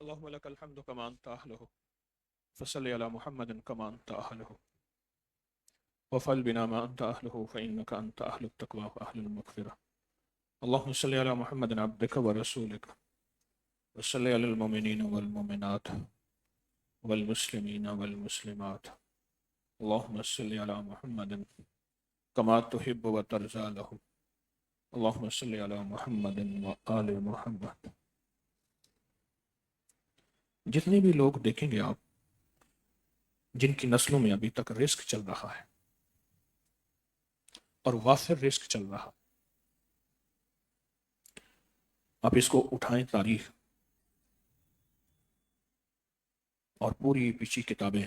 اللهم لك الحمد كما أنت أهله فصل على محمد كما أنت أهله وفعل بنا ما أنت أهله فإنك أنت أهل التقوى وأهل المغفرة. اللهم صل على محمد عبدك ورسولك وصل على المؤمنين والمؤمنات والمسلمين والمسلمات. اللهم صل على محمد كما تحب وترضى له. اللهم صل على محمد وآل محمد. جتنے بھی لوگ دیکھیں گے آپ جن کی نسلوں میں ابھی تک رزق چل رہا ہے اور وافر رزق چل رہا، آپ اس کو اٹھائیں تاریخ اور پوری پیچھے کتابیں،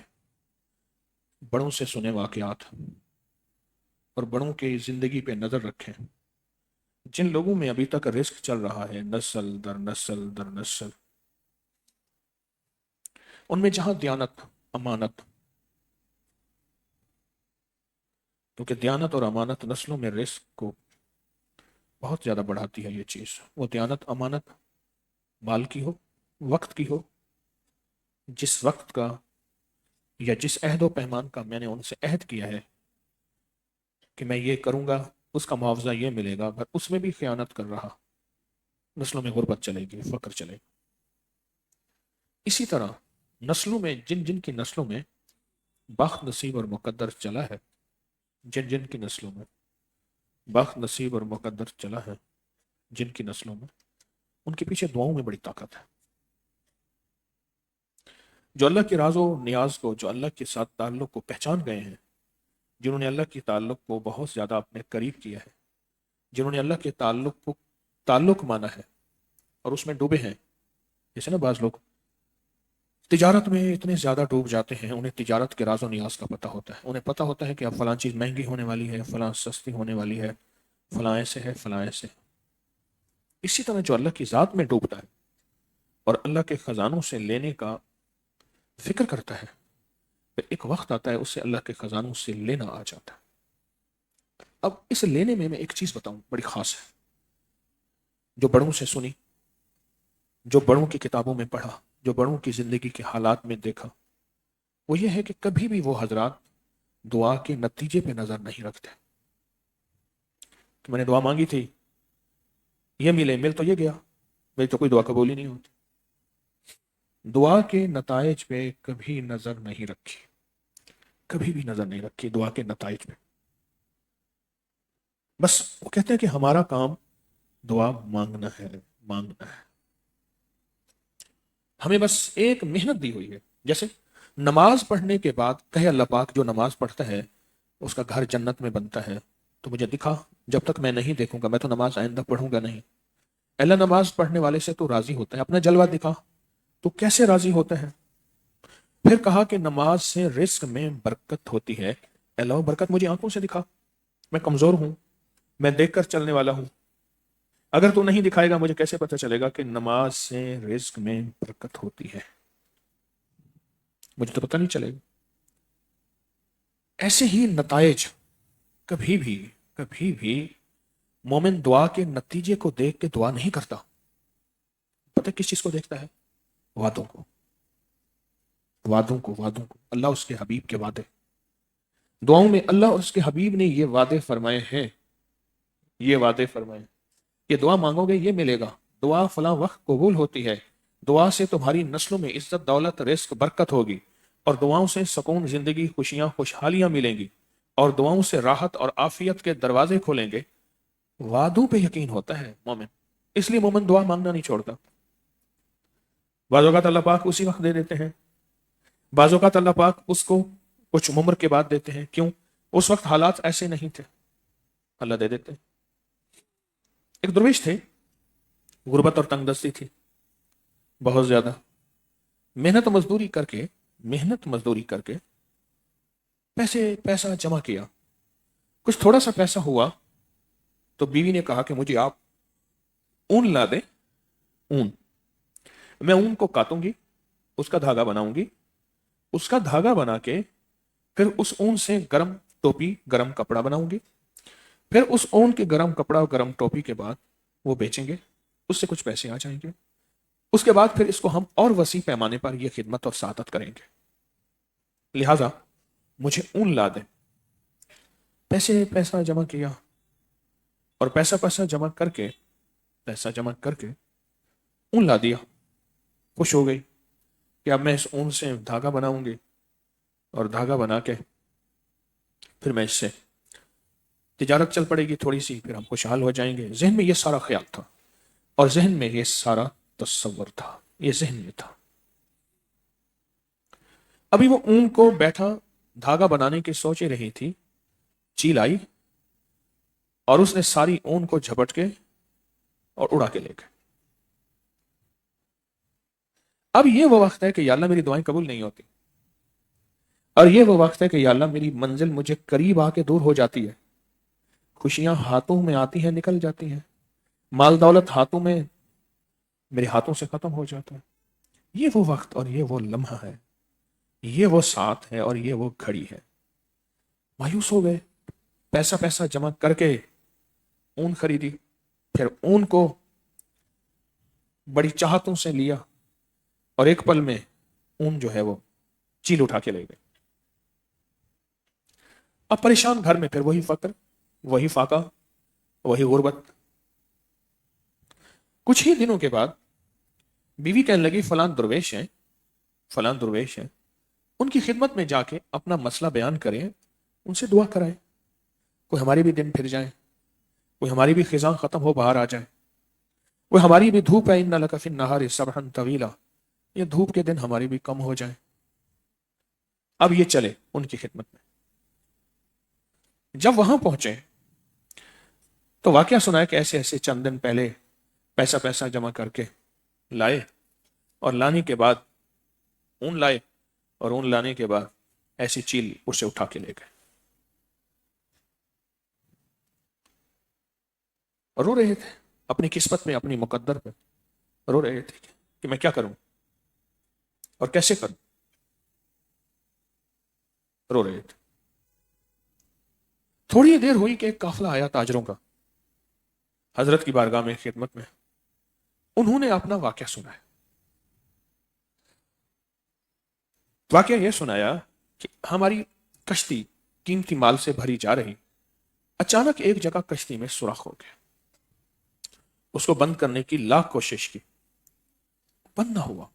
بڑوں سے سنے واقعات اور بڑوں کی زندگی پہ نظر رکھیں. جن لوگوں میں ابھی تک رزق چل رہا ہے نسل در نسل در نسل، ان میں جہاں دیانت، امانت، کیونکہ دیانت اور امانت نسلوں میں رزق کو بہت زیادہ بڑھاتی ہے. یہ چیز وہ دیانت امانت مال کی ہو، وقت کی ہو، جس وقت کا یا جس عہد و پیمان کا میں نے ان سے عہد کیا ہے کہ میں یہ کروں گا، اس کا معاوضہ یہ ملے گا، اگر اس میں بھی خیانت کر رہا، نسلوں میں غربت چلے گی، فقر چلے گا. اسی طرح نسلوں میں جن جن کی نسلوں میں بخت نصیب اور مقدر چلا ہے، جن جن کی نسلوں میں بخت نصیب اور مقدر چلا ہے، جن کی نسلوں میں، ان کے پیچھے دعاؤں میں بڑی طاقت ہے. جو اللہ کے راز و نیاز کو، جو اللہ کے ساتھ تعلق کو پہچان گئے ہیں، جنہوں نے اللہ کے تعلق کو بہت زیادہ اپنے قریب کیا ہے، جنہوں نے اللہ کے تعلق کو تعلق مانا ہے اور اس میں ڈوبے ہیں. جیسے نا بعض لوگ تجارت میں اتنے زیادہ ڈوب جاتے ہیں، انہیں تجارت کے راز و نیاز کا پتہ ہوتا ہے، انہیں پتہ ہوتا ہے کہ اب فلاں چیز مہنگی ہونے والی ہے، فلاں سستی ہونے والی ہے، فلاں ایسے ہے، فلاں ایسے. اسی طرح جو اللہ کی ذات میں ڈوبتا ہے اور اللہ کے خزانوں سے لینے کا فکر کرتا ہے، پھر ایک وقت آتا ہے اس سے اللہ کے خزانوں سے لینا آ جاتا ہے. اب اس لینے میں ایک چیز بتاؤں بڑی خاص ہے، جو بڑوں سے سنی، جو بڑوں کی کتابوں میں پڑھا، جو بڑوں کی زندگی کے حالات میں دیکھا، وہ یہ ہے کہ کبھی بھی وہ حضرات دعا کے نتیجے پہ نظر نہیں رکھتے کہ میں نے دعا مانگی تھی، یہ مل تو یہ گیا، میری تو کوئی دعا قبول ہی نہیں ہوتی. دعا کے نتائج پہ کبھی نظر نہیں رکھی، کبھی بھی نظر نہیں رکھی دعا کے نتائج پہ. بس وہ کہتے ہیں کہ ہمارا کام دعا مانگنا ہے، مانگنا ہے. ہمیں بس ایک محنت دی ہوئی ہے. جیسے نماز پڑھنے کے بعد کہے اللہ پاک جو نماز پڑھتا ہے اس کا گھر جنت میں بنتا ہے، تو مجھے دکھا، جب تک میں نہیں دیکھوں گا میں تو نماز آئندہ پڑھوں گا نہیں. اللہ نماز پڑھنے والے سے تو راضی ہوتا ہے، اپنا جلوہ دکھا، تو کیسے راضی ہوتا ہے. پھر کہا کہ نماز سے رزق میں برکت ہوتی ہے. اللہ برکت مجھے آنکھوں سے دکھا، میں کمزور ہوں، میں دیکھ کر چلنے والا ہوں، اگر تو نہیں دکھائے گا مجھے کیسے پتہ چلے گا کہ نماز سے رزق میں برکت ہوتی ہے، مجھے تو پتہ نہیں چلے گا. ایسے ہی نتائج کبھی بھی مومن دعا کے نتیجے کو دیکھ کے دعا نہیں کرتا. پتہ کس چیز کو دیکھتا ہے؟ وعدوں کو، وعدوں کو، وعدوں کو، اللہ اس کے حبیب کے وعدے. دعاؤں میں اللہ اور اس کے حبیب نے یہ وعدے فرمائے ہیں، یہ وعدے فرمائے، یہ دعا مانگو گے یہ ملے گا، دعا فلاں وقت قبول ہوتی ہے، دعا سے تمہاری نسلوں میں عزت، دولت، رزق، برکت ہوگی، اور دعاؤں سے سکون، زندگی، خوشیاں، خوشحالیاں ملیں گی، اور دعاؤں سے راحت اور عافیت کے دروازے کھولیں گے. وعدوں پہ یقین ہوتا ہے مومن، اس لیے مومن دعا مانگنا نہیں چھوڑتا. بعض اوقات اللہ پاک اسی وقت دے دیتے ہیں، بعض اوقات اللہ پاک اس کو کچھ عمر کے بعد دیتے ہیں. کیوں؟ اس وقت حالات ایسے نہیں تھے، اللہ دے دیتے. ایک درویش تھے، غربت اور تنگ دستی تھی بہت زیادہ، محنت مزدوری کر کے پیسہ جمع کیا. کچھ تھوڑا سا پیسہ ہوا تو بیوی نے کہا کہ مجھے آپ اون لا دیں، اون، میں اون کو کاٹوں گی، اس کا دھاگا بناؤں گی، اس کا دھاگا بنا کے پھر اس اون سے گرم ٹوپی، گرم کپڑا بناؤں گی، پھر اس اون کے گرم کپڑا اور گرم ٹوپی کے بعد وہ بیچیں گے، اس سے کچھ پیسے آ جائیں گے. اس کے بعد پھر اس کو ہم اور وسیع پیمانے پر یہ خدمت اور سعادت کریں گے. لہذا مجھے اون لا دیں. پیسہ جمع کیا اور پیسہ جمع کر کے اون لا دیا. خوش ہو گئی کہ اب میں اس اون سے دھاگا بناؤں گی اور دھاگا بنا کے پھر میں اس سے تجارت چل پڑے گی تھوڑی سی، پھر ہم خوشحال ہو جائیں گے. ذہن میں یہ سارا خیال تھا اور ذہن میں یہ سارا تصور تھا، یہ ذہن میں تھا. ابھی وہ اون کو بیٹھا دھاگا بنانے کی سوچ ہی رہی تھی، چیل آئی اور اس نے ساری اون کو جھپٹ کے اور اڑا کے لے گئے. اب یہ وہ وقت ہے کہ یا اللہ میری دعائیں قبول نہیں ہوتی، اور یہ وہ وقت ہے کہ یا اللہ میری منزل مجھے قریب آ کے دور ہو جاتی ہے. خوشیاں ہاتھوں میں آتی ہیں نکل جاتی ہیں، مال دولت ہاتھوں میں میرے ہاتھوں سے ختم ہو جاتا ہے. یہ وہ وقت اور یہ وہ لمحہ ہے، یہ وہ ساتھ ہے اور یہ وہ گھڑی ہے. مایوس ہو گئے. پیسہ جمع کر کے اون خریدی، پھر اون کو بڑی چاہتوں سے لیا اور ایک پل میں اون جو ہے وہ چیل اٹھا کے لے گئے. اب پریشان گھر میں پھر وہی فقر، وہی فاقہ، وہی غربت. کچھ ہی دنوں کے بعد بیوی کہنے لگی فلان درویش ہیں، ان کی خدمت میں جا کے اپنا مسئلہ بیان کریں، ان سے دعا کرائیں، کوئی ہماری بھی دن پھر جائیں، کوئی ہماری بھی خزاں ختم ہو باہر آ جائے، کوئی ہماری بھی دھوپ ہے ان لک فی النہار سبحا طویلا، یہ دھوپ کے دن ہماری بھی کم ہو جائیں. اب یہ چلے ان کی خدمت میں. جب وہاں پہنچے تو واقعہ سنا ہے کہ ایسے ایسے چند دن پہلے پیسہ جمع کر کے لائے اور لانے کے بعد اون لائے اور اون لانے کے بعد ایسی چیل اسے اٹھا کے لے گئے. رو رہے تھے اپنی قسمت میں، اپنی مقدر پہ رو رہے تھے کہ میں کیا کروں اور کیسے کروں. رو رہے تھے. تھوڑی دیر ہوئی کہ ایک قافلہ آیا تاجروں کا حضرت کی بارگاہ میں خدمت میں. انہوں نے اپنا واقعہ سنایا. واقعہ یہ سنایا کہ ہماری کشتی قیمتی مال سے بھری جا رہی، اچانک ایک جگہ کشتی میں سوراخ ہو گیا. اس کو بند کرنے کی لاکھ کوشش کی، بند نہ ہوا.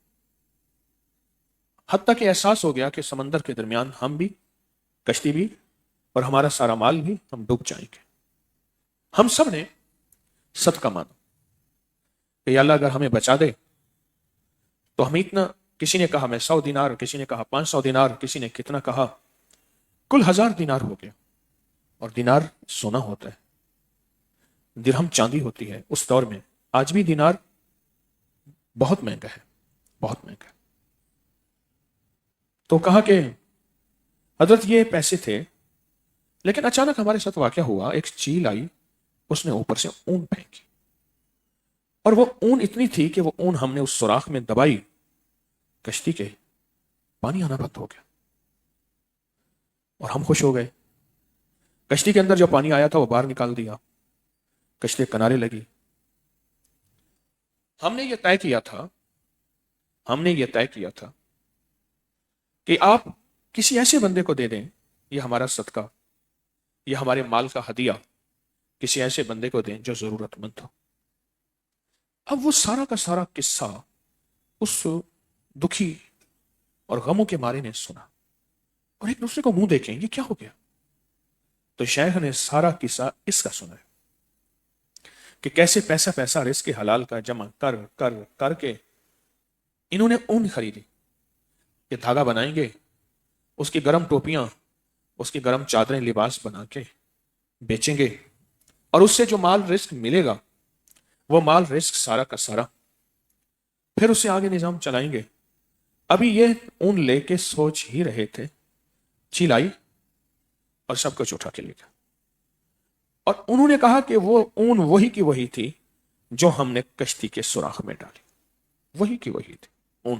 حتیٰ کہ احساس ہو گیا کہ سمندر کے درمیان ہم بھی، کشتی بھی اور ہمارا سارا مال بھی ہم ڈوب جائیں گے. ہم سب نے صدقہ مانا کہ یا اللہ اگر ہمیں بچا دے تو ہمیں اتنا، کسی نے کہا میں 100 دینار، کسی نے کہا 500 دینار، کسی نے کتنا کہا، کل 1000 دینار ہو گیا. اور دینار سونا ہوتا ہے، درہم چاندی ہوتی ہے اس دور میں. آج بھی دینار بہت مہنگا ہے، بہت مہنگا ہے. تو کہا کہ حضرت یہ پیسے تھے، لیکن اچانک ہمارے ساتھ واقعہ ہوا، ایک چیل آئی، اس نے اوپر سے اون پھینکی اور وہ اون اتنی تھی کہ وہ اون ہم نے اس سوراخ میں دبائی، کشتی کے پانی آنا بند ہو گیا اور ہم خوش ہو گئے. کشتی کے اندر جو پانی آیا تھا وہ باہر نکال دیا، کشتی کنارے لگی. ہم نے یہ طے کیا تھا کہ آپ کسی ایسے بندے کو دے دیں، یہ ہمارا صدقہ، یہ ہمارے مال کا ہدیہ کسی ایسے بندے کو دیں جو ضرورت مند ہو. اب وہ سارا کا سارا قصہ اس دکھی اور غموں کے مارے نے سنا اور ایک دوسرے کو منہ دیکھیں یہ کیا ہو گیا. تو شیخ نے سارا قصہ اس کا سنا ہے کہ کیسے پیسہ رزق حلال کا جمع کر کر کر کے انہوں نے اون خریدی کہ دھاگا بنائیں گے، اس کی گرم ٹوپیاں، اس کی گرم چادریں لباس بنا کے بیچیں گے اور اس سے جو مال رزق ملے گا وہ مال رزق سارا کا سارا پھر اس سے آگے نظام چلائیں گے. ابھی یہ اون لے کے سوچ ہی رہے تھے، چیل آئی اور سب کچھ اٹھا کے لے گیا. اور انہوں نے کہا کہ وہ اون وہی کی وہی تھی جو ہم نے کشتی کے سوراخ میں ڈالی، وہی کی وہی تھی اون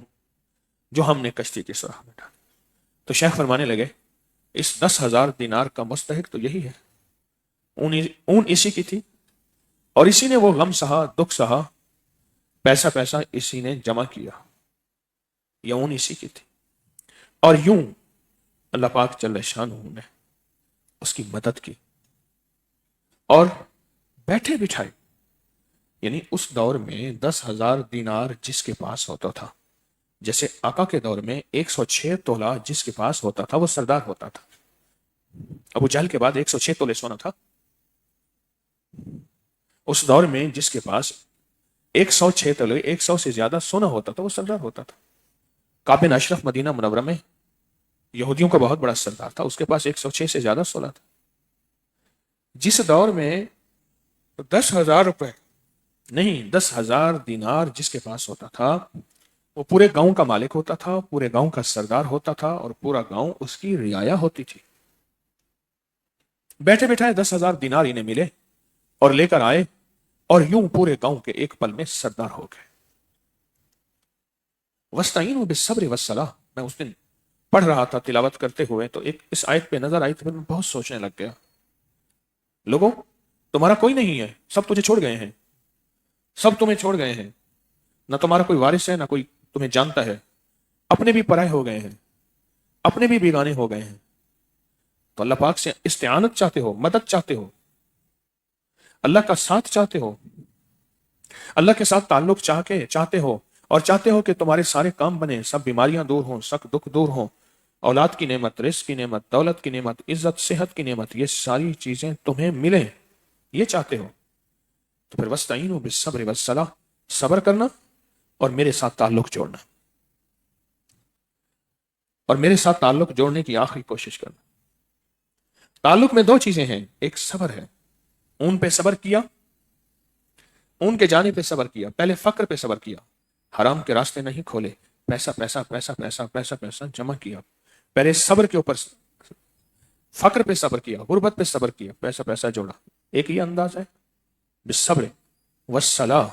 جو ہم نے کشتی کے سوراخ میں ڈالی. تو شیخ فرمانے لگے اس 10,000 دینار کا مستحق تو یہی ہے، اون اسی کی تھی اور اسی نے وہ غم سہا، دکھ سہا پیسہ پیسہ اسی نے جمع کیا، یہ اون اسی کی تھی، اور یوں اللہ پاک جل شانہ نے اس کی مدد کی اور بیٹھے بٹھائے، یعنی اس دور میں 10,000 دینار جس کے پاس ہوتا تھا، جیسے آقا کے دور میں 106 تولہ جس کے پاس ہوتا تھا وہ سردار ہوتا تھا۔ ابو جہل کے بعد 106 تولے سونا تھا، اس دور میں جس کے پاس 106 تولے 100 سے زیادہ سونا ہوتا تھا وہ سردار ہوتا تھا۔ کعب بن اشرف مدینہ منورہ میں یہودیوں کا بہت بڑا سردار تھا، اس کے پاس 106 سے زیادہ سونا تھا۔ جس دور میں 10,000 روپے نہیں 10,000 دینار جس کے پاس ہوتا تھا وہ پورے گاؤں کا مالک ہوتا تھا، پورے گاؤں کا سردار ہوتا تھا، اور پورا گاؤں اس کی رعایا ہوتی تھی۔ بیٹھے بیٹھائے 10,000 دینار انہیں ملے اور لے کر آئے، اور یوں پورے گاؤں کے ایک پل میں سردار ہو گئے۔ وَاسْتَعِینُوا بِالصَّبْرِ وَالصَّلَاةِ، میں اس دن پڑھ رہا تھا تلاوت کرتے ہوئے تو ایک اس آیت پہ نظر آئی تو میں بہت سوچنے لگ گیا، لوگوں تمہارا کوئی نہیں ہے، سب تجھے چھوڑ گئے ہیں، سب تمہیں چھوڑ گئے ہیں، نہ تمہارا کوئی وارث ہے نہ کوئی تمہیں جانتا ہے، اپنے بھی پرائے ہو گئے ہیں، اپنے بھی بیگانے ہو گئے ہیں، تو اللہ پاک سے استعانت چاہتے ہو، مدد چاہتے ہو، اللہ کا ساتھ چاہتے ہو، اللہ کے ساتھ تعلق چاہتے ہو، اور چاہتے ہو کہ تمہارے سارے کام بنے، سب بیماریاں دور ہوں، سب دکھ دور ہوں، اولاد کی نعمت، رزق کی نعمت، دولت کی نعمت، عزت صحت کی نعمت، یہ ساری چیزیں تمہیں ملیں، یہ چاہتے ہو تو پھر وَاسْتَعِینُوا بِالصَّبْرِ وَالصَّلَاةِ، صبر کرنا اور میرے ساتھ تعلق جوڑنا، اور میرے ساتھ تعلق جوڑنے کی آخری کوشش کرنا۔ تعلق میں دو چیزیں ہیں، ایک صبر ہے، اون پہ صبر کیا، اون کے جانے پہ صبر کیا، پہلے فقر پہ صبر کیا، حرام کے راستے نہیں کھولے، پیسہ پیسہ پیسہ پیسہ پیسہ پیسہ جمع کیا، پہلے صبر کے اوپر فقر پہ صبر کیا، غربت پہ صبر کیا، پیسہ پیسہ جوڑا، ایک یہ انداز ہے بالصبر والصلاۃ۔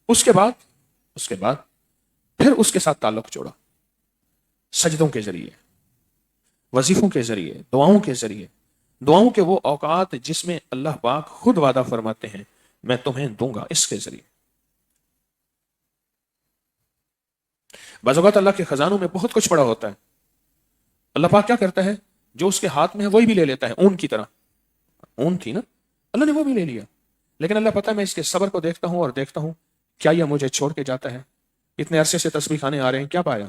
اس کے بعد پھر اس کے ساتھ تعلق جوڑا، سجدوں کے ذریعے، وظیفوں کے ذریعے، دعاؤں کے ذریعے، دعاؤں کے وہ اوقات جس میں اللہ پاک خود وعدہ فرماتے ہیں میں تمہیں دوں گا، اس کے ذریعے۔ بعض اوقات اللہ کے خزانوں میں بہت کچھ پڑا ہوتا ہے، اللہ پاک کیا کرتا ہے، جو اس کے ہاتھ میں ہے وہی بھی لے لیتا ہے، اون کی طرح، اون تھی نا، اللہ نے وہ بھی لے لیا، لیکن اللہ پتہ میں اس کے صبر کو دیکھتا ہوں اور دیکھتا ہوں کیا یہ مجھے چھوڑ کے جاتا ہے، اتنے عرصے سے تسبیح کھانے آ رہے ہیں، کیا پایا؟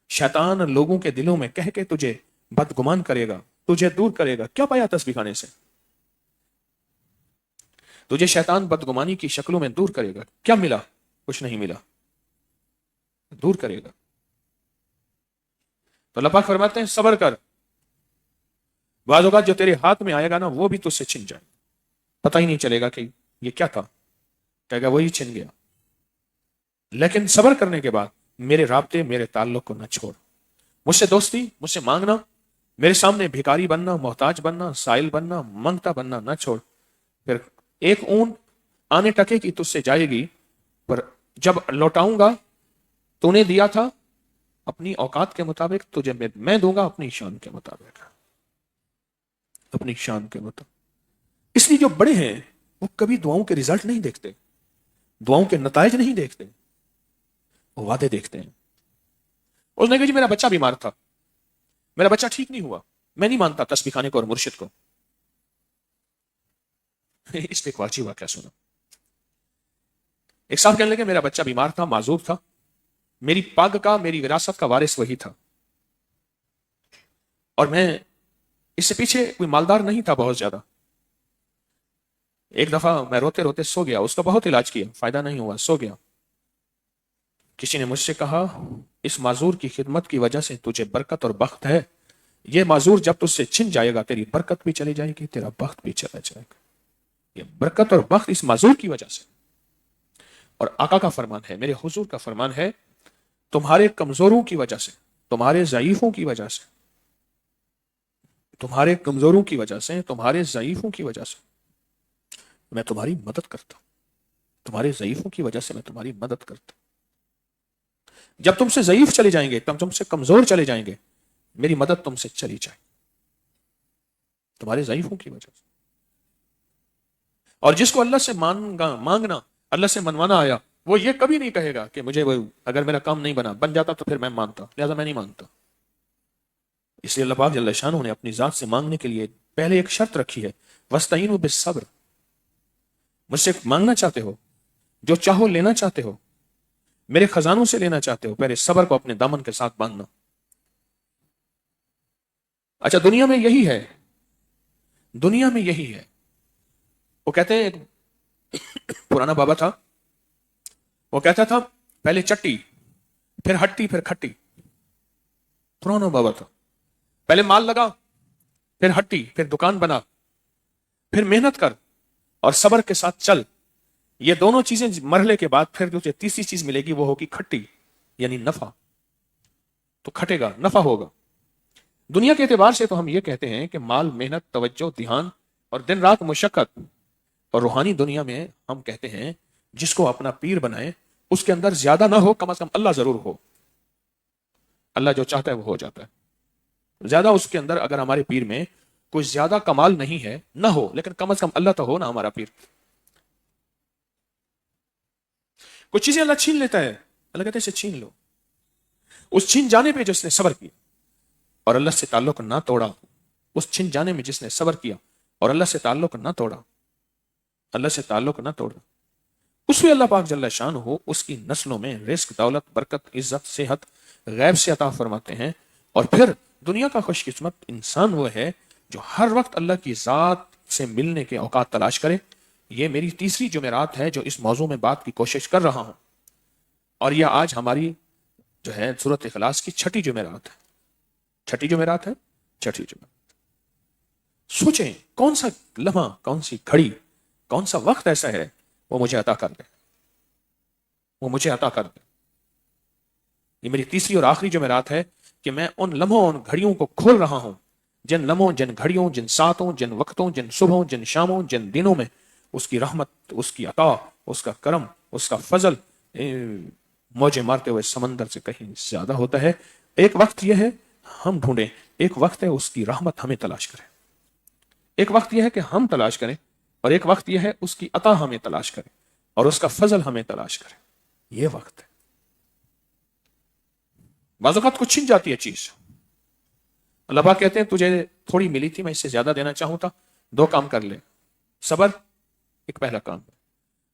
شیطان لوگوں کے دلوں میں کہہ کے تجھے بدگمان کرے گا، تجھے دور کرے گا، کیا پایا تسبیح کھانے سے؟ تجھے شیطان بدگمانی کی شکلوں میں دور کرے گا، کیا ملا؟ کچھ نہیں ملا، دور کرے گا۔ تو اللہ پاک فرماتے ہیں صبر کر، بعض اوقات جو تیرے ہاتھ میں آئے گا نا وہ بھی تجھ سے چھن جائے، پتہ ہی نہیں چلے گا کہ یہ کیا تھا، کہے گا وہی چھن گیا، لیکن صبر کرنے کے بعد میرے رابطے، میرے تعلق کو نہ چھوڑ، مجھ سے دوستی، مجھ سے مانگنا، میرے سامنے بھکاری بننا، محتاج بننا، سائل بننا، منگتا بننا نہ چھوڑ۔ پھر ایک اون آنے ٹکے کی تجھ سے جائے گی، پر جب لوٹاؤں گا تو نے دیا تھا اپنی اوقات کے مطابق، تجھے میں دوں گا اپنی شان کے مطابق، اپنی شان کے مطابق۔ اس لیے جو بڑے ہیں وہ کبھی دعاؤں کے رزلٹ نہیں دیکھتے، دعاؤں کے نتائج نہیں دیکھتے، وہ وعدے دیکھتے ہیں۔ اس نے کہا جی میرا بچہ بیمار تھا، میرا بچہ ٹھیک نہیں ہوا، میں نہیں مانتا تسبیح خانے کو اور مرشد کو۔ اس پہ ایک واقعی واقعہ سنا، ایک صاحب کہنے لگے میرا بچہ بیمار تھا، معذور تھا، میری پاگ کا، میری وراثت کا وارث وہی تھا، اور میں اس سے پیچھے کوئی مالدار نہیں تھا بہت زیادہ۔ ایک دفعہ میں روتے روتے سو گیا، اس کا بہت علاج کیا، فائدہ نہیں ہوا، سو گیا۔ کسی نے مجھ سے کہا اس معذور کی خدمت کی وجہ سے تجھے برکت اور بخت ہے، یہ معذور جب تجھ سے چھن جائے گا تیری برکت بھی چلی جائے گی، تیرا بخت بھی چلا جائے گا، یہ برکت اور بخت اس معذور کی وجہ سے۔ اور آقا کا فرمان ہے، میرے حضور کا فرمان ہے، تمہارے کمزوروں کی وجہ سے، تمہارے ضعیفوں کی وجہ سے، تمہارے کمزوروں کی وجہ سے، تمہارے ضعیفوں کی وجہ سے میں تمہاری مدد کرتا ہوں، تمہارے ضعیفوں کی وجہ سے میں تمہاری مدد کرتا ہوں۔ جب تم سے ضعیف چلے جائیں گے، تم سے کمزور چلے جائیں گے، میری مدد تم سے چلی جائے، تمہارے ضعیفوں کی وجہ سے۔ اور جس کو اللہ سے مانگنا اللہ سے منوانا آیا، وہ یہ کبھی نہیں کہے گا کہ مجھے وہ اگر میرا کام نہیں بن جاتا تو پھر میں مانتا، لہذا میں نہیں مانگتا۔ اس لیے اللہ پاک جل شانہ نے اپنی ذات سے مانگنے کے لیے پہلے ایک شرط رکھی ہے، وَاسْتَعِينُوا بِالصَّبْرِ، مجھ سے مانگنا چاہتے ہو، جو چاہو لینا چاہتے ہو، میرے خزانوں سے لینا چاہتے ہو، پہلے صبر کو اپنے دامن کے ساتھ باندھنا۔ اچھا دنیا میں یہی ہے، دنیا میں یہی ہے۔ وہ کہتے ہیں ایک پرانا بابا تھا، وہ کہتا تھا پہلے چٹی، پھر ہٹی، پھر کھٹی۔ پرانا بابا تھا، پہلے مال لگا، پھر ہٹی، پھر دکان بنا، پھر محنت کر اور صبر کے ساتھ چل، یہ دونوں چیزیں مرحلے کے بعد پھر تجھے تیسری چیز ملے گی، وہ ہوگی کھٹی، یعنی نفع۔ تو کھٹے گا، نفع ہوگا۔ دنیا کے اعتبار سے تو ہم یہ کہتے ہیں کہ مال، محنت، توجہ، دھیان اور دن رات مشقت، اور روحانی دنیا میں ہم کہتے ہیں جس کو اپنا پیر بنائے اس کے اندر زیادہ نہ ہو، کم از کم اللہ ضرور ہو۔ اللہ جو چاہتا ہے وہ ہو جاتا ہے۔ زیادہ اس کے اندر اگر ہمارے پیر میں کوئی زیادہ کمال نہیں ہے نہ ہو، لیکن کم از کم اللہ تو ہو نا ہمارا پیر۔ کچھ چیزیں اللہ چھین لیتا ہے، اللہ کہتے ہیں اسے چھین لو۔ اس چھین جانے پہ جس نے صبر کیا اور اللہ سے تعلق نہ توڑا، اس چھن جانے میں جس نے صبر کیا اور اللہ سے تعلق نہ توڑا، اللہ سے تعلق نہ توڑا، اس میں اللہ پاک جل شان ہو اس کی نسلوں میں رزق، دولت، برکت، عزت، صحت غیب سے عطا فرماتے ہیں۔ اور پھر دنیا کا خوش قسمت انسان وہ ہے جو ہر وقت اللہ کی ذات سے ملنے کے اوقات تلاش کرے۔ یہ میری تیسری جمعرات ہے جو اس موضوع میں بات کی کوشش کر رہا ہوں، اور یہ آج ہماری جو ہے سورۃ اخلاص کی چھٹی جمعرات ہے۔ چھٹی جمعرات ہے، چھٹی جمعرات۔ سوچیں کون سا لمحہ، کون سی گھڑی، کون سا وقت ایسا ہے وہ مجھے عطا کر دے، وہ مجھے عطا کر دے۔ یہ میری تیسری اور آخری جمعرات ہے کہ میں ان لمحوں، ان گھڑیوں کو کھول رہا ہوں، جن لمحوں، جن گھڑیوں، جن ساتوں، جن وقتوں، جن صبحوں، جن شاموں، جن دنوں میں اس کی رحمت، اس کی عطا، اس کا کرم، اس کا فضل موجیں مارتے ہوئے سمندر سے کہیں زیادہ ہوتا ہے۔ ایک وقت یہ ہے ہم ڈھونڈیں، ایک وقت ہے اس کی رحمت ہمیں تلاش کریں، ایک وقت یہ ہے کہ ہم تلاش کریں، اور ایک وقت یہ ہے اس کی عطا ہمیں تلاش کریں اور اس کا فضل ہمیں تلاش کریں۔ یہ وقت ہے۔ بعض اوقات کچھ چھن جاتی ہے چیز، اللہ پاک کہتے ہیں تجھے تھوڑی ملی تھی، میں اس سے زیادہ دینا چاہوں تھا، دو کام کر لے، صبر ایک پہلا کام،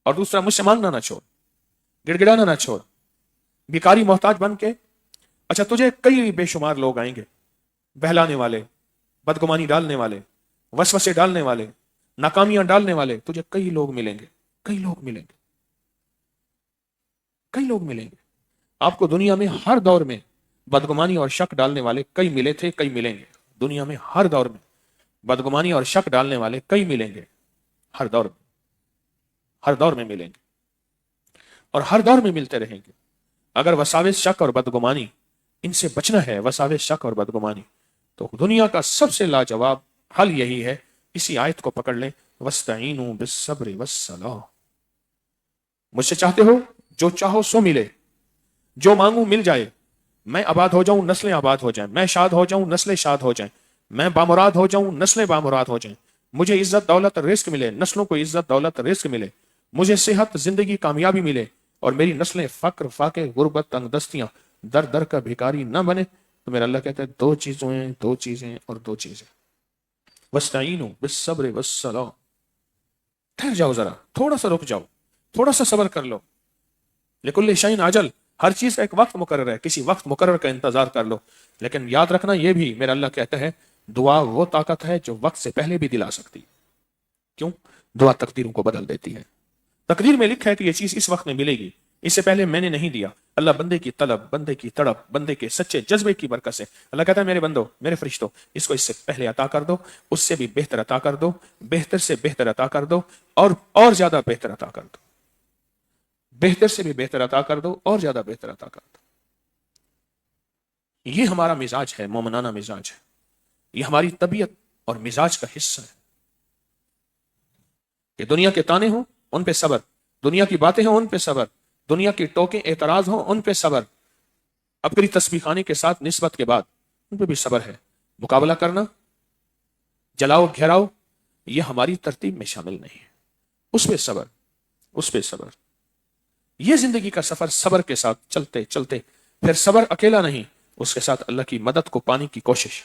اور دوسرا مجھ سے مانگنا نہ چھوڑ، گڑ گڑانا نہ چھوڑ، بیکاری محتاج بن کے۔ اچھا تجھے کئی بے شمار لوگ آئیں گے، بہلانے والے، بدگمانی ڈالنے والے، وسوسے ڈالنے والے، ناکامیاں ڈالنے والے، تجھے کئی لوگ ملیں گے، کئی لوگ ملیں گے، کئی لوگ ملیں گے۔ آپ کو دنیا میں ہر دور میں بدگمانی اور شک ڈالنے والے کئی ملے تھے، کئی ملیں گے۔ دنیا میں ہر دور میں بدگمانی اور شک ڈالنے والے کئی ملیں گے، ہر دور میں، ہر دور میں ملیں گے اور ہر دور میں ملتے رہیں گے۔ اگر وساوس، شک اور بدگمانی، ان سے بچنا ہے، وساوس، شک اور بدگمانی، تو دنیا کا سب سے لاجواب حل یہی ہے، اسی آیت کو پکڑ لیں، وَاسْتَعِينُوا بِالصَّبْرِ وَالصَّلَاةِ۔ مجھ سے چاہتے ہو جو چاہو سو ملے، جو مانگوں مل جائے، میں آباد ہو جاؤں، نسلیں آباد ہو جائیں، میں شاد ہو جاؤں، نسلیں شاد ہو جائیں، میں بامراد ہو جاؤں، نسلیں بامراد ہو جائیں، مجھے عزت، دولت، رزق ملے، نسلوں کو عزت، دولت، رزق ملے، مجھے صحت، زندگی، کامیابی ملے، اور میری نسلیں فقر، فاقے، غربت، تنگ دستیاں، در در کا بھیکاری نہ بنے، تو میرا اللہ کہتا ہے دو چیزیں، دو چیزیں اور دو چیزیں، وَاسْتَعِينُوا بِالصَّبْرِ وَالصَّلَاةِ۔ ٹھہر جاؤ ذرا، تھوڑا سا رک جاؤ، تھوڑا سا صبر کر لو، لِكُلِّ شَيْءٍ عَجَلٌ، ہر چیز کا ایک وقت مقرر ہے، کسی وقت مقرر کا انتظار کر لو۔ لیکن یاد رکھنا یہ بھی میرا اللہ کہتا ہے دعا وہ طاقت ہے جو وقت سے پہلے بھی دلا سکتی۔ کیوں؟ دعا تقدیروں کو بدل دیتی ہے۔ تقدیر میں لکھا ہے کہ یہ چیز اس وقت میں ملے گی، اس سے پہلے میں نے نہیں دیا۔ اللہ بندے کی طلب، بندے کی تڑپ، بندے کے سچے جذبے کی برکت سے اللہ کہتا ہے میرے بندو، میرے فرشتوں، اس کو اس سے پہلے عطا کر دو، اس سے بھی بہتر عطا کر دو، بہتر سے بہتر عطا کر دو، اور زیادہ بہتر عطا کر دو، بہتر سے بھی بہتر عطا کر دو، اور زیادہ بہتر عطا کر دو۔ یہ ہمارا مزاج ہے، مومنانہ مزاج ہے، یہ ہماری طبیعت اور مزاج کا حصہ ہے کہ دنیا کے تانے ہوں ان پہ صبر، دنیا کی باتیں ہوں ان پہ صبر، دنیا کی ٹوکیں، اعتراض ہوں ان پہ صبر، اپنی تسبیح خانے کے ساتھ نسبت کے بعد ان پہ بھی صبر ہے۔ مقابلہ کرنا، جلاؤ گھیراؤ، یہ ہماری ترتیب میں شامل نہیں ہے، اس پہ صبر، اس پہ صبر۔ یہ زندگی کا سفر صبر کے ساتھ چلتے چلتے، پھر صبر اکیلا نہیں، اس کے ساتھ اللہ کی مدد کو پانے کی کوشش،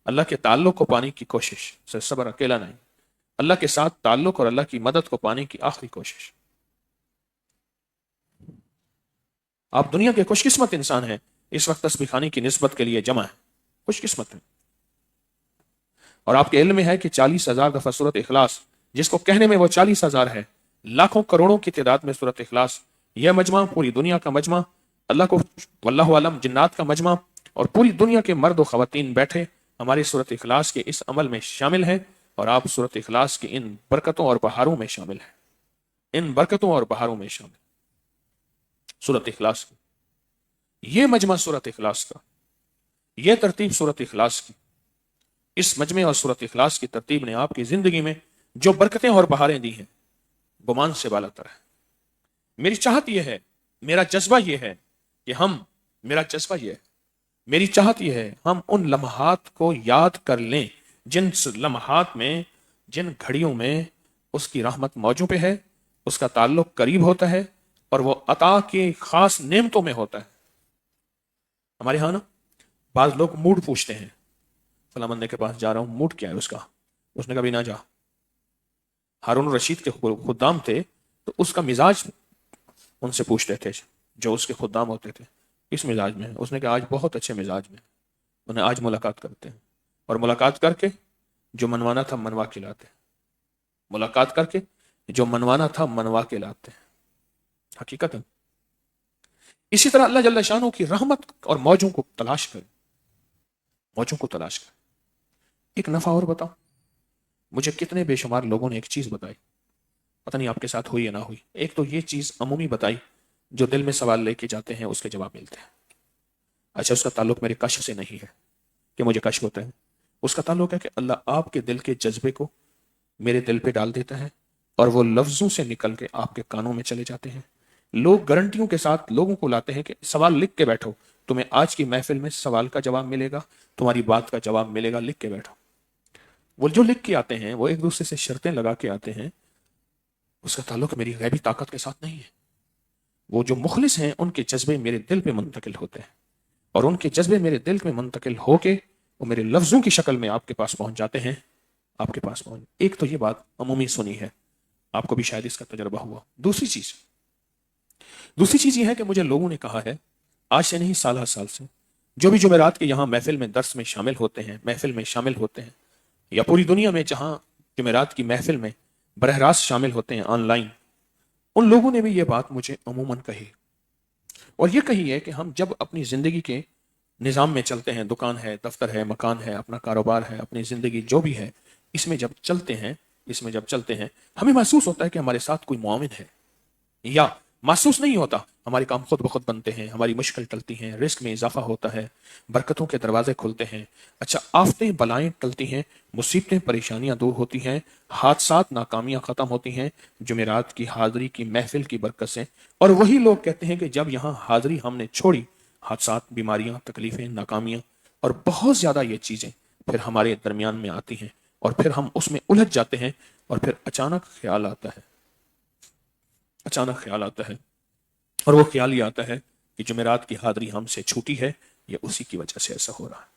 اللہ کے تعلق کو پانے کی کوشش، صبر اکیلا نہیں، اللہ کے ساتھ تعلق اور اللہ کی مدد کو پانے کی آخری کوشش۔ آپ دنیا کے خوش قسمت انسان ہیں، اس وقت تسبیح خانی کی نسبت کے لیے جمع ہے، خوش قسمت ہے۔ اور آپ کے علم میں ہے کہ 40,000 دفعہ سورت اخلاص، جس کو کہنے میں وہ 40,000 ہے، لاکھوں کروڑوں کی تعداد میں سورت اخلاص، یہ مجمع پوری دنیا کا مجمع، اللہ کو واللہ عالم جنات کا مجمع، اور پوری دنیا کے مرد و خواتین بیٹھے ہماری سورت اخلاص کے اس عمل میں شامل ہیں، اور آپ سورت اخلاص کی ان برکتوں اور بہاروں میں شامل ہیں، ان برکتوں اور بہاروں میں شامل سورت اخلاص کی، یہ مجمع سورت اخلاص کا، یہ ترتیب سورت اخلاص کی، اس مجمع اور سورت اخلاص کی ترتیب نے آپ کی زندگی میں جو برکتیں اور بہاریں دی ہیں، گمان سے بالا تر ہے۔ میری چاہت یہ ہے، میرا جذبہ یہ ہے کہ میرا جذبہ یہ ہے، میری چاہت یہ ہے ہم ان لمحات کو یاد کر لیں، جن لمحات میں، جن گھڑیوں میں اس کی رحمت موجوں پہ ہے، اس کا تعلق قریب ہوتا ہے، اور وہ عطا کی خاص نعمتوں میں ہوتا ہے۔ ہمارے ہاں نا بعض لوگ موڈ پوچھتے ہیں، فلاں بندے کے پاس جا رہا ہوں، موڈ کیا ہے اس کا؟ اس نے کبھی نہ جا۔ ہارون الرشید کے خدام تھے تو اس کا مزاج ان سے پوچھتے تھے، جو اس کے خدام ہوتے تھے، اس مزاج میں ہے؟ اس نے کہا آج بہت اچھے مزاج میں، انہیں آج ملاقات کرتے ہیں، اور ملاقات کر کے جو منوانا تھا منوا کے لاتے ہیں، ملاقات کر کے جو منوانا تھا منوا کے لاتے ہیں، حقیقت ہے۔ اسی طرح اللہ جل شانہ کی رحمت اور موجوں کو تلاش کریں، موجوں کو تلاش کریں۔ ایک نفع اور بتاؤ، مجھے کتنے بے شمار لوگوں نے ایک چیز بتائی، پتہ نہیں آپ کے ساتھ ہوئی یا نہ ہوئی، ایک تو یہ چیز عمومی بتائی، جو دل میں سوال لے کے جاتے ہیں اس کے جواب ملتے ہیں۔ اچھا، اس کا تعلق میرے کشف سے نہیں ہے کہ مجھے کشف ہوتا ہے، اس کا تعلق ہے کہ اللہ آپ کے دل کے جذبے کو میرے دل پہ ڈال دیتا ہے، اور وہ لفظوں سے نکل کے آپ کے کانوں میں چلے جاتے ہیں۔ لوگ گارنٹیوں کے ساتھ لوگوں کو لاتے ہیں کہ سوال لکھ کے بیٹھو، تمہیں آج کی محفل میں سوال کا جواب ملے گا، تمہاری بات کا جواب ملے گا، لکھ کے بیٹھو۔ وہ جو لکھ کے آتے ہیں، وہ ایک دوسرے سے شرطیں لگا کے آتے ہیں، اس کا تعلق میری غیبی طاقت کے ساتھ نہیں ہے۔ وہ جو مخلص ہیں ان کے جذبے میرے دل پہ منتقل ہوتے ہیں، اور ان کے جذبے میرے دل میں منتقل ہو کے وہ میرے لفظوں کی شکل میں آپ کے پاس پہنچ جاتے ہیں، آپ کے پاس پہنچ۔ ایک تو یہ بات عمومی سنی ہے، آپ کو بھی شاید اس کا تجربہ ہوا۔ دوسری چیز یہ ہے کہ مجھے لوگوں نے کہا ہے، آج سے نہیں سالہ سال سے، جو بھی جمعرات کے یہاں محفل میں درس میں شامل ہوتے ہیں، محفل میں شامل ہوتے ہیں، یا پوری دنیا میں جہاں جمعرات کی محفل میں براہ راست شامل ہوتے ہیں آن لائن، ان لوگوں نے بھی یہ بات مجھے عموماً کہی، اور یہ کہی ہے کہ ہم جب اپنی زندگی کے نظام میں چلتے ہیں، دکان ہے، دفتر ہے، مکان ہے، اپنا کاروبار ہے، اپنی زندگی جو بھی ہے، اس میں جب چلتے ہیں ہمیں محسوس ہوتا ہے کہ ہمارے ساتھ کوئی معاون ہے، یا محسوس نہیں ہوتا، ہمارے کام خود بخود بنتے ہیں، ہماری مشکل ٹلتی ہیں، رزق میں اضافہ ہوتا ہے، برکتوں کے دروازے کھلتے ہیں، اچھا آفتیں بلائیں ٹلتی ہیں، مصیبتیں پریشانیاں دور ہوتی ہیں، حادثات ناکامیاں ختم ہوتی ہیں جمعرات کی حاضری کی محفل کی برکت سے۔ اور وہی لوگ کہتے ہیں کہ جب یہاں حاضری ہم نے چھوڑی، حادثات، بیماریاں، تکلیفیں، ناکامیاں اور بہت زیادہ یہ چیزیں پھر ہمارے درمیان میں آتی ہیں، اور پھر ہم اس میں الجھ جاتے ہیں، اور پھر اچانک خیال آتا ہے، اور وہ خیال یہ آتا ہے کہ جمعرات کی حاضری ہم سے چھوٹی ہے، یہ اسی کی وجہ سے ایسا ہو رہا ہے۔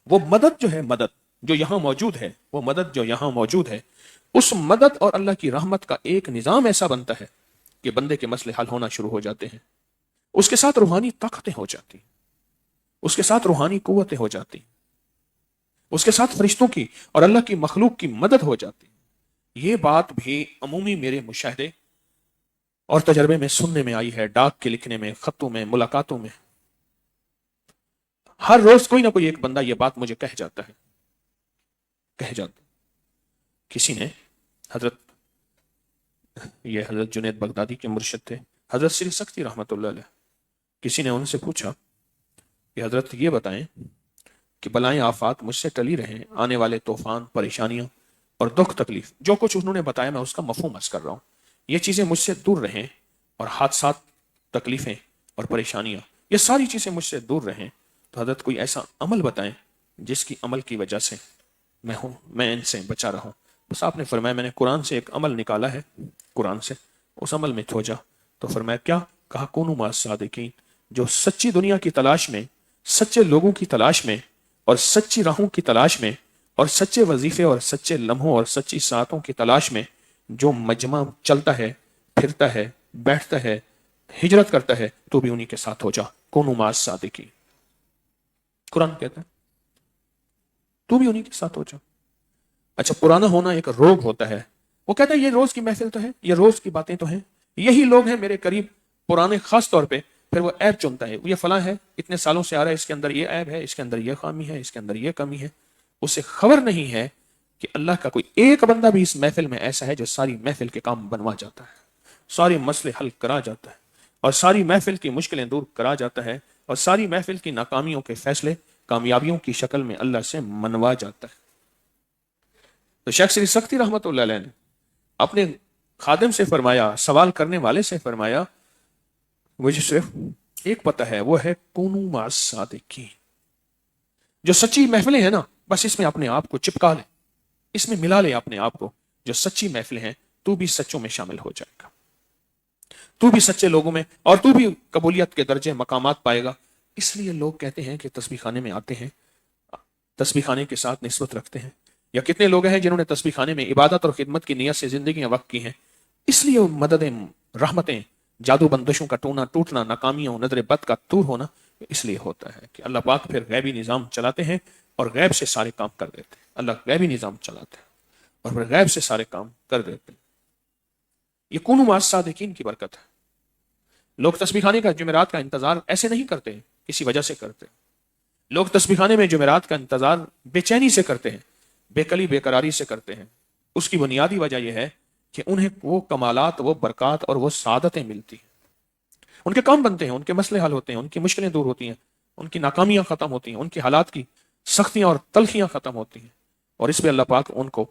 وہ مدد جو ہے، مدد جو یہاں موجود ہے، اس مدد اور اللہ کی رحمت کا ایک نظام ایسا بنتا ہے کہ بندے کے مسئلے حل ہونا شروع ہو جاتے ہیں، اس کے ساتھ روحانی طاقتیں ہو جاتی، اس کے ساتھ روحانی قوتیں ہو جاتی، اس کے ساتھ فرشتوں کی اور اللہ کی مخلوق کی مدد ہو جاتی۔ یہ بات بھی عمومی میرے مشاہدے اور تجربے میں سننے میں آئی ہے، ڈاک کے لکھنے میں، خطوں میں، ملاقاتوں میں، ہر روز کوئی نہ کوئی ایک بندہ یہ بات مجھے کہہ جاتا ہے۔ کسی نے حضرت جنید بغدادی کے مرشد تھے، حضرت سری سختی رحمت اللہ علیہ، کسی نے ان سے پوچھا کہ حضرت یہ بتائیں کہ بلائیں آفات مجھ سے ٹلی رہیں، آنے والے طوفان، پریشانیاں اور دکھ تکلیف، جو کچھ انہوں نے بتایا میں اس کا مفہوم عرض کر رہا ہوں، یہ چیزیں مجھ سے دور رہیں، اور حادثات، تکلیفیں اور پریشانیاں، یہ ساری چیزیں مجھ سے دور رہیں، تو حضرت کوئی ایسا عمل بتائیں جس کی عمل کی وجہ سے میں ان سے بچا رہا ہوں۔ بس آپ نے فرمایا میں نے قرآن سے ایک عمل نکالا ہے، قرآن سے اس عمل میں کھو جا، تو فرمایا کیا؟ کہا کونوا مع الصادقین، جو سچی دنیا کی تلاش میں، سچے لوگوں کی تلاش میں، اور سچی راہوں کی تلاش میں، اور سچے وظیفے اور سچے لمحوں اور سچی ساعتوں کی تلاش میں جو مجمع چلتا ہے، پھرتا ہے، بیٹھتا ہے، ہجرت کرتا ہے، تو بھی انہی کے ساتھ ہو جا، کونوا مع الصادقین۔ قرآن کہتا ہے تو بھی انہی کے ساتھ ہو جا۔ اچھا، پرانا ہونا ایک روگ ہوتا ہے۔ وہ کہتا ہے یہ روز کی محفل تو ہے، یہ روز کی باتیں تو ہیں، یہی لوگ ہیں میرے قریب پرانے، خاص طور پہ پھر وہ عیب چنتا ہے، یہ فلاں ہے، اتنے سالوں سے آ رہا ہے، اس کے اندر یہ عیب ہے، اس کے اندر یہ خامی ہے، اس کے اندر یہ کمی ہے۔ اسے خبر نہیں ہے کہ اللہ کا کوئی ایک بندہ بھی اس محفل میں ایسا ہے جو ساری محفل کے کام بنوا جاتا ہے، سارے مسئلے حل کرا جاتا ہے، اور ساری محفل کی مشکلیں دور کرا جاتا ہے، اور ساری محفل کی ناکامیوں کے فیصلے کامیابیوں کی شکل میں اللہ سے منوا جاتا ہے۔ تو شیخ سری سختی رحمت اللہ علیہ نے اپنے خادم سے فرمایا، سوال کرنے والے سے فرمایا، مجھے صرف ایک پتہ ہے، وہ ہے کونوا مع الصادقین۔ جو سچی محفلیں ہیں نا، بس اس میں اپنے آپ کو چپکا لے، اس میں ملا لے اپنے آپ کو، جو سچی محفلیں ہیں تو بھی سچوں میں شامل ہو جائے گا، تو بھی سچے لوگوں میں، اور تو بھی قبولیت کے درجے مقامات پائے گا۔ اس لیے لوگ کہتے ہیں کہ تسبیح خانے میں آتے ہیں، تسبیح خانے کے ساتھ نسبت رکھتے ہیں، یا کتنے لوگ ہیں جنہوں نے تسبیح خانے میں عبادت اور خدمت کی نیت سے زندگیاں وقف کی ہیں۔ اس لیے مددیں، رحمتیں، جادو بندشوں کا ٹوٹنا، ناکامیوں، نظر بد کا دور ہونا اس لیے ہوتا ہے کہ اللہ پاک پھر غیبی نظام چلاتے ہیں اور غیب سے سارے کام کر دیتے ہیں۔ اللہ غیبی نظام چلاتے ہیں اور پھر غیب سے سارے کام کر دیتے ہیں۔ یہ کونوا مع الصادقین کی برکت ہے۔ لوگ تسبیح خانے کا، جمعرات کا انتظار ایسے نہیں کرتے، کسی وجہ سے کرتے۔ لوگ تسبیح خانے میں جمعرات کا انتظار بے چینی سے کرتے ہیں، بے قلی، بے قراری سے کرتے ہیں۔ اس کی بنیادی وجہ یہ ہے کہ انہیں وہ کمالات، وہ برکات اور وہ سعادتیں ملتی ہیں، ان کے کام بنتے ہیں، ان کے مسئلے حل ہوتے ہیں، ان کی مشکلیں دور ہوتی ہیں، ان کی ناکامیاں ختم ہوتی ہیں، ان کی حالات کی سختیاں اور تلخیاں ختم ہوتی ہیں، اور اس پہ اللہ پاک ان کو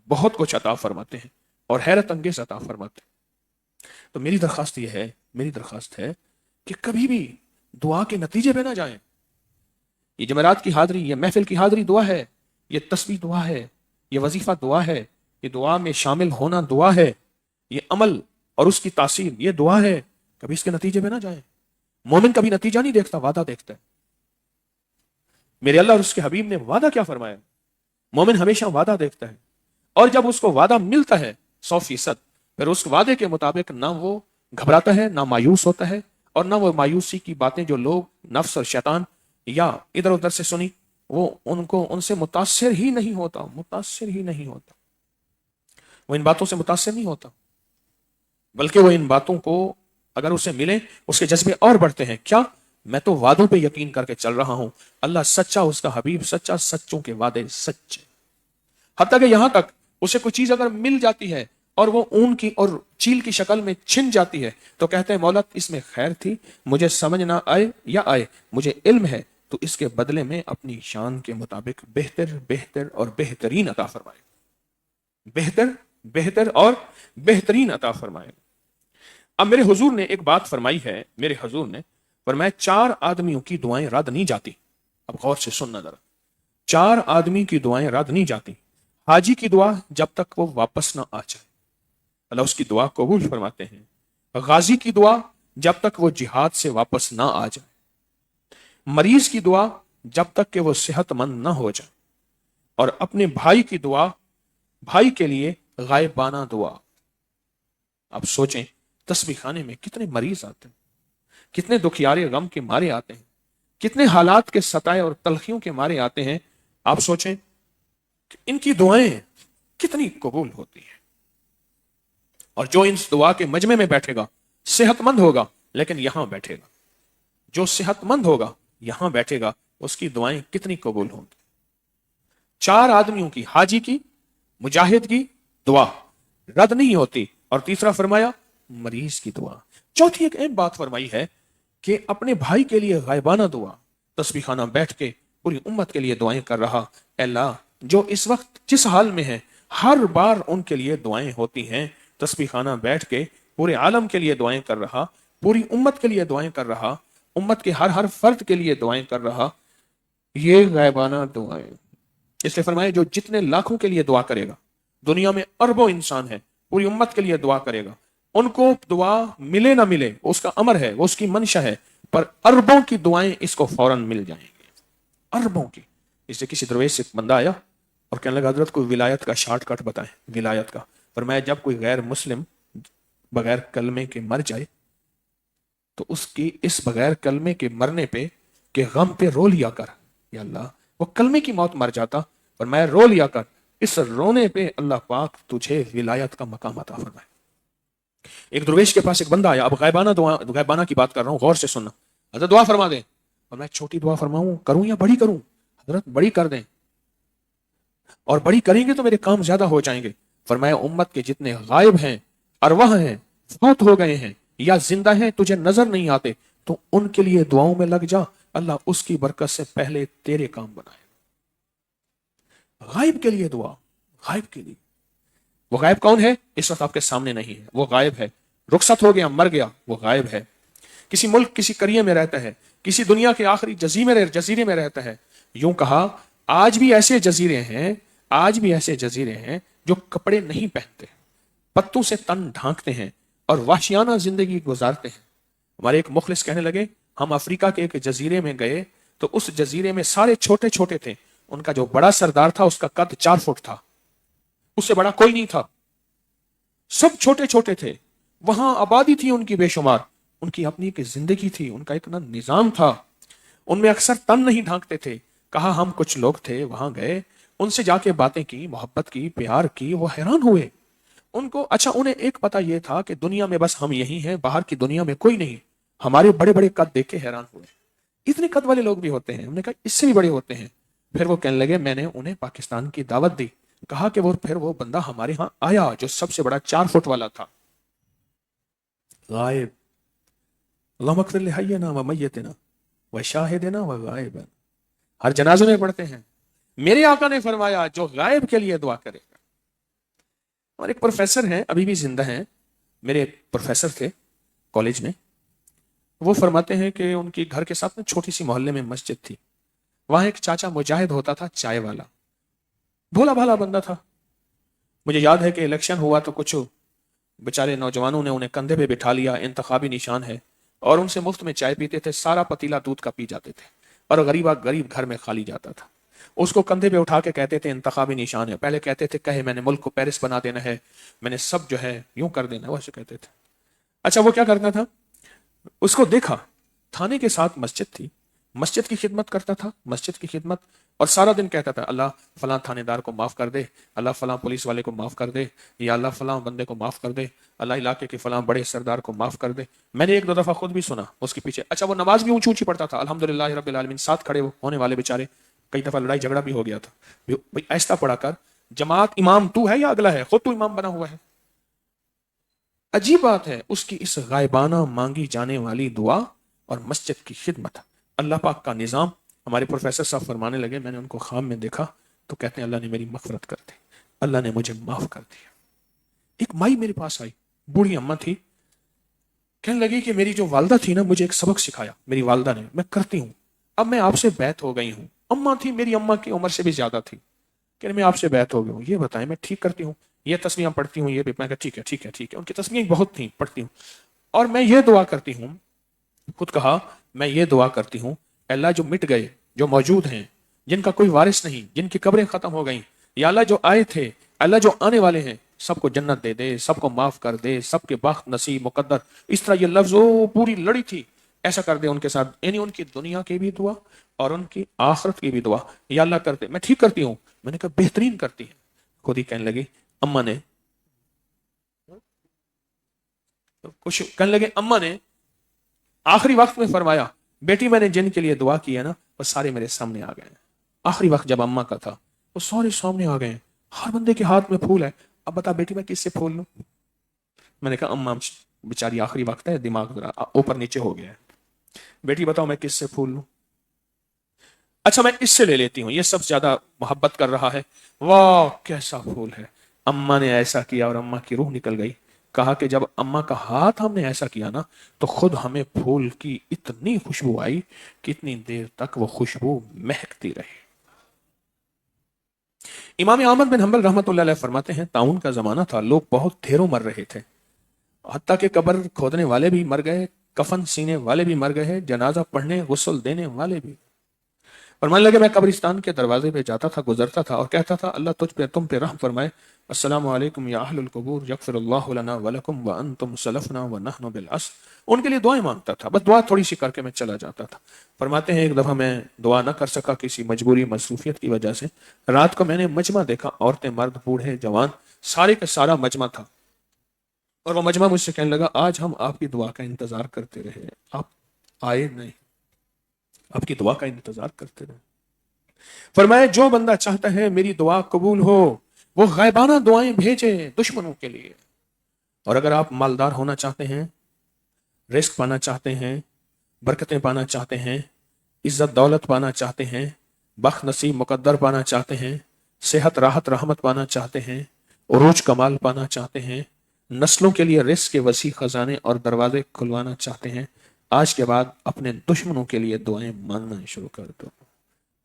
بہت کچھ عطا فرماتے ہیں اور حیرت انگیز عطا فرماتے ہیں۔ تو میری درخواست ہے کہ کبھی بھی دعا کے نتیجے پہ نہ جائیں۔ یہ جمعرات کی حاضری، یہ محفل کی حاضری دعا ہے، یہ تسبیح دعا ہے، یہ وظیفہ دعا ہے، یہ دعا میں شامل ہونا دعا ہے، یہ عمل اور اس کی تاثیر یہ دعا ہے۔ کبھی اس کے نتیجے پہ نہ جائیں۔ مومن کبھی نتیجہ نہیں دیکھتا، وعدہ دیکھتا ہے۔ میرے اللہ اور اس کے حبیب نے وعدہ کیا فرمایا؟ مومن ہمیشہ وعدہ دیکھتا ہے، اور جب اس کو وعدہ ملتا ہے 100%، پھر اس وعدے کے مطابق نہ وہ گھبراتا ہے، نہ مایوس ہوتا ہے، اور نہ وہ مایوسی کی باتیں جو لوگ، نفس اور شیطان یا ادھر ادھر سے سنی، وہ ان سے متاثر ہی نہیں ہوتا، وہ ان باتوں سے متاثر نہیں ہوتا، بلکہ وہ ان باتوں کو اگر اسے ملے، اس کے جذبے اور بڑھتے ہیں۔ کیا؟ میں تو وعدوں پہ یقین کر کے چل رہا ہوں، اللہ سچا، اس کا حبیب سچا، سچوں کے وعدے سچے۔ حتیٰ کہ یہاں تک اسے کوئی چیز اگر مل جاتی ہے اور وہ اون کی اور چیل کی شکل میں چھن جاتی ہے، تو کہتے ہیں مولا اس میں خیر تھی، مجھے سمجھ نہ آئے یا آئے، مجھے علم ہے، تو اس کے بدلے میں اپنی شان کے مطابق بہتر اور بہترین عطا فرمائے، بہتر اور بہترین عطا فرمائے۔ اب میرے حضور نے ایک بات فرمائی ہے، میرے حضور نے فرمایا 4 آدمیوں کی دعائیں رد نہیں جاتی۔ اب غور سے سننا ذرا، 4 آدمی کی دعائیں رد نہیں جاتی۔ حاجی کی دعا جب تک وہ واپس نہ آ جائے، اللہ اس کی دعا قبول فرماتے ہیں۔ غازی کی دعا جب تک وہ جہاد سے واپس نہ آ جائے۔ مریض کی دعا جب تک کہ وہ صحت مند نہ ہو جائے۔ اور اپنے بھائی کی دعا، بھائی کے لیے غائبانہ دعا۔ اب سوچیں، تسبیح خانے میں کتنے مریض آتے ہیں، کتنے دکھیارے غم کے مارے آتے ہیں، کتنے حالات کے ستائے اور تلخیوں کے مارے آتے ہیں۔ آپ سوچیں کہ ان کی دعائیں کتنی قبول ہوتی ہیں۔ اور جو اس دعا کے مجمع میں بیٹھے گا صحت مند ہوگا، لیکن یہاں بیٹھے گا، جو صحت مند ہوگا یہاں بیٹھے گا، اس کی دعائیں کتنی قبول ہوں گی۔ 4 آدمیوں کی، حاجی کی، مجاہد کی دعا رد نہیں ہوتی۔ اور تیسرا فرمایا مریض کی دعا۔ چوتھی ایک اہم بات فرمائی ہے کہ اپنے بھائی کے لیے غائبانہ دعا۔ تسبیح خانہ بیٹھ کے پوری امت کے لیے دعائیں کر رہا، اے اللہ جو اس وقت جس حال میں ہیں ہر بار ان کے لیے دعائیں ہوتی ہیں۔ تسبیح خانہ بیٹھ کے پورے عالم کے لیے دعائیں کر رہا، پوری امت کے لیے دعائیں کر رہا، امت کے ہر فرد کے لیے دعائیں کر رہا۔ یہ غائبانہ دعائیں، اس لیے فرمایا جو جتنے لاکھوں کے لیے دعا کرے گا، دنیا میں اربوں انسان ہیں، پوری امت کے لیے دعا کرے گا، ان کو دعا ملے نہ ملے اس کا امر ہے، وہ اس کی منشا ہے، پر اربوں کی دعائیں اس کو فوراً مل جائیں گی، اربوں کی۔ اس سے کسی درویش سے بندہ آیا اور کہنے لگا حضرت کوئی ولایت کا شارٹ کٹ بتائیں، ولایت کا۔ فرمایا جب کوئی غیر مسلم بغیر کلمے کے مر جائے تو اس کی اس بغیر کلمے کے مرنے پہ کہ غم پہ رو لیا کر، یا اللہ وہ کلمے کی موت مر جاتا، فرمایا رو لیا کر، اس رونے پہ اللہ پاک تجھے ولایت کا مقام عطا فرمائے۔ ایک درویش کے پاس ایک بندہ آیا، اب غیبانہ دعا، غیبانہ کی بات کر رہا ہوں، غور سے سننا، حضرت دعا فرما دیں، اور میں چھوٹی دعا فرماؤں کروں یا بڑی کروں؟ حضرت بڑی کر دیں، اور بڑی کریں گے تو میرے کام زیادہ ہو جائیں گے۔ فرمایا امت کے جتنے غائب ہیں، ارواح ہیں، فوت ہو گئے ہیں یا زندہ ہیں، تجھے نظر نہیں آتے، تو ان کے لیے دعاؤں میں لگ جا، اللہ اس کی برکت سے پہلے تیرے کام بنائے۔ غائب کے لیے دعا، غائب کے لیے۔ وہ غائب کون ہے؟ اس وقت آپ کے سامنے نہیں ہے، وہ غائب ہے، رخصت ہو گیا، مر گیا، وہ غائب ہے، کسی ملک کسی قریے میں رہتا ہے، کسی دنیا کے آخری جزیرے میں رہتا ہے۔ یوں کہا آج بھی ایسے جزیرے ہیں، آج بھی ایسے جزیرے ہیں جو کپڑے نہیں پہنتے، پتوں سے تن ڈھانکتے ہیں اور وحشیانہ زندگی گزارتے ہیں۔ ہمارے ایک مخلص کہنے لگے ہم افریقہ کے ایک جزیرے میں گئے تو اس جزیرے میں سارے چھوٹے چھوٹے تھے، ان کا جو بڑا سردار تھا اس کا قد 4 فٹ تھا، اس سے بڑا کوئی نہیں تھا، سب چھوٹے چھوٹے تھے، وہاں آبادی تھی ان کی بے شمار، ان کی اپنی ایک زندگی تھی، ان کا اتنا نظام تھا، ان میں اکثر تن نہیں ڈھانکتے تھے۔ کہا ہم کچھ لوگ تھے وہاں گئے، ان سے جا کے باتیں کی، محبت کی، پیار کی، وہ حیران ہوئے۔ ان کو اچھا انہیں ایک پتہ یہ تھا کہ دنیا میں بس ہم یہی ہیں، باہر کی دنیا میں کوئی نہیں۔ ہمارے بڑے بڑے قد دیکھ کے حیران ہوئے، اتنے قد والے لوگ بھی ہوتے ہیں، ہم نے کہا اس سے بھی بڑے ہوتے ہیں۔ پھر وہ کہنے لگے میں نے انہیں پاکستان کی دعوت دی، کہا کہ پھر وہ بندہ ہمارے ہاں آیا جو سب سے بڑا 4 فٹ والا تھا، غائب۔ اللہم اغفر لحینا و میتنا و شاہدنا و غائبنا، ہر جنازے میں پڑھتے ہیں۔ میرے آقا نے فرمایا جو غائب کے لیے دعا کرے گا۔ اور ایک پروفیسر ہیں، ابھی بھی زندہ ہیں، میرے پروفیسر تھے کالج میں، وہ فرماتے ہیں کہ ان کی گھر کے ساتھ میں چھوٹی سی محلے میں مسجد تھی، وہاں ایک چاچا مجاہد ہوتا تھا، چائے والا، بھولا بھالا بندہ تھا۔ مجھے یاد ہے کہ الیکشن ہوا تو کچھ بیچارے نوجوانوں نے انہیں کندھے پہ بٹھا لیا، انتخابی نشان ہے، اور ان سے مفت میں چائے پیتے تھے، سارا پتیلا دودھ کا پی جاتے تھے، اور غریب گھر میں خالی جاتا تھا۔ اس کو کندھے پہ اٹھا کے کہتے تھے انتخابی نشان ہے، پہلے کہتے تھے کہے میں نے ملک کو پیرس بنا دینا ہے، میں نے سب جو ہے یوں کر دینا ہے، وہ ایسے کہتے تھے۔ اچھا وہ کیا کرتا تھا، اس کو دیکھا، تھانے کے ساتھ مسجد تھی، مسجد کی خدمت کرتا تھا، مسجد کی خدمت، اور سارا دن کہتا تھا اللہ فلاں تھانے دار کو معاف کر دے، اللہ فلاں پولیس والے کو معاف کر دے، یا اللہ فلاں بندے کو معاف کر دے، اللہ علاقے کے فلاں بڑے سردار کو معاف کر دے۔ میں نے ایک دو دفعہ خود بھی سنا اس کے پیچھے، اچھا وہ نماز بھی اونچی اونچی پڑھتا تھا، الحمدللہ رب العالمین، ساتھ کھڑے ہونے والے بیچارے، کئی دفعہ لڑائی جھگڑا بھی ہو گیا تھا، بھئی ایسا پڑھا کر، جماعت امام تو ہے یا اگلا ہے، خود تو امام بنا ہوا ہے۔ عجیب بات ہے اس کی اس غائبانہ مانگی جانے والی دعا اور مسجد کی خدمت، اللہ پاک کا نظام۔ ہمارے پروفیسر صاحب فرمانے لگے میں نے ان کو خواب میں دیکھا تو کہتے ہیں اللہ نے میری مغفرت کر دی، اللہ نے مجھے معاف کر دیا۔ ایک مائی میرے پاس آئی، بوڑھی اماں تھی، کہنے لگی کہ میری جو والدہ تھی نا مجھے ایک سبق سکھایا میری والدہ نے، میں کرتی ہوں، اب میں آپ سے بیعت ہو گئی ہوں۔ اماں تھی، میری اماں کی عمر سے بھی زیادہ تھی، کہ میں آپ سے بیعت ہو گئی ہوں، یہ بتائیں میں ٹھیک کرتی ہوں، یہ تسبیحاں پڑھتی ہوں، یہ بھی میں کہا ٹھیک ہے ٹھیک ہے ٹھیک ہے، ان کی تسبیحیں بہت تھیں پڑھتی ہوں، اور میں یہ دعا کرتی ہوں، خود کہا میں یہ دعا کرتی ہوں اللہ جو مٹ گئے، جو موجود ہیں، جن کا کوئی وارث نہیں، جن کی قبریں ختم ہو گئیں، یا اللہ جو آئے تھے، اللہ جو آنے والے ہیں، سب کو جنت دے دے، سب کو معاف کر دے، سب کے بخت نصیب مقدر، اس طرح یہ لفظ وہ پوری لڑی تھی، ایسا کر دے ان کے ساتھ، یعنی ان کی دنیا کی بھی دعا اور ان کی آخرت کی بھی دعا، یا اللہ کرتے، میں ٹھیک کرتی ہوں، میں نے کہا بہترین کرتی ہے۔ خود ہی کہنے لگی اماں نے، کچھ کہنے لگے اماں نے آخری وقت میں فرمایا بیٹی میں نے جن کے لیے دعا کی ہے نا وہ سارے میرے سامنے آ گئے ہیں۔ آخری وقت جب اماں کا تھا وہ سارے سامنے آ گئے ہیں، ہر بندے کے ہاتھ میں پھول ہے، اب بتا بیٹی میں کس سے پھول لوں؟ میں نے کہا اماں بیچاری آخری وقت ہے، دماغ ذرا اوپر نیچے ہو گیا ہے، بیٹی بتاؤ میں کس سے پھول لوں؟ اچھا میں اس سے لے لیتی ہوں، یہ سب زیادہ محبت کر رہا ہے، واہ کیسا پھول ہے۔ اماں نے ایسا کیا اور اماں کی روح نکل گئی۔ کہا کہ جب اماں کا ہاتھ ہم نے ایسا کیا نا تو خود ہمیں پھول کی اتنی خوشبو آئی کہ اتنی دیر تک وہ خوشبو مہکتی رہی۔ امام احمد بن حنبل رحمۃ اللہ علیہ فرماتے ہیں طاعون کا زمانہ تھا، لوگ بہت ڈھیروں مر رہے تھے، حتیٰ کہ قبر کھودنے والے بھی مر گئے، کفن سینے والے بھی مر گئے، جنازہ پڑھنے غسل دینے والے بھی۔ فرمانے لگے میں قبرستان کے دروازے پہ جاتا تھا، گزرتا تھا اور کہتا تھا اللہ تجھ پہ تم پہ رحم فرمائے، السلام علیکم یا اہل القبور یغفر اللہ لنا ولکم وانتم سلفنا ونحن بالعصر۔ ان کے لیے دعائیں مانگتا تھا، بس دعا تھوڑی سی کر کے میں چلا جاتا تھا۔ فرماتے ہیں ایک دفعہ میں دعا نہ کر سکا کسی مجبوری مصروفیت کی وجہ سے، رات کو میں نے مجمع دیکھا، عورتیں مرد بوڑھے جوان سارے کا سارا مجمع تھا، اور وہ مجمع مجھ سے کہنے لگا آج ہم آپ کی دعا کا انتظار کرتے رہے، آپ آئے نہیں، آپ کی دعا کا انتظار کرتے رہے۔ فرمایا جو بندہ چاہتا ہے میری دعا قبول ہو وہ غائبانہ دعائیں بھیجے دشمنوں کے لیے، اور اگر آپ مالدار ہونا چاہتے ہیں، رزق پانا چاہتے ہیں، برکتیں پانا چاہتے ہیں، عزت دولت پانا چاہتے ہیں، بخت نصیب مقدر پانا چاہتے ہیں، صحت راحت رحمت پانا چاہتے ہیں، عروج کمال پانا چاہتے ہیں، نسلوں کے لیے رزق کے وسیع خزانے اور دروازے کھلوانا چاہتے ہیں، آج کے بعد اپنے دشمنوں کے لیے دعائیں مانگنا شروع کر دو۔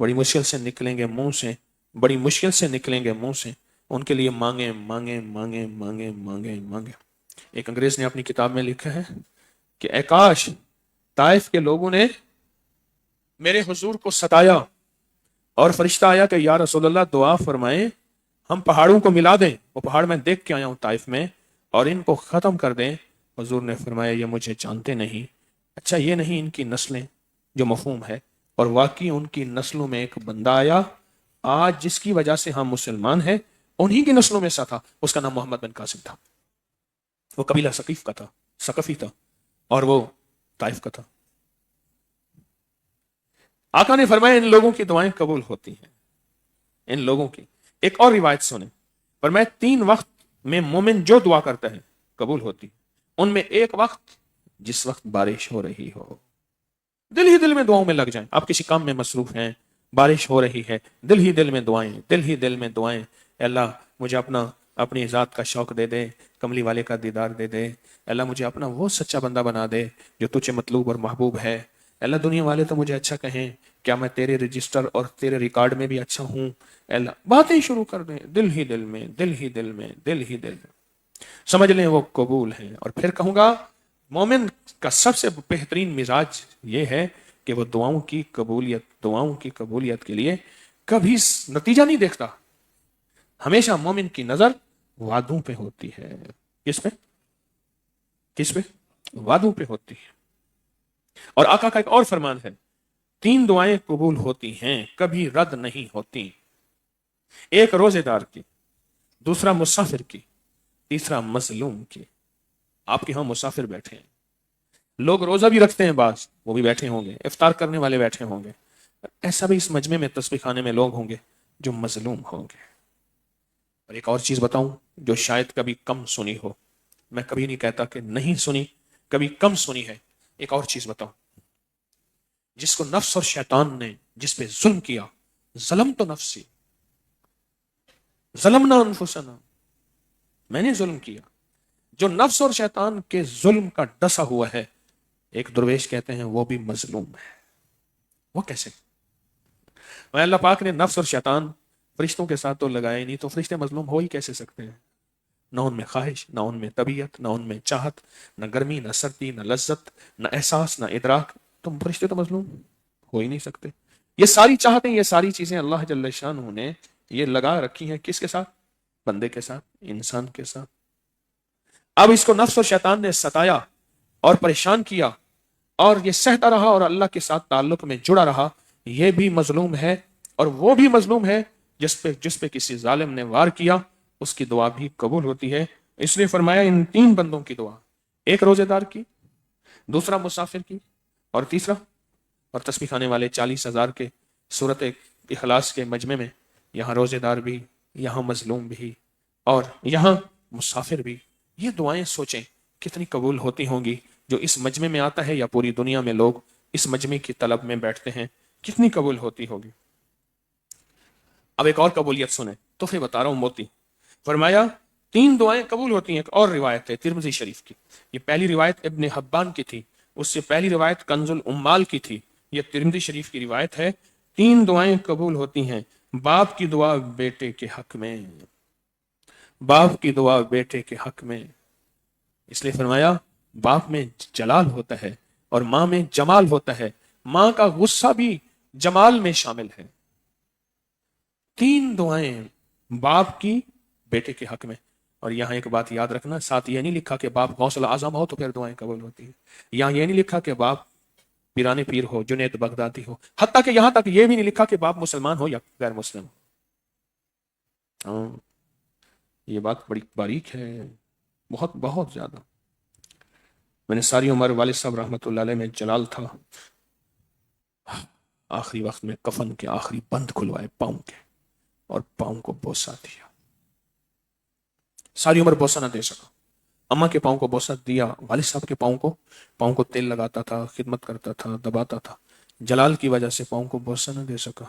بڑی مشکل سے نکلیں گے منہ سے، بڑی مشکل سے نکلیں گے منہ سے، ان کے لیے مانگیں مانگیں مانگیں مانگیں مانگیں مانگیں۔ ایک انگریز نے اپنی کتاب میں لکھا ہے کہ اے کاش طائف کے لوگوں نے میرے حضور کو ستایا اور فرشتہ آیا کہ یا رسول اللہ دعا فرمائیں ہم پہاڑوں کو ملا دیں، وہ پہاڑ میں دیکھ کے آیا ہوں طائف میں، اور ان کو ختم کر دیں۔ حضور نے فرمایا یہ مجھے جانتے نہیں، اچھا یہ نہیں ان کی نسلیں جو مفہوم ہے، اور واقعی ان کی نسلوں میں ایک بندہ آیا آج جس کی وجہ سے ہم مسلمان ہیں، انہی کی نسلوں میں سے تھا، اس کا نام محمد بن قاسم تھا، وہ قبیلہ ثقیف کا تھا، ثقفی تھا، اور وہ طائف کا تھا۔ آقا نے فرمایا ان لوگوں کی دعائیں قبول ہوتی ہیں، ان لوگوں کی۔ ایک اور روایت سنیں، فرمایا 3 وقت میں مومن جو دعا کرتا ہے قبول ہوتی ہے، ان میں ایک وقت جس وقت بارش ہو رہی ہو، دل ہی دل میں دعاؤں میں لگ جائیں، آپ کسی کام میں مصروف ہیں، بارش ہو رہی ہے، دل ہی دل میں دعائیں، دل ہی دل میں دعائیں، اے اللہ مجھے اپنی ذات کا شوق دے دے، کملی والے کا دیدار دے دے، اے اللہ مجھے اپنا وہ سچا بندہ بنا دے جو تجھے مطلوب اور محبوب ہے، اے اللہ دنیا والے تو مجھے اچھا کہیں، کیا میں تیرے رجسٹر اور تیرے ریکارڈ میں بھی اچھا ہوں، اے اللہ باتیں شروع کر دیں دل ہی دل میں، دل ہی دل میں، دل ہی دل میں، سمجھ لیں وہ قبول ہیں۔ اور پھر کہوں گا مومن کا سب سے بہترین مزاج یہ ہے کہ وہ دعاؤں کی قبولیت کے لیے کبھی نتیجہ نہیں دیکھتا، ہمیشہ مومن کی نظر وعدوں پہ ہوتی ہے۔ کس پہ؟ وعدوں پہ ہوتی ہے۔ اور آقا کا ایک اور فرمان ہے 3 دعائیں قبول ہوتی ہیں کبھی رد نہیں ہوتی، ایک روزے دار کی، دوسرا مسافر کی، تیسرا مظلوم کی۔ آپ کے ہاں مسافر بیٹھے ہیں، لوگ روزہ بھی رکھتے ہیں، بعض وہ بھی بیٹھے ہوں گے، افطار کرنے والے بیٹھے ہوں گے، ایسا بھی اس مجمع میں تسبیح خانے میں لوگ ہوں گے جو مظلوم ہوں گے۔ اور ایک اور چیز بتاؤں جو شاید کبھی کم سنی ہو، میں کبھی نہیں کہتا کہ نہیں سنی، کبھی کم سنی ہے، ایک اور چیز بتاؤں، جس کو نفس اور شیطان نے جس پہ ظلم کیا، ظلم تو نفسی، ظلمنا انفسنا، میں نے ظلم کیا، جو نفس اور شیطان کے ظلم کا ڈسا ہوا ہے، ایک درویش کہتے ہیں وہ بھی مظلوم ہے۔ وہ کیسے؟ اللہ پاک نے نفس اور شیطان فرشتوں کے ساتھ تو لگائے نہیں، تو فرشتے مظلوم ہو ہی کیسے سکتے ہیں؟ نہ ان میں خواہش، نہ ان میں طبیعت، نہ ان میں چاہت، نہ گرمی، نہ سردی، نہ لذت، نہ احساس، نہ ادراک، تم فرشتے تو مظلوم ہو ہی نہیں سکتے۔ یہ ساری چاہتیں، یہ ساری چیزیں اللہ جل شانہ نے یہ لگا رکھی ہیں کس کے ساتھ؟ بندے کے ساتھ، انسان کے ساتھ۔ اب اس کو نفس اور شیطان نے ستایا اور پریشان کیا اور یہ سہتا رہا اور اللہ کے ساتھ تعلق میں جڑا رہا، یہ بھی مظلوم ہے، اور وہ بھی مظلوم ہے جس پہ کسی ظالم نے وار کیا، اس کی دعا بھی قبول ہوتی ہے۔ اس لیے فرمایا ان 3 بندوں کی دعا، ایک روزے دار کی، دوسرا مسافر کی، اور تیسرا، اور تسبیح خانے والے 40,000 کے سورت اخلاص کے مجمع میں یہاں روزے دار بھی، یہاں مظلوم بھی، اور یہاں مسافر بھی، یہ دعائیں سوچیں کتنی قبول ہوتی ہوں گی، جو اس مجمع میں آتا ہے یا پوری دنیا میں لوگ اس مجمع کی طلب میں بیٹھتے ہیں، کتنی قبول ہوتی ہوگی۔ اب ایک اور قبولیت سنیں، تو پھر بتا رہا ہوں موتی، فرمایا 3 دعائیں قبول ہوتی ہیں۔ ایک اور روایت ہے ترمذی شریف کی، یہ پہلی روایت ابن حبان کی تھی، اس سے پہلی روایت کنز الامال کی تھی، یہ ترمذی شریف کی روایت ہے۔ 3 دعائیں قبول ہوتی ہیں، باپ کی دعا بیٹے کے حق میں، باپ کی دعا بیٹے کے حق میں، اس لیے فرمایا باپ میں جلال ہوتا ہے اور ماں میں جمال ہوتا ہے، ماں کا غصہ بھی جمال میں شامل ہے۔ تین دعائیں باپ کی بیٹے کے حق میں۔ اور یہاں ایک بات یاد رکھنا، ساتھ یہ نہیں لکھا کہ باپ غوث اعظم ہو تو پھر دعائیں قبول ہوتی ہیں، یہاں یہ نہیں لکھا کہ باپ پیرانے پیر ہو، جنید بغدادی ہو، حتیٰ کہ یہاں تک یہ بھی نہیں لکھا کہ باپ مسلمان ہو یا غیر مسلم ہو۔ ہاں، یہ بات بڑی باریک ہے، بہت بہت زیادہ۔ میں نے ساری عمر والد صاحب رحمۃ اللہ علیہ میں جلال تھا، آخری وقت میں کفن کے آخری بند کھلوائے پاؤں کے اور پاؤں کو بوسہ دیا، ساری عمر بوسہ نہ دے سکا، اماں کے پاؤں کو بوسہ دیا، والد صاحب کے پاؤں کو تیل لگاتا تھا، خدمت کرتا تھا، دباتا تھا، جلال کی وجہ سے پاؤں کو بوسہ نہ دے سکا،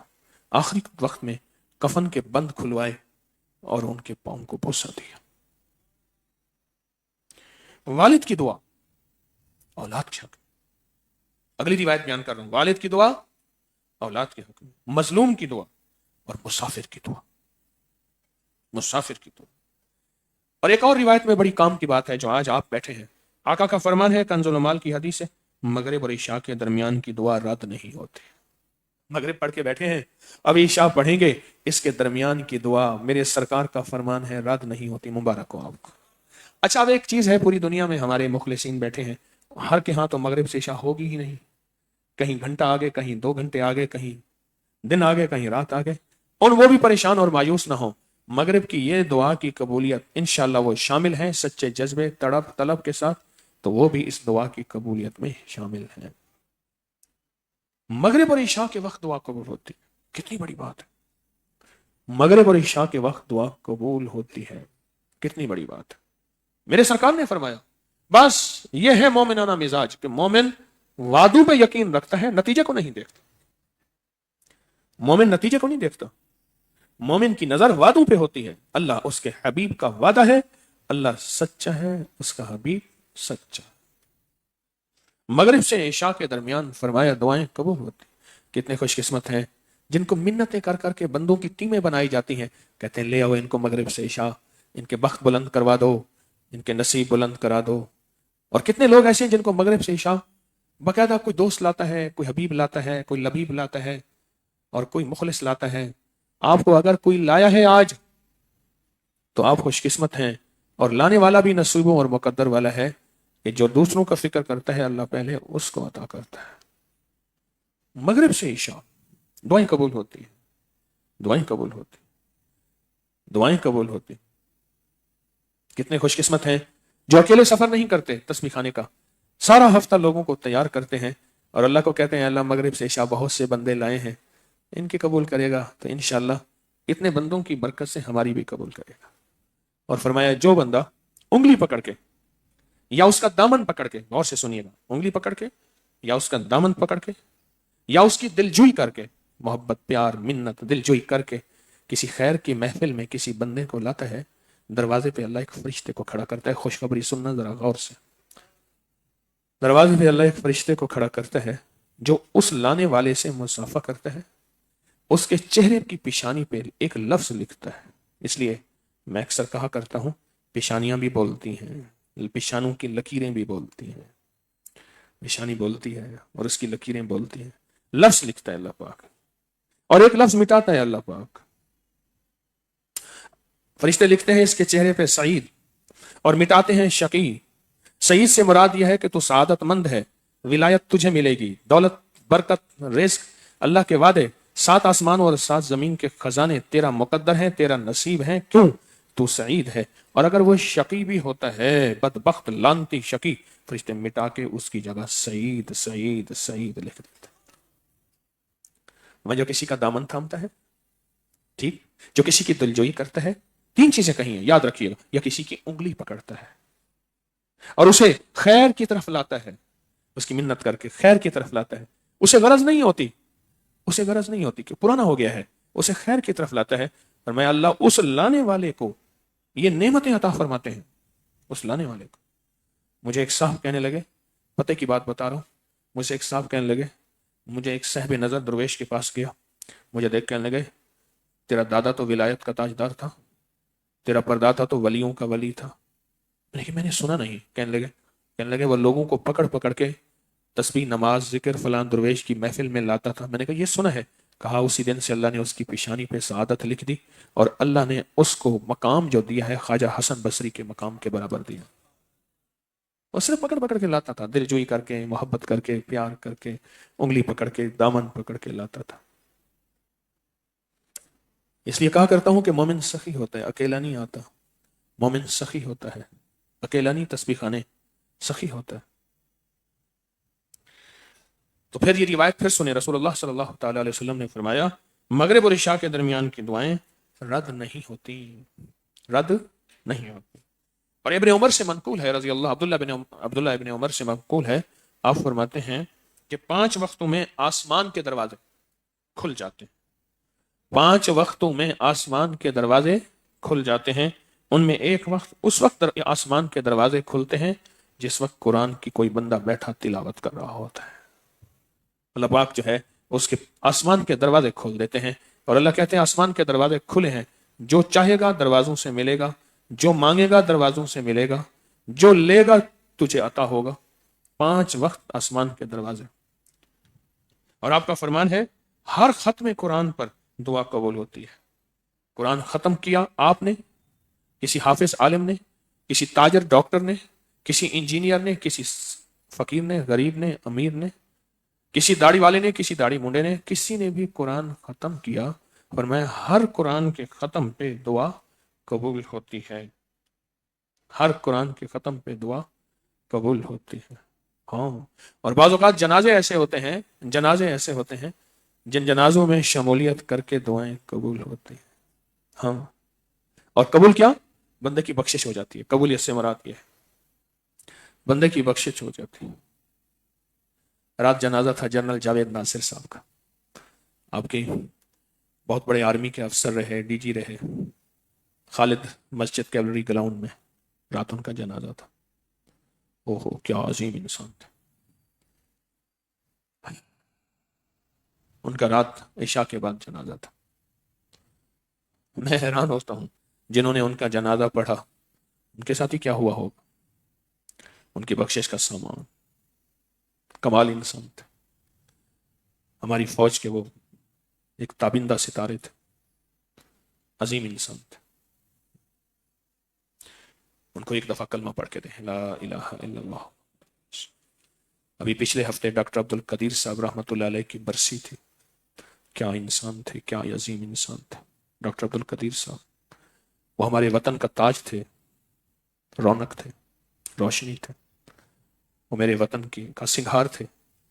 آخری وقت میں کفن کے بند کھلوائے اور ان کے پاؤں کو بوسہ دیا۔ والد کی دعا اولاد کے حق میں، اگلی روایت بیان کر رہا ہوں، والد کی دعا اولاد کے حق میں، مظلوم کی دعا اور مسافر کی دعا، مسافر کی دعا۔ اور ایک اور روایت میں بڑی کام کی بات ہے جو آج آپ بیٹھے ہیں، آقا کا فرمان ہے، کنز المال کی حدیث ہے، مغرب اور عشاء کے درمیان کی دعا رد نہیں ہوتی۔ مغرب پڑھ کے بیٹھے ہیں، اب عشاء پڑھیں گے، اس کے درمیان کی دعا میرے سرکار کا فرمان ہے رد نہیں ہوتی، مبارک ہو آپ کو۔ اچھا، اب ایک چیز ہے، پوری دنیا میں ہمارے مخلصین بیٹھے ہیں، ہر کے ہاں تو مغرب سے عشاء ہوگی ہی نہیں، کہیں گھنٹہ آگے، کہیں 2 گھنٹے آگے، کہیں دن آگے، کہیں رات آگے، اور وہ بھی پریشان اور مایوس نہ ہو۔ مغرب کی یہ دعا کی قبولیت انشاءاللہ وہ شامل ہیں سچے جذبے تڑپ طلب کے ساتھ، تو وہ بھی اس دعا کی قبولیت میں شامل ہیں۔ مغرب اور عشاء کے وقت دعا قبول ہوتی ہے، کتنی بڑی بات ہے، مغرب اور عشاء کے وقت دعا قبول ہوتی ہے، کتنی بڑی بات ہے۔ میرے سرکار نے فرمایا بس یہ ہے مومنانہ مزاج کہ مومن وعدوں پہ یقین رکھتا ہے، نتیجے کو نہیں دیکھتا۔ مومن نتیجے کو نہیں دیکھتا، مومن کی نظر وعدوں پہ ہوتی ہے، اللہ اس کے حبیب کا وعدہ ہے، اللہ سچا ہے، اس کا حبیب سچا ہے۔ مغرب سے عشاء کے درمیان فرمایا دعائیں قبول ہوتی، کتنے خوش قسمت ہیں جن کو منتیں کر کر کے بندوں کی ٹیمیں بنائی جاتی ہیں، کہتے ہیں لے آؤ ان کو مغرب سے عشاء، ان کے بخت بلند کروا دو، ان کے نصیب بلند کرا دو۔ اور کتنے لوگ ایسے ہیں جن کو مغرب سے عشاء باقاعدہ کوئی دوست لاتا ہے، کوئی حبیب لاتا ہے، کوئی لبیب لاتا ہے، اور کوئی مخلص لاتا ہے۔ آپ کو اگر کوئی لایا ہے آج تو آپ خوش قسمت ہیں، اور لانے والا بھی نصیبوں اور مقدر والا ہے کہ جو دوسروں کا فکر کرتا ہے اللہ پہلے اس کو عطا کرتا ہے۔ مغرب سے عشاء دعائیں قبول ہوتی ہیں، دعائیں قبول ہوتی، دعائیں قبول ہوتی۔ کتنے خوش قسمت ہیں جو اکیلے سفر نہیں کرتے تسبیح خانے کا، سارا ہفتہ لوگوں کو تیار کرتے ہیں اور اللہ کو کہتے ہیں اللہ مغرب سے عشاء بہت سے بندے لائے ہیں، ان کی قبول کرے گا تو انشاءاللہ اتنے بندوں کی برکت سے ہماری بھی قبول کرے گا۔ اور فرمایا جو بندہ انگلی پکڑ کے یا اس کا دامن پکڑ کے، غور سے سنیے گا، انگلی پکڑ کے یا اس کا دامن پکڑ کے یا اس کی دلجوئی کر کے، محبت پیار منت دلجوئی کر کے کسی خیر کی محفل میں کسی بندے کو لاتا ہے، دروازے پہ اللہ ایک فرشتے کو کھڑا کرتا ہے۔ خوشخبری سننا ذرا غور سے، دروازے پہ اللہ ایک فرشتے کو کھڑا کرتا ہے جو اس لانے والے سے مصافحہ کرتا ہے، اس کے چہرے کی پیشانی پہ ایک لفظ لکھتا ہے۔ اس لیے میں اکثر کہا کرتا ہوں پیشانیاں بھی بولتی ہیں، پیشانوں کی لکیریں بھی بولتی ہیں، پیشانی بولتی ہے اور اس کی لکیریں بولتی ہیں، لفظ لکھتا ہے اللہ پاک اور ایک لفظ مٹاتا ہے اللہ پاک۔ فرشتے لکھتے ہیں اس کے چہرے پہ سعید اور مٹاتے ہیں شقی۔ سعید سے مراد یہ ہے کہ تو سعادت مند ہے، ولایت تجھے ملے گی، دولت برکت رزق اللہ کے وعدے، 7 آسمانوں اور 7 زمین کے خزانے تیرا مقدر ہیں، تیرا نصیب ہیں، کیوں تو سعید ہے۔ اور اگر وہ شقی بھی ہوتا ہے، بدبخت لانتی شقی، فرشتے مٹا کے اس کی جگہ سعید سعید سعید لکھ دیتے ہیں۔ وہ جو کسی کا دامن تھامتا ہے، ٹھیک، جو کسی کی دلجوئی کرتا ہے، 3 چیزیں کہی ہیں یاد رکھیے گا، یا کسی کی انگلی پکڑتا ہے اور اسے خیر کی طرف لاتا ہے، اس کی منت کر کے خیر کی طرف لاتا ہے، اسے غرض نہیں ہوتی، اسے غرض نہیں ہوتی کہ پرانا ہو گیا ہے، اسے خیر کی طرف لاتا ہے، اور میں اللہ اس لانے والے کو یہ نعمتیں عطا فرماتے ہیں، اس لانے والے کو۔ مجھے ایک صاحب کہنے لگے، پتہ کی بات بتا رہا ہوں، مجھے ایک صاحب کہنے لگے، مجھے ایک صاحب نظر درویش کے پاس گیا، مجھے دیکھ کہنے لگے تیرا دادا تو ولایت کا تاجدار تھا، تیرا پردادا تو ولیوں کا ولی تھا، لیکن میں نے سنا نہیں. کہنے لگے وہ لوگوں کو پکڑ پکڑ کے تسبیح، نماز، ذکر، فلان درویش کی محفل میں لاتا تھا. میں نے کہا یہ سنا ہے. کہا اسی دن سے اللہ نے اس کی پیشانی پہ سعادت لکھ دی اور اللہ نے اس کو مقام جو دیا ہے خواجہ حسن بصری کے مقام کے برابر دیا. وہ صرف پکڑ پکڑ کے لاتا تھا، دل جوئی کر کے، محبت کر کے، پیار کر کے، انگلی پکڑ کے، دامن پکڑ کے لاتا تھا. اس لیے کہا کرتا ہوں کہ مومن سخی ہوتا ہے، اکیلا نہیں آتا. مومن سخی ہوتا ہے، اکیلا نہیں تسبیح خانے، سخی ہوتا ہے. تو پھر یہ روایت پھر سنیں. رسول اللہ صلی اللہ تعالی علیہ وسلم نے فرمایا مغرب اور عشاء کے درمیان کی دعائیں رد نہیں ہوتی، رد نہیں ہوتی. اور ابن عمر سے منقول ہے رضی اللہ، عبداللہ ابن عمر سے منقول ہے، آپ فرماتے ہیں کہ 5 وقتوں میں آسمان کے دروازے کھل جاتے ہیں. 5 وقتوں میں آسمان کے دروازے کھل جاتے ہیں. ان میں ایک وقت، اس وقت آسمان کے دروازے کھلتے ہیں جس وقت قرآن کی کوئی بندہ بیٹھا تلاوت کر رہا ہوتا ہے. اللہ پاک جو ہے اس کے آسمان کے دروازے کھول دیتے ہیں اور اللہ کہتے ہیں آسمان کے دروازے کھلے ہیں، جو چاہے گا دروازوں سے ملے گا، جو مانگے گا دروازوں سے ملے گا، جو لے گا تجھے عطا ہوگا. 5 وقت آسمان کے دروازے. اور آپ کا فرمان ہے ہر ختم قرآن پر دعا قبول ہوتی ہے. قرآن ختم کیا آپ نے، کسی حافظ عالم نے، کسی تاجر ڈاکٹر نے، کسی انجینئر نے، کسی فقیر نے، غریب نے، امیر نے، کسی داڑھی والے نے، کسی داڑھی منڈے نے، کسی نے بھی قرآن ختم کیا، فرمایا ہر قرآن کے ختم پہ دعا قبول ہوتی ہے. ہر قرآن کے ختم پہ دعا قبول ہوتی ہے. ہاں. اور بعض اوقات جنازے ایسے ہوتے ہیں جن جنازوں میں شمولیت کر کے دعائیں قبول ہوتی ہیں. ہاں. اور قبول کیا؟ بندے کی بخشش ہو جاتی ہے. قبولیت سے مراد یہ ہے بندے کی بخشش ہو جاتی ہے. رات جنازہ تھا جنرل جاوید ناصر صاحب کا، آپ کے بہت بڑے آرمی کے افسر رہے، ڈی جی رہے. خالد مسجد کیولری گراؤنڈ میں رات ان کا جنازہ تھا. اوہو کیا عظیم انسان تھے. ان کا رات عشاء کے بعد جنازہ تھا. میں حیران ہوتا ہوں جنہوں نے ان کا جنازہ پڑھا ان کے ساتھ ہی کیا ہوا ہوگا. ان کی بخشش کا سامان. کمال انسان تھے. ہماری فوج کے وہ ایک تابندہ ستارے تھے. عظیم انسان تھے. ان کو ایک دفعہ کلمہ پڑھ کے دیں، لا الہ الا اللہ. ابھی پچھلے ہفتے ڈاکٹر عبد القدیر صاحب رحمۃ اللہ علیہ کی برسی تھی. کیا انسان تھے، کیا عظیم انسان تھے ڈاکٹر عبد القدیر صاحب. وہ ہمارے وطن کا تاج تھے، رونق تھے، روشنی تھے. وہ میرے وطن کا سنگھار تھے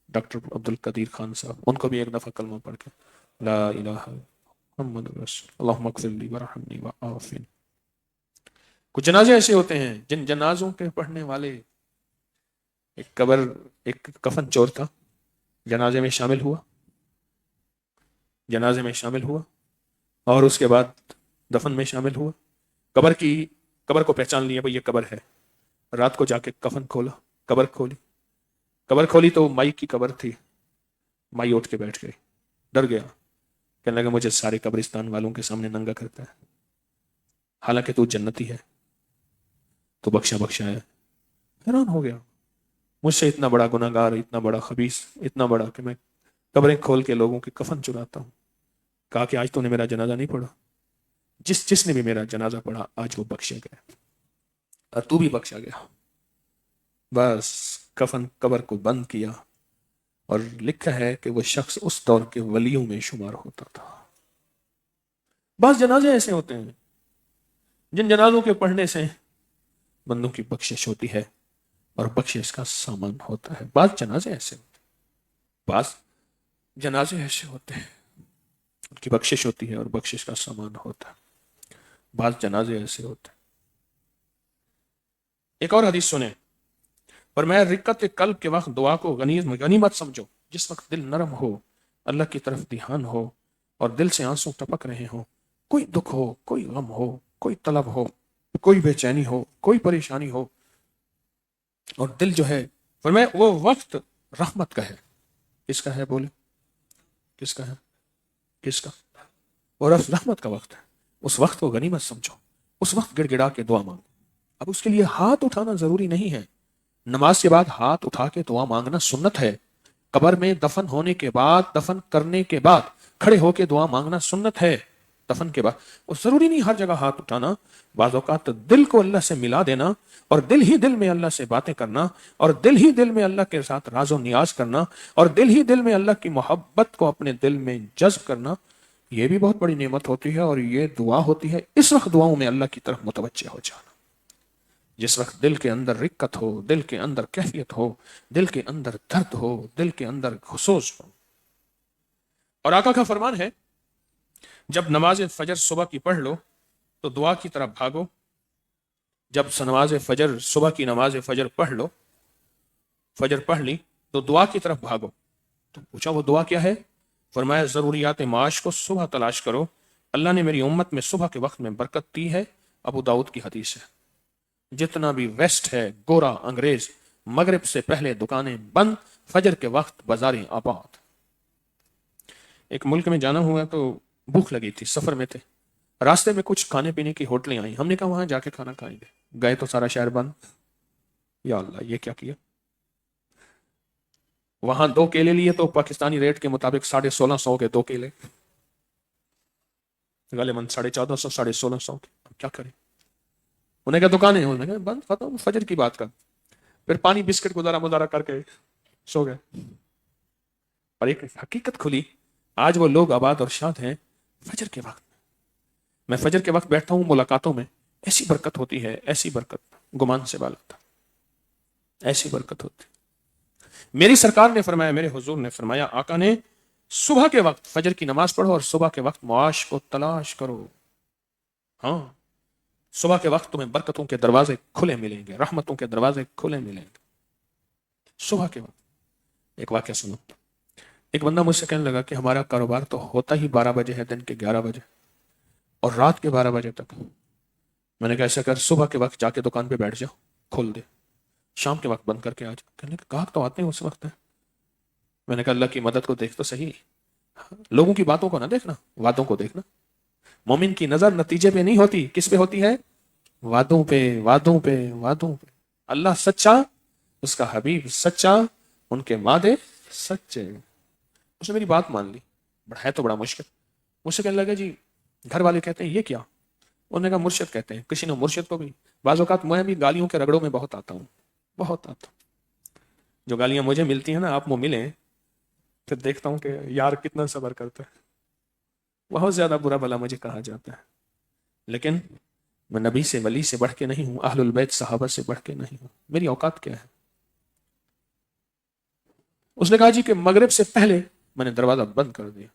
ڈاکٹر عبد القدیر خان صاحب. ان کو بھی ایک دفعہ کلمہ پڑھ کے لا الہ محمد رسول اللہم اغفر لی ورحمنی وعافنی. کچھ جنازے ایسے ہوتے ہیں جن جنازوں کے پڑھنے والے، ایک کفن چور تھا، جنازے میں شامل ہوا اور اس کے بعد دفن میں شامل ہوا. قبر کو پہچان لیا بھئی یہ قبر ہے. رات کو جا کے کفن کھولا، قبر کھولی تو مائی کی قبر تھی. مائی اٹھ کے بیٹھ گئی، ڈر گیا، کہنے لگا مجھے سارے قبرستان والوں کے سامنے ننگا کرتا ہے، حالانکہ تو جنتی ہے، تو بخشا ہے. حیران ہو گیا، مجھ سے اتنا بڑا گناہگار، اتنا بڑا خبیث، اتنا بڑا کہ میں قبریں کھول کے لوگوں کے کفن چراتا ہوں. کہا کہ آج تو نے میرا جنازہ نہیں پڑھا. جس نے بھی میرا جنازہ پڑھا آج وہ بخشا گیا اور تو بھی بخشا گیا. بس قبر کو بند کیا اور لکھا ہے کہ وہ شخص اس دور کے ولیوں میں شمار ہوتا تھا. بعض جنازے ایسے ہوتے ہیں جن جنازوں کے پڑھنے سے بندوں کی بخشش ہوتی ہے اور بخشش کا سامان ہوتا ہے. بعض جنازے ایسے ہوتے ہیں ان کی بخشش ہوتی ہے اور بخشش کا سامان ہوتا ہے. بعض جنازے ایسے ہوتے ہیں. ایک اور حدیث سنیں، فرمایا رقت قلب کے وقت دعا کو غنیمت سمجھو. جس وقت دل نرم ہو، اللہ کی طرف دھیان ہو اور دل سے آنسو ٹپک رہے ہوں، کوئی دکھ ہو، کوئی غم ہو، کوئی طلب ہو، کوئی بے چینی ہو، کوئی پریشانی ہو، اور دل جو ہے فرمایا وہ وقت رحمت کا ہے. کس کا ہے بولے؟ کس کا ہے؟ کس کا؟ اور رحمت کا وقت ہے. اس وقت کو غنیمت سمجھو، اس وقت گڑ گڑا کے دعا مانگو. اب اس کے لیے ہاتھ اٹھانا ضروری نہیں ہے. نماز کے بعد ہاتھ اٹھا کے دعا مانگنا سنت ہے. قبر میں دفن ہونے کے بعد، دفن کرنے کے بعد کھڑے ہو کے دعا مانگنا سنت ہے. دفن کے بعد وہ ضروری نہیں ہر جگہ ہاتھ اٹھانا. بعض اوقات دل کو اللہ سے ملا دینا اور دل ہی دل میں اللہ سے باتیں کرنا اور دل ہی دل میں اللہ کے ساتھ راز و نیاز کرنا اور دل ہی دل میں اللہ کی محبت کو اپنے دل میں جذب کرنا، یہ بھی بہت بڑی نعمت ہوتی ہے. اور یہ دعا ہوتی ہے اس وقت دعاؤں میں اللہ کی طرف متوجہ ہو جانا، جس وقت دل کے اندر رقت ہو، دل کے اندر کیفیت ہو، دل کے اندر درد ہو، دل کے اندر خصوص ہو. اور آقا کا فرمان ہے جب نماز فجر صبح کی پڑھ لو تو دعا کی طرف بھاگو. جب نماز فجر، صبح کی نماز فجر پڑھ لو، فجر پڑھ لی تو دعا کی طرف بھاگو. تو پوچھا وہ دعا کیا ہے؟ فرمایا ضروریات معاش کو صبح تلاش کرو، اللہ نے میری امت میں صبح کے وقت میں برکت دی ہے. ابو داؤد کی حدیث ہے. جتنا بھی ویسٹ ہے گورا انگریز، مغرب سے پہلے دکانیں بند، فجر کے وقت بازاریں آباد. ایک ملک میں جانا ہوا تو بھوک لگی تھی، سفر میں تھے، راستے میں کچھ کھانے پینے کی ہوٹلیں آئیں. ہم نے کہا وہاں جا کے کھانا کھائیں گے. گئے تو سارا شہر بند. یا اللہ یہ کیا کیا. وہاں 2 کیلے لیے تو پاکستانی ریٹ کے مطابق 1650 کے 2 کیلے، غالباً 1450 1650 کے. کیا کریں؟ انہیں کہا دکانیں، انہوں نے کہا بند، ختم، فجر کی بات کر. پھر پانی بسکٹ گزارا مزارا کر کے سو گئے. اور ایک حقیقت کھلی، آج وہ لوگ آباد اور شاد ہیں فجر کے وقت. میں فجر کے وقت بیٹھتا ہوں ملاقاتوں میں، ایسی برکت ہوتی ہے، ایسی برکت گمان سے بالا تھا، ایسی برکت ہوتی. میری سرکار نے فرمایا، میرے حضور نے فرمایا، آقا نے صبح کے وقت فجر کی نماز پڑھو اور صبح کے وقت معاش کو تلاش کرو. ہاں صبح کے وقت تمہیں برکتوں کے دروازے کھلے ملیں گے، رحمتوں کے دروازے کھلے ملیں گے صبح کے وقت. ایک واقعہ سنو. ایک بندہ مجھ سے کہنے لگا کہ ہمارا کاروبار تو ہوتا ہی 12 بجے ہے، دن کے 11 بجے اور رات کے 12 بجے تک. میں نے کہا ایسا کر، صبح کے وقت جا کے دکان پہ بیٹھ جاؤ، کھول دے، شام کے وقت بند کر کے آ جاؤ. کہنے کہ گاہک تو آتے ہیں اس وقت ہے. میں نے کہا اللہ کی مدد کو دیکھ تو صحیح، لوگوں کی باتوں کو نہ دیکھنا، وعدوں کو دیکھنا. مومن کی نظر نتیجے پہ نہیں ہوتی، کس پہ ہوتی ہے؟ وعدوں پہ، وعدوں پہ، وعدوں پہ. اللہ سچا، اس کا حبیب سچا، ان کے وعدے سچے. اس نے میری بات مان لی. ہے تو بڑا مشکل. مجھ سے کہنے لگا جی گھر والے کہتے ہیں یہ کیا؟ انہوں نے کہا مرشد کہتے ہیں. کسی نے مرشد کو بھی، بعض اوقات میں بھی گالیوں کے رگڑوں میں بہت آتا ہوں، بہت آتا ہوں. جو گالیاں مجھے ملتی ہیں نا، آپ وہ ملیں، پھر دیکھتا ہوں کہ یار کتنا صبر کرتا ہے. بہت زیادہ برا بلا مجھے کہا جاتا ہے، لیکن میں نبی سے، ولی سے بڑھ کے نہیں ہوں، اہل البیت صحابہ سے بڑھ کے نہیں ہوں. میری اوقات کیا ہے؟ اس نے کہا جی کہ مغرب سے پہلے میں نے دروازہ بند کر دیا،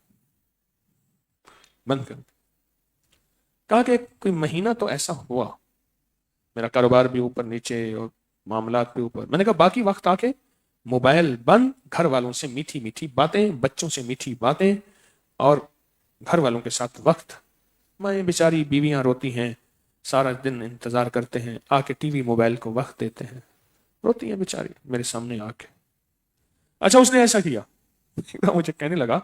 بند کر دیا. کہا کہ کوئی مہینہ تو ایسا ہوا، میرا کاروبار بھی اوپر نیچے اور معاملات بھی اوپر. میں نے کہا باقی وقت آ کے موبائل بند، گھر والوں سے میٹھی میٹھی باتیں، بچوں سے میٹھی باتیں اور گھر والوں کے ساتھ وقت. مائیں بیچاری بیویاں روتی ہیں، سارا دن انتظار کرتے ہیں، آ کے ٹی وی موبائل کو وقت دیتے ہیں، روتی ہیں بیچاری میرے سامنے آ کے. اچھا اس نے ایسا کیا، مجھے کہنے لگا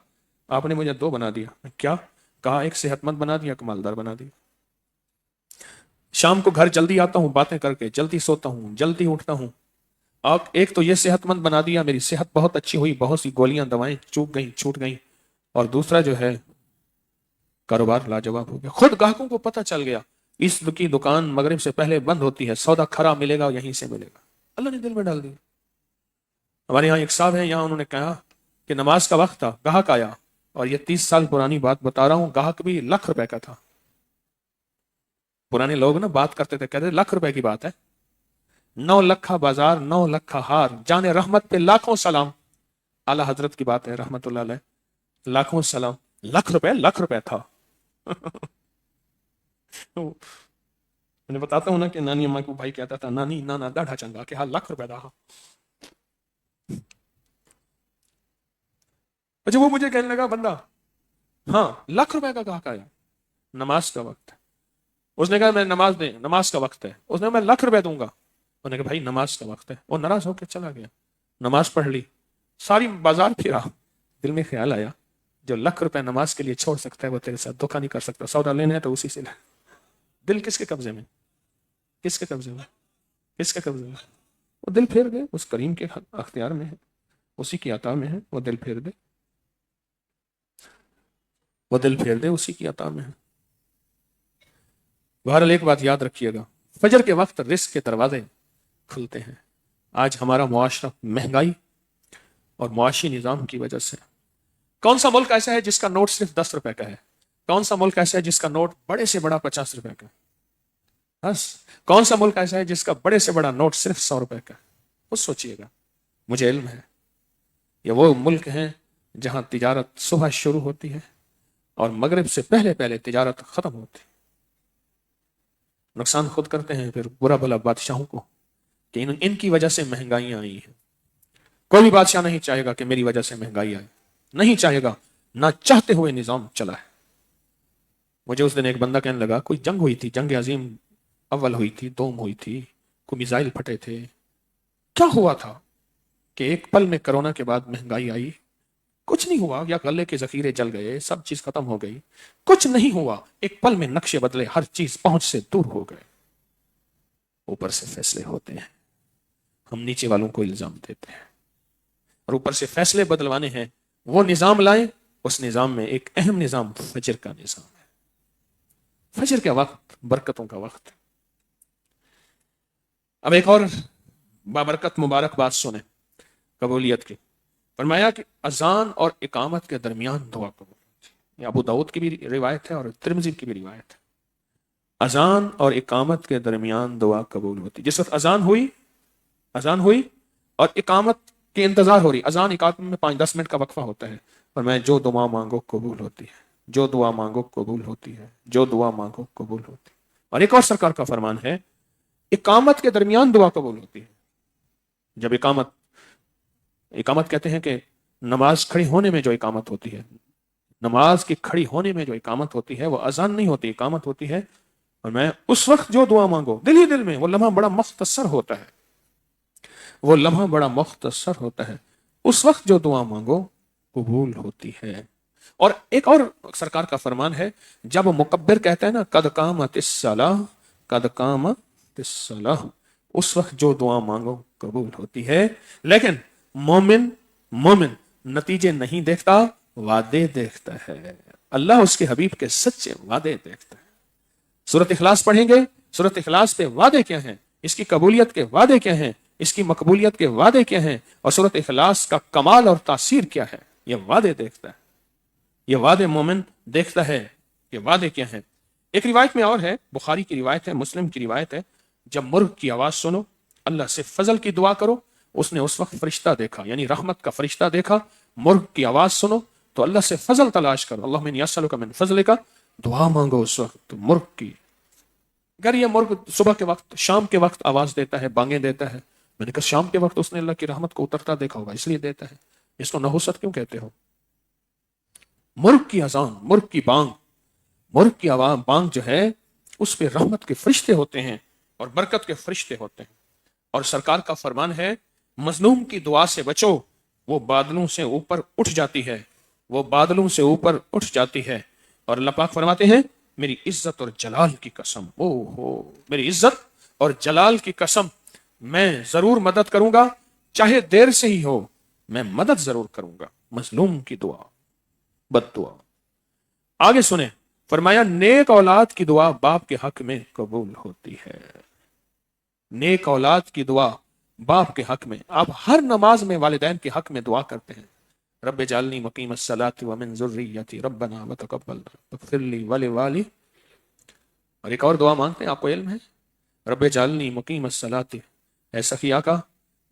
آپ نے مجھے 2 بنا دیا. کیا؟ کہا ایک صحت مند بنا دیا، ایک مالدار بنا دیا. شام کو گھر جلدی آتا ہوں باتیں کر کے، جلدی سوتا ہوں، جلدی اٹھتا ہوں. ایک تو یہ صحت مند بنا دیا، میری صحت بہت اچھی ہوئی، بہت سی گولیاں دوائیں چوک گئیں، چھوٹ گئیں. اور دوسرا جو ہے کاروبار لاجواب ہو گیا. خود گاہکوں کو پتہ چل گیا اس کی دکان مغرب سے پہلے بند ہوتی ہے، سودا کھرا ملے گا یہیں سے ملے گا. اللہ نے دل میں ڈال دیا. ہمارے یہاں ایک صاحب ہیں، یہاں انہوں نے کہا کہ نماز کا وقت تھا، گاہک آیا، اور یہ 30 سال پرانی بات بتا رہا ہوں، گاہک بھی ₹1,00,000 کا تھا. پرانے لوگ نا بات کرتے تھے، کہتے ₹1,00,000 کی بات ہے، 9 لکھا بازار، 9 لکھا ہار، جانے رحمت پہ لاکھوں سلام. اعلی حضرت کی بات ہے رحمت اللہ علیہ، لاکھوں سلام. ₹1,00,000 تھا. میں بتاتا ہوں نا کہ نانی اماں کو بھائی کہتا تھا، نانی نانا ڈاڑھا چنگا کہ ہاں ₹1,00,000 دا. اچھا وہ مجھے کہنے لگا بندہ، ہاں ₹1,00,000 کا گاہک آیا، نماز کا وقت ہے. اس نے کہا میں نماز کا وقت ہے. اس نے کہا میں ₹1,00,000 دوں گا. انہوں نے کہا بھائی نماز کا وقت ہے. وہ ناراض ہو کے چلا گیا. نماز پڑھ لی، ساری بازار پھرا. دل میں خیال آیا جو ₹1,00,000 نماز کے لیے چھوڑ سکتا ہے وہ تیرے ساتھ دھوکہ نہیں کر سکتا. سودا لینا ہے تو اسی سے لے. دل کس کے قبضے میں؟ کس کے قبضے میں؟ کس کے قبضے میں؟ وہ دل پھیر دے، اس کریم کے اختیار میں ہے، اسی کی عطا میں ہے، وہ دل پھیر دے، وہ دل پھیر دے، اسی کی عطا میں ہے۔ بہرحال ایک بات یاد رکھیے گا، فجر کے وقت رزق کے دروازے کھلتے ہیں۔ آج ہمارا معاشرہ مہنگائی اور معاشی نظام کی وجہ سے، کون سا ملک ایسا ہے جس کا نوٹ صرف 10 روپے کا ہے؟ کون سا ملک ایسا ہے جس کا نوٹ بڑے سے بڑا 50 روپے کا ہے؟ بس کون سا ملک ایسا ہے جس کا بڑے سے بڑا نوٹ صرف 100 روپے کا ہے؟ خود سوچئے گا۔ مجھے علم ہے یہ وہ ملک ہیں جہاں تجارت صبح شروع ہوتی ہے اور مغرب سے پہلے پہلے تجارت ختم ہوتی ہے۔ نقصان خود کرتے ہیں پھر برا بھلا بادشاہوں کو کہ ان کی وجہ سے مہنگائیاں آئی ہیں۔ کوئی بھی بادشاہ نہیں چاہے گا کہ میری وجہ سے مہنگائی آئے، نہیں چاہے گا، نہ چاہتے ہوئے نظام چلا ہے۔ مجھے اس دن ایک بندہ کہنے لگا کوئی جنگ ہوئی تھی، جنگ عظیم اول ہوئی تھی، دوم ہوئی تھی، کوئی میزائل پھٹے تھے، کیا ہوا تھا کہ ایک پل میں کرونا کے بعد مہنگائی آئی؟ کچھ نہیں ہوا، یا غلے کے ذخیرے جل گئے، سب چیز ختم ہو گئی، کچھ نہیں ہوا، ایک پل میں نقشے بدلے، ہر چیز پہنچ سے دور ہو گئے۔ اوپر سے فیصلے ہوتے ہیں، ہم نیچے والوں کو الزام دیتے ہیں، اور اوپر سے فیصلے بدلوانے ہیں، وہ نظام لائیں۔ اس نظام میں ایک اہم نظام فجر کا نظام ہے۔ فجر کا وقت برکتوں کا وقت ہے۔ اب ایک اور بابرکت مبارک بات سنیں قبولیت کی۔ فرمایا کہ اذان اور اقامت کے درمیان دعا قبول ہوتی ہے۔ یہ ابو داؤد کی بھی روایت ہے اور ترمذی کی بھی روایت ہے۔ اذان اور اقامت کے درمیان دعا قبول ہوتی ہے۔ جس وقت اذان ہوئی اور اقامت کے انتظار ہو رہی، اذان اقامت میں 5-10 منٹ کا وقفہ ہوتا ہے، اور میں جو دعا مانگو قبول ہوتی ہے، جو دعا مانگو قبول ہوتی ہے، جو دعا مانگو قبول ہوتی ہے۔ اور ایک اور سرکار کا فرمان ہے، اقامت کے درمیان دعا قبول ہوتی ہے۔ جب اقامت کہتے ہیں کہ نماز کھڑی ہونے میں جو اقامت ہوتی ہے، نماز کی کھڑی ہونے میں جو اقامت ہوتی ہے وہ اذان نہیں ہوتی، اقامت ہوتی ہے۔ اور میں اس وقت جو دعا مانگو، دل ہی دل میں، وہ لمحہ بڑا مختصر ہوتا ہے، وہ لمحہ بڑا مختصر ہوتا ہے، اس وقت جو دعا مانگو قبول ہوتی ہے۔ اور ایک اور سرکار کا فرمان ہے، جب مکبر کہتا ہے نا قد قامت الصلاۃ، قد قامت الصلاۃ، اس وقت جو دعا مانگو قبول ہوتی ہے۔ لیکن مومن نتیجے نہیں دیکھتا، وعدے دیکھتا ہے۔ اللہ اس کے حبیب کے سچے وعدے دیکھتا ہے۔ سورۃ اخلاص پڑھیں گے، سورۃ اخلاص پہ وعدے کیا ہیں، اس کی قبولیت کے وعدے کیا ہیں، اس کی مقبولیت کے وعدے کیا ہیں، اور سورۃ اخلاص کا کمال اور تاثیر کیا ہے، یہ وعدے دیکھتا ہے، یہ وعدے مومن دیکھتا ہے، یہ وعدے کیا ہیں۔ ایک روایت میں اور ہے، بخاری کی روایت ہے، مسلم کی روایت ہے، جب مرغ کی آواز سنو اللہ سے فضل کی دعا کرو۔ اس نے اس وقت فرشتہ دیکھا، یعنی رحمت کا فرشتہ دیکھا۔ مرغ کی آواز سنو تو اللہ سے فضل تلاش کرو، اللہم انی اسألک من فضلک، دعا مانگو اس وقت مرغ کی۔ اگر یہ مرغ صبح کے وقت، شام کے وقت آواز دیتا ہے، بانگیں دیتا ہے، میں نے کہا شام کے وقت اس نے اللہ کی رحمت کو اترتا دیکھا ہوگا اس لیے دیتا ہے، اس کو نحوست کیوں کہتے ہو؟ مرغ کی اذان، مرغ کی بانگ، مرغ کی آواز بانگ جو ہے اس پہ رحمت کے فرشتے ہوتے ہیں اور برکت کے فرشتے ہوتے ہیں۔ اور سرکار کا فرمان ہے، مظلوم کی دعا سے بچو، وہ بادلوں سے اوپر اٹھ جاتی ہے، وہ بادلوں سے اوپر اٹھ جاتی ہے۔ اور اللہ پاک فرماتے ہیں، میری عزت اور جلال کی قسم، میری عزت اور جلال کی قسم، میں ضرور مدد کروں گا، چاہے دیر سے ہی ہو، میں مدد ضرور کروں گا۔ مظلوم کی دعا، بد دعا۔ آگے سنیں، فرمایا نیک اولاد کی دعا باپ کے حق میں قبول ہوتی ہے۔ نیک اولاد کی دعا باپ کے حق میں، آپ ہر نماز میں والدین کے حق میں دعا کرتے ہیں، رب اجعلنی مقیم الصلاۃ ومن ذریتی ربنا وتقبل اغفر لی ولوالدی۔ اور ایک اور دعا مانگتے ہیں، آپ کو علم ہے، رب اجعلنی مقیم الصلاۃ، اے سخی آقا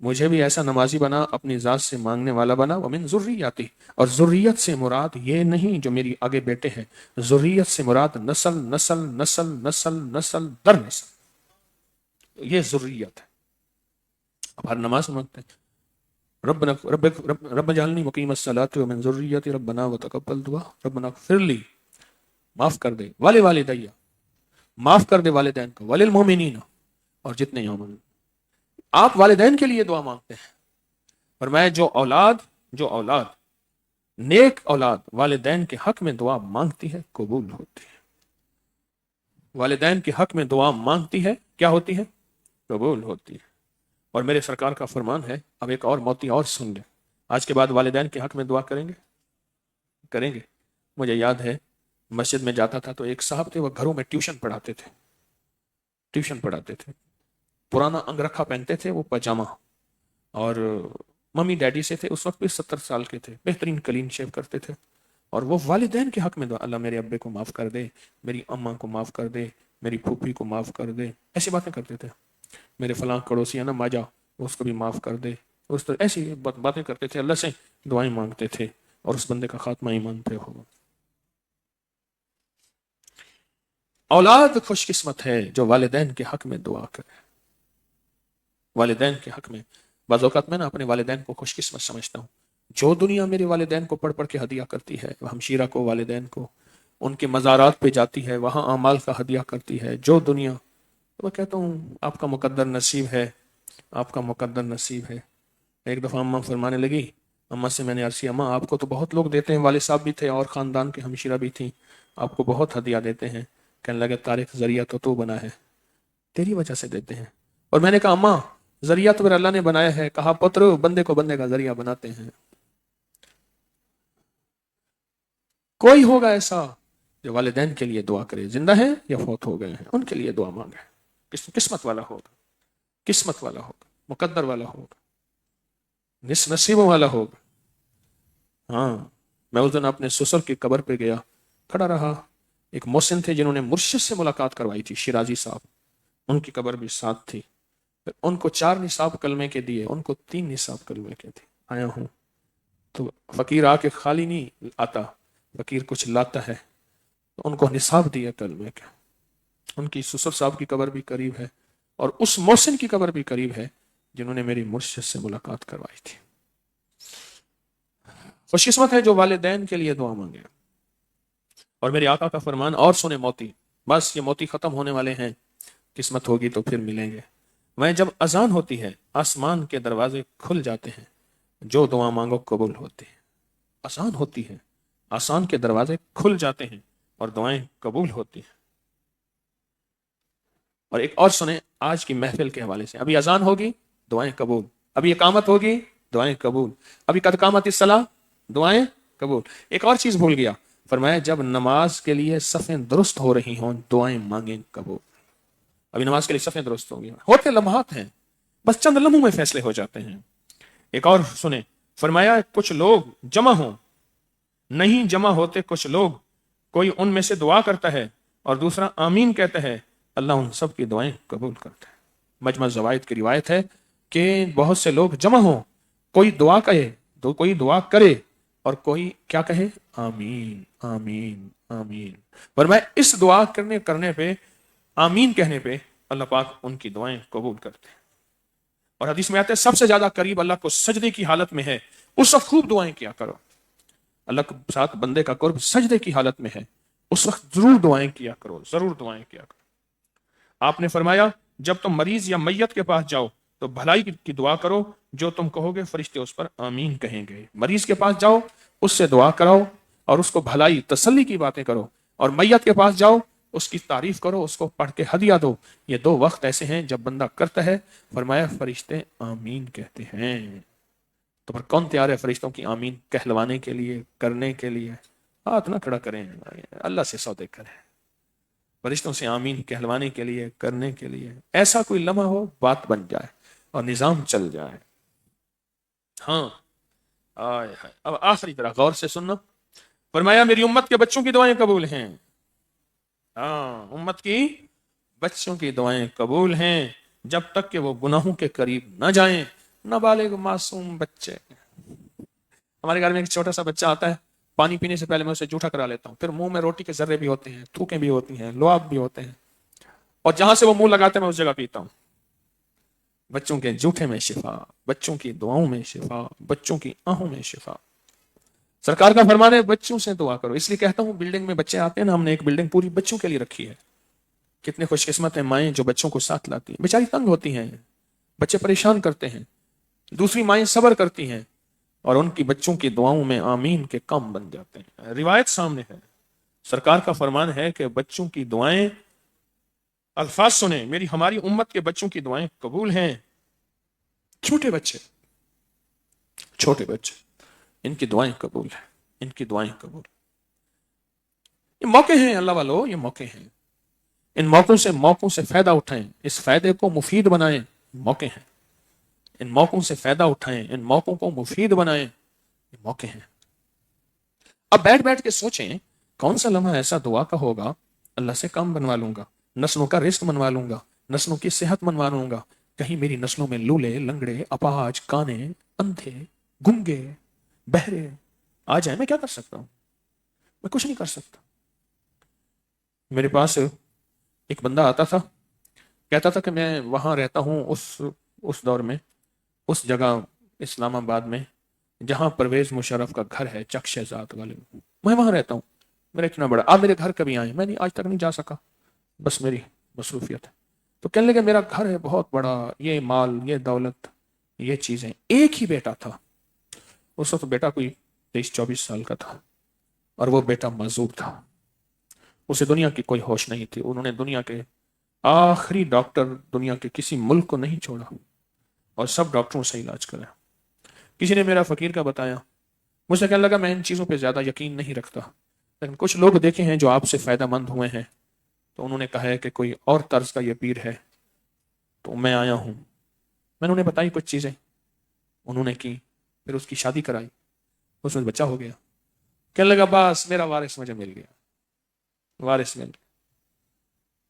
مجھے بھی ایسا نمازی بنا، اپنی ذات سے مانگنے والا بنا، ومن ذریتی، اور ذریت سے مراد یہ نہیں جو میری آگے بیٹے ہیں، ذریت سے مراد نسل نسل نسل نسل نسل در نسل، یہ ذریت ہے۔ اب ہر نماز مانگتے ہیں، رب اجعلنی مقیم الصلاۃ ومن ذریتی ربنا وتقبل دعا، ربنا اغفر لی، معاف کر دے، ولوالدی، معاف کر دے والدین کو، وللمؤمنین، اور جتنے یوم، آپ والدین کے لیے دعا مانگتے ہیں۔ فرمایا جو اولاد نیک اولاد والدین کے حق میں دعا مانگتی ہے قبول ہوتی ہے۔ والدین کے حق میں دعا مانگتی ہے کیا ہوتی ہے؟ قبول ہوتی ہے۔ اور میرے سرکار کا فرمان ہے، اب ایک اور موتی اور سن لیں، آج کے بعد والدین کے حق میں دعا کریں گے؟ کریں گے؟ مجھے یاد ہے مسجد میں جاتا تھا تو ایک صاحب تھے، وہ گھروں میں ٹیوشن پڑھاتے تھے، ٹیوشن پڑھاتے تھے، پرانا انگرکھا پہنتے تھے وہ پاجامہ، اور ممی ڈیڈی سے تھے، اس وقت بھی 70 سال کے تھے، بہترین کلین شیو کرتے تھے، اور وہ والدین کے حق میں دعا، اللہ میرے ابے کو معاف کر دے، میری اماں کو معاف کر دے، میری پھوپھی کو معاف کر دے، ایسی باتیں کرتے تھے، میرے فلاں پڑوسی ہے نا ماجا، اس کو بھی معاف کر دے، اس طرح ایسی باتیں کرتے تھے، اللہ سے دعائیں مانگتے تھے، اور اس بندے کا خاتمہ ایمان پہ ہو۔ اولاد خوش قسمت ہے جو والدین کے حق میں دعا کرے، والدین کے حق میں۔ بعض اوقات میں نا اپنے والدین کو خوش قسمت سمجھتا ہوں، جو دنیا میرے والدین کو پڑھ پڑھ کے ہدیہ کرتی ہے، ہمشیرہ کو، والدین کو، ان کے مزارات پہ جاتی ہے، وہاں اعمال کا ہدیہ کرتی ہے، جو دنیا، تو میں کہتا ہوں آپ کا مقدر نصیب ہے، آپ کا مقدر نصیب ہے۔ ایک دفعہ اماں فرمانے لگی، اماں سے میں نے عرض کیا، اماں آپ کو تو بہت لوگ دیتے ہیں، والد صاحب بھی تھے اور خاندان کے ہمشیرہ بھی تھیں، آپ کو بہت ہدیہ دیتے ہیں۔ کہنے لگے طارق ذریعہ تو بنا ہے، تیری وجہ سے دیتے ہیں۔ اور میں نے کہا اماں ذریعہ تو پھر اللہ نے بنایا ہے، کہا پتر بندے کو بندے کا ذریعہ بناتے ہیں۔ کوئی ہوگا ایسا جو والدین کے لیے دعا کرے، زندہ ہیں یا فوت ہو گئے ہیں، ان کے لیے دعا مانگے، قسمت والا ہوگا، قسمت والا ہوگا، مقدر والا ہوگا، نصیبوں والا ہوگا۔ ہاں، میں اس دن اپنے سسر کی قبر پہ گیا، کھڑا رہا، ایک محسن تھے جنہوں نے مرشد سے ملاقات کروائی تھی، شیرازی صاحب، ان کی قبر بھی ساتھ تھی، ان کو 4 نصاب کلمے کے دیے، ان کو 3 نصاب کلمے کے تھے۔ آیا ہوں تو فقیر آ کے خالی نہیں آتا، فقیر کچھ لاتا ہے، تو ان کو نصاب دیا کلمے کے۔ ان کی سسر صاحب کی قبر بھی قریب ہے، اور اس محسن کی قبر بھی قریب ہے جنہوں نے میری مرشد سے ملاقات کروائی تھی۔ خوش قسمت ہے جو والدین کے لیے دعا مانگے۔ اور میرے آقا کا فرمان، اور سنے موتی، بس یہ موتی ختم ہونے والے ہیں، قسمت ہوگی تو پھر ملیں گے۔ میں جب اذان ہوتی ہے آسمان کے دروازے کھل جاتے ہیں، جو دعا مانگو قبول ہوتی ہے۔ اذان ہوتی ہے، آسمان کے دروازے کھل جاتے ہیں اور دعائیں قبول ہوتی ہیں۔ اور ایک اور سنیں آج کی محفل کے حوالے سے، ابھی اذان ہوگی دعائیں قبول، ابھی اقامت ہوگی دعائیں قبول، ابھی قد قامت الصلاۃ دعائیں قبول۔ ایک اور چیز بھول گیا، فرمایا جب نماز کے لیے صفیں درست ہو رہی ہوں دعائیں مانگیں قبول۔ ابھی نماز کے لیے صفیں درست ہوں گی، ہوتے لمحات ہیں، بس چند لمحوں میں فیصلے ہو جاتے ہیں۔ ایک اور سنیں، فرمایا کچھ لوگ جمع ہوں، نہیں جمع ہوتے کچھ لوگ، کوئی ان میں سے دعا کرتا ہے اور دوسرا آمین کہتا ہے، اللہ ان سب کی دعائیں قبول کرتا ہے۔ مجمع زوائد کی روایت ہے کہ بہت سے لوگ جمع ہوں، کوئی دعا کہے تو کوئی دعا کرے اور کوئی کیا کہے، آمین آمین آمین۔ فرمایا اس دعا کرنے پہ، آمین کہنے پہ اللہ پاک ان کی دعائیں قبول کرتے ہیں۔ اور حدیث میں آتا ہے سب سے زیادہ قریب اللہ کو سجدے کی حالت میں ہے، اس وقت خوب دعائیں کیا کرو۔ اللہ کے ساتھ بندے کا قرب سجدے کی حالت میں ہے، اس وقت ضرور دعائیں کیا کرو، ضرور دعائیں کیا کرو۔ آپ نے فرمایا جب تم مریض یا میت کے پاس جاؤ تو بھلائی کی دعا کرو، جو تم کہو گے فرشتے اس پر آمین کہیں گے۔ مریض کے پاس جاؤ، اس سے دعا کراؤ اور اس کو بھلائی تسلی کی باتیں کرو، اور میت کے پاس جاؤ اس کی تعریف کرو، اس کو پڑھ کے ہدیہ دو۔ یہ 2 وقت ایسے ہیں جب بندہ کرتا ہے، فرمایا فرشتے آمین کہتے ہیں۔ تو پر کون تیار ہے فرشتوں کی آمین کہلوانے کے لیے، کرنے کے لیے؟ ہاتھ نہ کھڑا کریں، اللہ سے سودے کریں، فرشتوں سے آمین کہلوانے کے لیے، کرنے کے لیے۔ ایسا کوئی لمحہ ہو بات بن جائے اور نظام چل جائے۔ ہاں آئے ہائے، اب آخری طرح غور سے سننا، فرمایا میری امت کے بچوں کی دعائیں قبول ہیں۔ ہاں، امت کی بچوں کی دعائیں قبول ہیں جب تک کہ وہ گناہوں کے قریب نہ جائیں۔ نابالغ معصوم بچے، ہمارے گھر میں ایک چھوٹا سا بچہ آتا ہے، پانی پینے سے پہلے میں اسے جھوٹا کرا لیتا ہوں، پھر منہ میں روٹی کے ذرے بھی ہوتے ہیں، تھوکیں بھی ہوتی ہیں، لعاب بھی ہوتے ہیں، اور جہاں سے وہ منہ لگاتے ہیں میں اس جگہ پیتا ہوں۔ بچوں کے جھوٹے میں شفا، بچوں کی دعاؤں میں شفا، بچوں کی آہوں میں شفا۔ سرکار کا فرمان ہے بچوں سے دعا کرو، اس لیے کہتا ہوں بلڈنگ میں بچے آتے ہیں نا، ہم نے ایک بلڈنگ پوری بچوں کے لیے رکھی ہے۔ کتنے خوش قسمت ہیں مائیں جو بچوں کو ساتھ لاتی ہیں، بیچاری تنگ ہوتی ہیں، بچے پریشان کرتے ہیں، دوسری مائیں صبر کرتی ہیں اور ان کی بچوں کی دعاؤں میں آمین کے کام بن جاتے ہیں۔ روایت سامنے ہے، سرکار کا فرمان ہے کہ بچوں کی دعائیں الفاظ سنیں، ہماری امت کے بچوں کی دعائیں قبول ہیں. چھوٹے بچے، چھوٹے بچے، ان کی دعائیں قبول ہیں، ان کی دعائیں قبول. یہ موقع ہیں اللہ والو، یہ موقع ہیں. ان موقعوں سے فائدہ اٹھائیں، اس فائدے کو مفید بنائیں. موقع ہیں، ان موقعوں سے فائدہ اٹھائیں، ان موقعوں کو مفید بنائیں. یہ موقع ہیں. اب بیٹھ بیٹھ کے سوچیں کون سا لمحہ ایسا دعا کا ہوگا اللہ سے کام بنوا لوں گا، نسلوں کا رزق منوا لوں گا، نسلوں کی صحت منوا لوں گا. کہیں میری نسلوں میں لولے، لنگڑے، اپاہج، کانے، اندھے، گنگے، بہرے آ جائیں. میں کیا کر سکتا ہوں؟ میں کچھ نہیں کر سکتا. میرے پاس ایک بندہ آتا تھا، کہتا تھا کہ میں وہاں رہتا ہوں اس دور میں، اس جگہ اسلام آباد میں جہاں پرویز مشرف کا گھر ہے، چک شہزاد والے، میں وہاں رہتا ہوں. میرا اتنا بڑا، آپ میرے گھر کبھی آئے؟ میں نہیں، آج تک نہیں جا سکا، بس میری مصروفیت ہے. تو کہنے لگے میرا گھر ہے بہت بڑا، یہ مال، یہ دولت، یہ چیزیں. ایک ہی بیٹا تھا اس وقت، بیٹا کوئی 23-24 سال کا تھا، اور وہ بیٹا معذور تھا. اسے دنیا کی کوئی ہوش نہیں تھی. انہوں نے دنیا کے آخری ڈاکٹر دنیا کے کسی ملک کو نہیں چھوڑا اور سب ڈاکٹروں سے علاج کرا. کسی نے میرا فقیر کا بتایا، مجھے کہنے لگا میں ان چیزوں پہ زیادہ یقین نہیں رکھتا، لیکن کچھ لوگ دیکھے ہیں جو آپ سے فائدہ مند ہوئے ہیں، تو انہوں نے کہا ہے کہ کوئی اور طرز کا یہ پیر ہے، تو میں آیا ہوں. میں نے انہیں بتائی کچھ چیزیں، انہوں نے کی، پھر اس کی شادی کرائی، اس میں بچہ ہو گیا. کہنے لگا بس میرا وارث مجھے مل گیا، وارث مل گیا.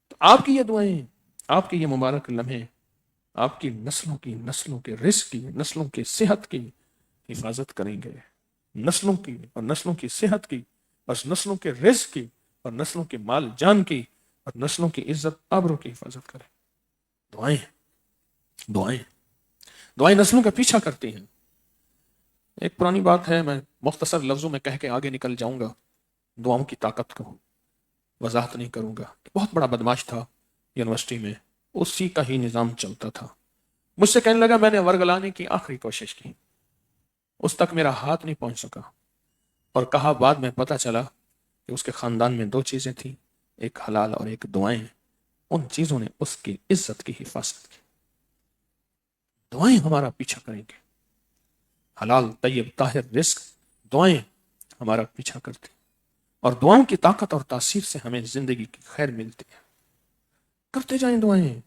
تو آپ کی یہ دعائیں، آپ کے یہ مبارک لمحے آپ کی نسلوں کے رزق کی، نسلوں کی صحت کی حفاظت کریں گے. نسلوں کی اور نسلوں کی صحت کی، اور نسلوں کے رزق کی، اور نسلوں کے مال جان کی، اور نسلوں کی عزت آبرو کی حفاظت کریں. دعائیں، دعائیں، دعائیں نسلوں کا پیچھا کرتی ہیں. ایک پرانی بات ہے، میں مختصر لفظوں میں کہہ کے آگے نکل جاؤں گا. دعاؤں کی طاقت کو وضاحت نہیں کروں گا. بہت بڑا بدماش تھا یونیورسٹی میں، اسی کا ہی نظام چلتا تھا. مجھ سے کہنے لگا میں نے ورگلانے کی آخری کوشش کی، اس تک میرا ہاتھ نہیں پہنچ سکا. اور کہا بعد میں پتہ چلا کہ اس کے خاندان میں 2 چیزیں تھیں، ایک حلال اور ایک دعائیں. ان چیزوں نے اس کی عزت کی حفاظت کی. دعائیں ہمارا پیچھا کریں گے. حلال، طیب، طاہر رزق، دعائیں ہمارا پیچھا کرتی، اور دعاؤں کی طاقت اور تاثیر سے ہمیں زندگی کی خیر ملتی ہے. کرتے جائیں دعائیں،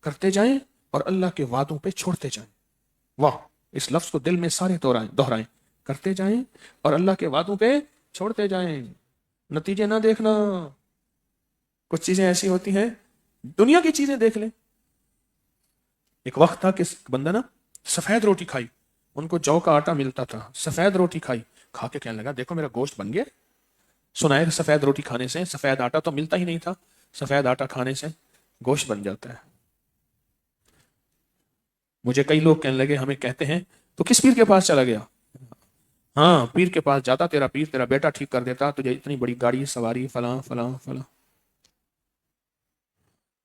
کرتے جائیں، اور اللہ کے وعدوں پہ چھوڑتے جائیں. واہ، اس لفظ کو دل میں سارے دہرائیں. کرتے جائیں اور اللہ کے وعدوں پہ چھوڑتے جائیں. نتیجے نہ دیکھنا. کچھ چیزیں ایسی ہوتی ہیں، دنیا کی چیزیں دیکھ لیں. ایک وقت تھا کہ بندہ نا سفید روٹی کھائی، ان کو جو کا آٹا ملتا تھا، سفید روٹی کھائی، کھا کے کہنے لگا دیکھو میرا گوشت بن گیا. سنا ہے سفید روٹی کھانے سے، سفید آٹا تو ملتا ہی نہیں تھا، سفید آٹا کھانے سے گوشت بن جاتا ہے. مجھے کئی لوگ کہنے لگے، ہمیں کہتے ہیں تو کس پیر کے پاس چلا گیا؟ ہاں، پیر کے پاس جاتا، تیرا پیر تیرا بیٹا ٹھیک کر دیتا، تجھے اتنی بڑی گاڑی سواری، فلاں فلاں فلاں.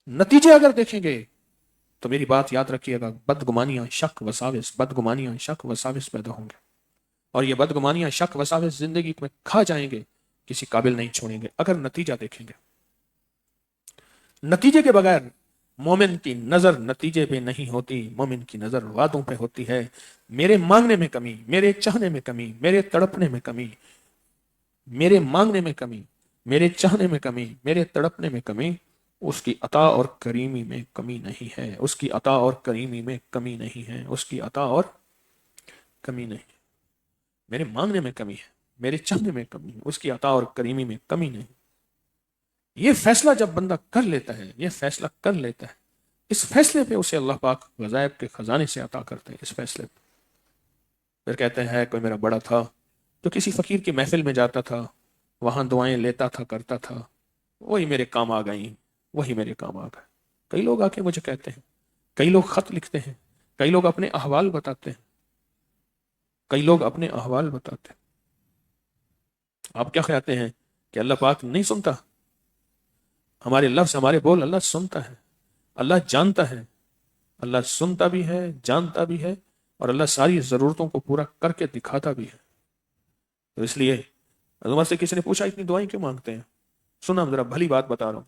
نتیجے اگر دیکھیں گے تو میری بات یاد رکھیے گا، بدگمانیاں، شک، وساوس، بدگمانیاں، شک، وساوس پیدا ہوں گے. اور یہ بدگمانیاں، شک، وساوس زندگی میں کھا جائیں گے، کسی قابل نہیں چھوڑیں گے. اگر نتیجہ دیکھیں گے، نتیجے کے بغیر مومن کی نظر نتیجے پہ نہیں ہوتی، مومن کی نظر وعدوں پہ ہوتی ہے. میرے مانگنے میں کمی، میرے چاہنے میں کمی، میرے تڑپنے میں کمی، میرے مانگنے میں کمی، میرے چاہنے میں کمی، میرے تڑپنے میں کمی، اس کی عطا اور کریمی میں کمی نہیں ہے. اس کی عطا اور کریمی میں کمی نہیں ہے. اس کی عطا اور کمی نہیں. میرے مانگنے میں کمی ہے، میرے چاہنے میں کمی ہے، اس کی عطا اور کریمی میں کمی نہیں. یہ فیصلہ جب بندہ کر لیتا ہے، یہ فیصلہ کر لیتا ہے، اس فیصلے پہ اسے اللہ پاک وظائف کے خزانے سے عطا کرتے ہیں. اس فیصلے پہ پھر کہتے ہیں کوئی میرا بڑا تھا جو کسی فقیر کی محفل میں جاتا تھا، وہاں دعائیں لیتا تھا، کرتا تھا، وہی میرے کام آ گئیں، وہی میرے کام آ گئے. کئی لوگ آ کے مجھے کہتے ہیں، کئی لوگ خط لکھتے ہیں، کئی لوگ اپنے احوال بتاتے ہیں، کئی لوگ اپنے احوال بتاتے ہیں. آپ کیا خیالتے ہیں کہ اللہ پاک نہیں سنتا؟ ہمارے لفظ، ہمارے بول اللہ سنتا ہے، اللہ جانتا ہے. اللہ سنتا بھی ہے، جانتا بھی ہے، اور اللہ ساری ضرورتوں کو پورا کر کے دکھاتا بھی ہے. تو اس لیے عمر سے کسی نے پوچھا اتنی دعائیں کیوں مانگتے ہیں؟ سنا ذرا بھلی بات بتا رہا ہوں.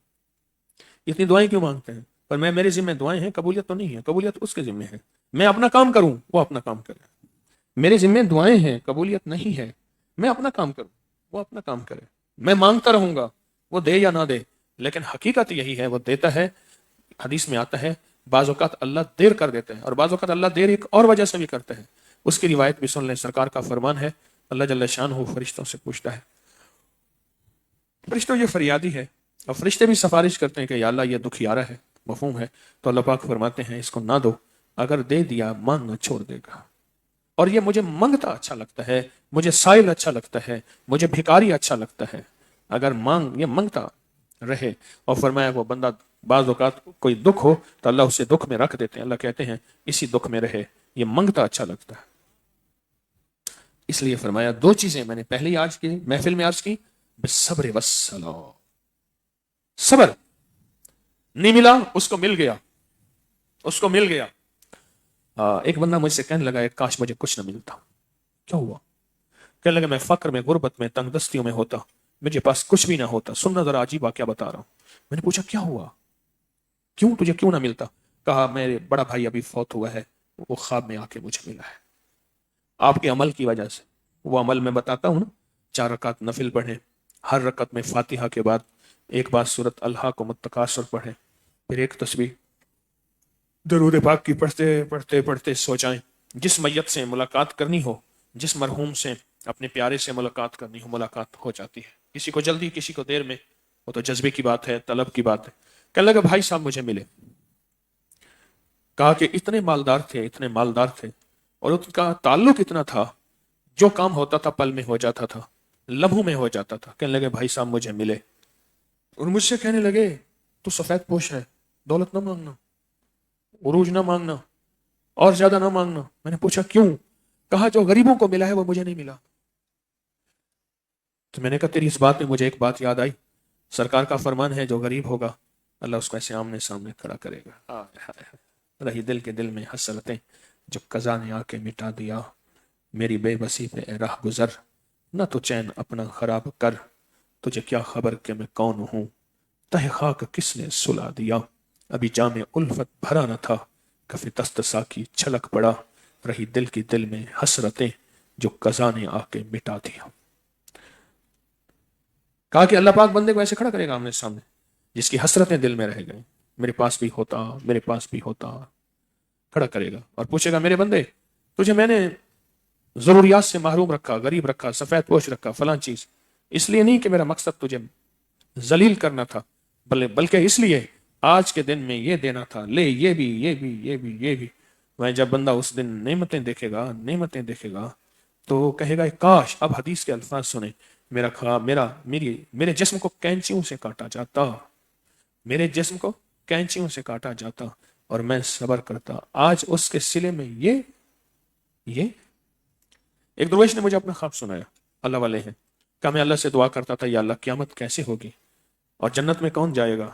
اتنی دعائیں کیوں مانگتے ہیں؟ پر میرے ذمہ دعائیں ہیں، قبولیت تو نہیں ہے، قبولیت اس کے ذمہ ہے، میں اپنا کام کروں وہ اپنا کام کرے، میرے ذمہ دعائیں ہیں، قبولیت نہیں ہے، میں اپنا کام کروں وہ اپنا کام کرے، میں مانگتا رہوں گا وہ دے یا نہ دے، لیکن حقیقت یہی ہے وہ دیتا ہے۔ حدیث میں آتا ہے بعض اوقات اللہ دیر کر دیتا ہے، اور بعض اوقات اللہ دیر ایک اور وجہ سے بھی کرتا ہے، اس کی روایت بھی سن لیں۔ سرکار کا فرمان ہے، اللہ جل شانہ فرشتوں سے پوچھتا ہے، فرشتوں یہ فریادی ہے، اور فرشتے بھی سفارش کرتے ہیں کہ یا اللہ یہ دکھیارا ہے، مفہوم ہے، تو اللہ پاک فرماتے ہیں اس کو نہ دو، اگر دے دیا مانگنا چھوڑ دے گا، اور یہ مجھے منگتا اچھا لگتا ہے، مجھے سائل اچھا لگتا ہے، مجھے بھکاری اچھا لگتا ہے، اگر یہ منگتا رہے۔ اور فرمایا وہ بندہ بعض اوقات کوئی دکھ ہو تو اللہ اسے دکھ میں رکھ دیتے ہیں، اللہ کہتے ہیں اسی دکھ میں رہے، یہ منگتا اچھا لگتا ہے۔ اس لیے فرمایا دو چیزیں میں نے پہلے آج کی محفل میں عرض کی، بالصبر والصلاۃ، صبر، نہیں ملا اس کو مل گیا، اس کو مل گیا۔ ایک بندہ مجھ سے کہنے لگا کاش مجھے کچھ نہ ملتا، کیا ہوا؟ کہنے لگا میں فقر میں، غربت میں، تنگ دستیوں میں ہوتا، مجھے پاس کچھ بھی نہ ہوتا، سننا ذرا عجیب واقعہ بتا رہا ہوں۔ میں نے پوچھا کیا ہوا، کیوں تجھے کیوں نہ ملتا؟ کہا میرے بڑا بھائی ابھی فوت ہوا ہے، وہ خواب میں آ کے مجھے ملا ہے، آپ کے عمل کی وجہ سے۔ وہ عمل میں بتاتا ہوں نا، 4 رکعت نفل پڑھیں، ہر رکعت میں فاتحہ کے بعد ایک بار سورۃ الہاکم التکاثر پڑھیں، پھر ایک تسبیح درود پاک کی پڑھتے پڑھتے پڑھتے سو جائیں۔ جس میت سے ملاقات کرنی ہو، جس مرحوم سے اپنے پیارے سے ملاقات کرنی ہو، ملاقات ہو جاتی ہے، کسی کو جلدی کسی کو دیر میں، وہ تو جذبے کی بات ہے، طلب کی بات ہے۔ کہنے لگا بھائی صاحب مجھے ملے، کہا کہ اتنے مالدار تھے، اتنے مالدار تھے، اور ان کا تعلق اتنا تھا، جو کام ہوتا تھا پل میں ہو جاتا تھا، لمحوں میں ہو جاتا تھا۔ کہنے لگے بھائی صاحب مجھے ملے، اور مجھ سے کہنے لگے تو سفید پوش ہے، دولت نہ مانگنا، عروج نہ مانگنا، اور زیادہ نہ مانگنا۔ میں نے پوچھا کیوں؟ کہا جو غریبوں کو ملا ہے وہ مجھے نہیں ملا۔ تو میں نے کہا تیری اس بات میں مجھے ایک بات یاد آئی، سرکار کا فرمان ہے جو غریب ہوگا اللہ اس کو ایسے آمنے سامنے کھڑا کرے گا۔ رہی دل کے دل میں حسرتیں جو قضا نے آ کے مٹا دیا، میری بے بسی پہ اے راہ گزر، نہ تو چین اپنا خراب کر، تجھے کیا خبر کہ میں کون ہوں، تہ خاک کس نے سلا دیا، ابھی جام الفت بھرا نہ تھا، کفی دست ساکی چھلک پڑا، رہی دل کی دل میں حسرتیں جو قضا نے آ کے مٹا دیا۔ کہا کہ اللہ پاک بندے کو ایسے کھڑا کرے گا آمنے سامنے جس کی حسرتیں دل میں رہ گئیں، میرے پاس بھی ہوتا، میرے پاس بھی ہوتا، کھڑا کرے گا اور پوچھے گا میرے بندے تجھے میں نے ضروریات سے محروم رکھا، غریب رکھا، سفید پوش رکھا، فلاں چیز، اس لیے نہیں کہ میرا مقصد تجھے ذلیل کرنا تھا، بلکہ اس لیے آج کے دن میں یہ دینا تھا، لے یہ بھی یہ بھی یہ بھی یہ بھی۔ میں جب بندہ اس دن نعمتیں دیکھے گا، نعمتیں دیکھے گا، تو کہے گا کاش اب حدیث کے الفاظ سنیں، میرا خواب میرے جسم کو کینچیوں سے کاٹا جاتا، میرے جسم کو کینچیوں سے کاٹا جاتا اور میں صبر کرتا۔ آج اس کے سلے میں یہ ایک درویش نے مجھے اپنا خواب سنایا، اللہ والے ہیں، کہ میں اللہ سے دعا کرتا تھا یا اللہ قیامت کیسے ہوگی اور جنت میں کون جائے گا،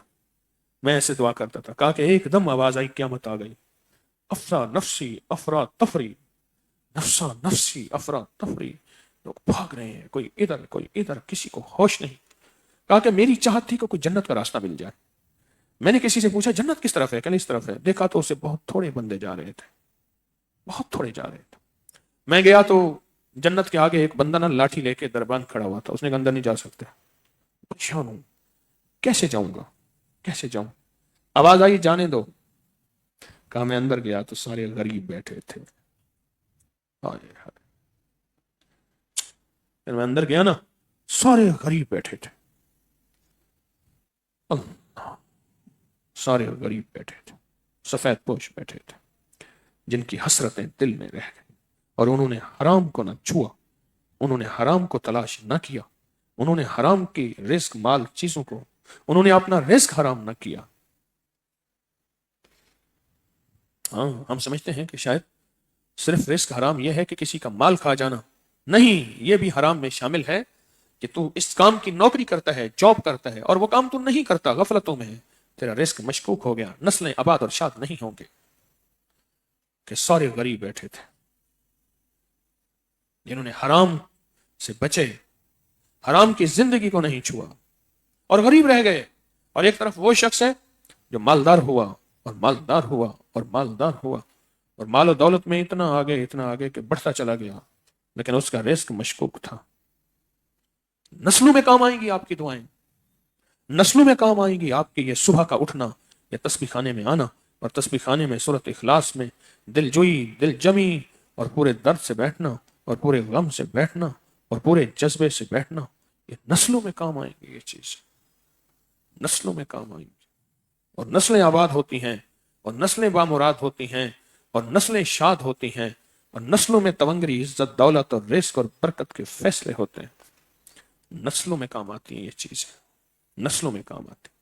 میں ایسے دعا کرتا تھا۔ کہا کہ ایک دم آواز آئی، قیامت آ گئی، افرا نفسی افرا تفری، نفسا نفسی افرا تفری، لوگ بھاگ رہے ہیں، کوئی ادھر کوئی ادھر، کسی کو ہوش نہیں۔ کہا کہ میری چاہت تھی کہ کوئی جنت کا راستہ مل جائے۔ میں نے کسی سے پوچھا جنت کس طرف ہے، کہ اس طرف ہے، دیکھا تو اسے بہت تھوڑے بندے جا رہے تھے، بہت تھوڑے جا رہے تھے۔ میں گیا تو جنت کے آگے ایک بندہ نا لاٹھی لے کے دربان کھڑا ہوا تھا، اس نے کہا اندر نہیں جا سکتے۔ پریشان ہوں، کیسے جاؤں گا، کیسے جاؤں؟ آواز آئی جانے دو۔ کہا میں اندر گیا تو سارے غریب بیٹھے تھے، پھر میں اندر گیا نا، سارے غریب بیٹھے تھے، اللہ، سارے غریب بیٹھے تھے، سفید پوش بیٹھے تھے، جن کی حسرتیں دل میں رہ گئی، اور انہوں نے حرام کو نہ چھوا، انہوں نے حرام کو تلاش نہ کیا، انہوں نے حرام کی رزق مال چیزوں کو، انہوں نے اپنا رزق حرام نہ کیا۔ ہاں ہم سمجھتے ہیں کہ شاید صرف رزق حرام یہ ہے کہ کسی کا مال کھا جانا، نہیں، یہ بھی حرام میں شامل ہے کہ تو اس کام کی نوکری کرتا ہے، جاب کرتا ہے، اور وہ کام تو نہیں کرتا، غفلتوں میں ہے، تیرا رزق مشکوک ہو گیا، نسلیں آباد اور شاد نہیں ہوں گے۔ کہ سارے غریب بیٹھے تھے جنہوں نے حرام سے بچے، حرام کی زندگی کو نہیں چھوا اور غریب رہ گئے، اور ایک طرف وہ شخص ہے جو مالدار ہوا اور مالدار ہوا اور مالدار ہوا اور مال و دولت میں اتنا آگے کہ بڑھتا چلا گیا، لیکن اس کا رزق مشکوک تھا۔ نسلوں میں کام آئیں گی آپ کی دعائیں، نسلوں میں کام آئیں گی آپ کے یہ صبح کا اٹھنا، یہ تسبیح خانے میں آنا اور تسبیح خانے میں سورۃ اخلاص میں دل جوئی، دل جمی اور پورے درد سے بیٹھنا اور پورے غم سے بیٹھنا اور پورے جذبے سے بیٹھنا، یہ نسلوں میں کام آئیں گی، یہ چیز نسلوں میں کام آئیں گی، اور نسلیں آباد ہوتی ہیں اور نسلیں بامراد ہوتی ہیں اور نسلیں شاد ہوتی ہیں اور نسلوں میں تونگری، عزت، دولت اور رزق اور برکت کے فیصلے ہوتے ہیں۔ نسلوں میں کام آتی ہیں یہ چیزیں، نسلوں میں کام آتی ہیں۔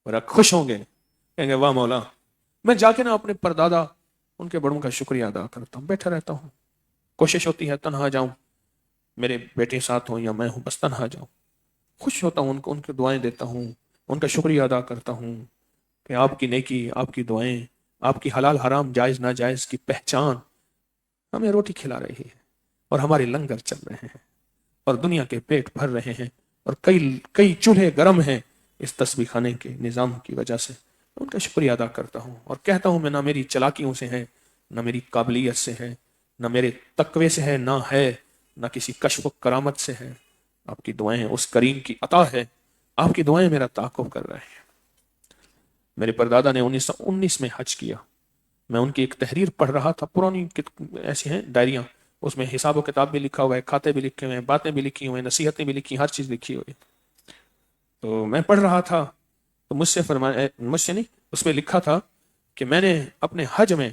اور آپ خوش ہوں گے، کہیں گے واہ مولا، میں جا کے نا اپنے پردادا ان کے بڑوں کا شکریہ ادا کرتا ہوں، بیٹھا رہتا ہوں، کوشش ہوتی ہے تنہا جاؤں، میرے بیٹے ساتھ ہوں یا میں ہوں، بس تنہا جاؤں، خوش ہوتا ہوں، ان کی دعائیں دیتا ہوں، ان کا شکریہ ادا کرتا ہوں کہ آپ کی نیکی، آپ کی دعائیں، آپ کی حلال حرام جائز ناجائز کی پہچان ہمیں روٹی کھلا رہی ہے اور ہمارے لنگر چل رہے ہیں اور دنیا کے پیٹ بھر رہے ہیں اور کئی چولہے گرم ہیں اس تسبیح خانے کے نظام کی وجہ سے۔ ان کا شکریہ ادا کرتا ہوں اور کہتا ہوں میں نہ میری چلاکیوں سے ہے، نہ میری قابلیت سے ہے، نہ میرے تقوی سے ہے، نہ کسی کشف و کرامت سے ہے، آپ کی دعائیں اس کریم کی عطا ہے، آپ کی دعائیں میرا تعاقب کر رہے ہیں۔ میرے پردادا نے 1919 میں حج کیا، میں ان کی ایک تحریر پڑھ رہا تھا، پرانی ایسی ہیں ڈائریاں، اس میں حساب و کتاب بھی لکھا ہوا ہے، کھاتے بھی لکھے ہوئے ہیں، باتیں بھی لکھی ہوئی ہیں، نصیحتیں بھی لکھی، ہر چیز لکھی ہوئی۔ تو میں پڑھ رہا تھا تو مجھ سے نہیں، اس میں لکھا تھا کہ میں نے اپنے حج میں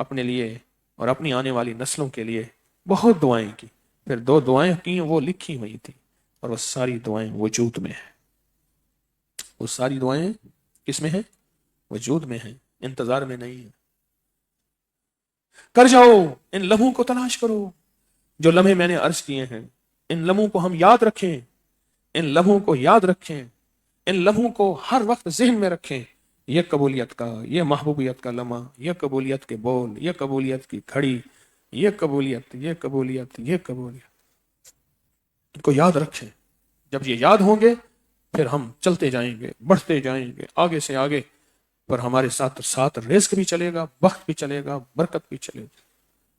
اپنے لیے اور اپنی آنے والی نسلوں کے لیے بہت دعائیں کی، پھر 2 دعائیں کی وہ لکھی ہوئی تھی اور وہ ساری دعائیں وجود میں ہیں، وہ ساری دعائیں کس میں ہیں؟ وجود میں ہیں، انتظار میں نہیں ہیں۔ کر جاؤ، ان لمحوں کو تلاش کرو جو لمحے میں نے عرض کیے ہیں، ان لمحوں کو ہم یاد رکھیں، ان لمحوں کو یاد رکھیں، ان لمحوں کو ہر وقت ذہن میں رکھیں، یہ قبولیت کا، یہ محبوبیت کا لمحہ، یہ قبولیت کے بول، یہ قبولیت کی گھڑی، یہ قبولیت، یہ قبولیت، یہ قبولیت، ان کو یاد رکھیں۔ جب یہ یاد ہوں گے پھر ہم چلتے جائیں گے، بڑھتے جائیں گے آگے سے آگے، پر ہمارے ساتھ ساتھ رزق بھی چلے گا، وقت بھی چلے گا، برکت بھی چلے گا۔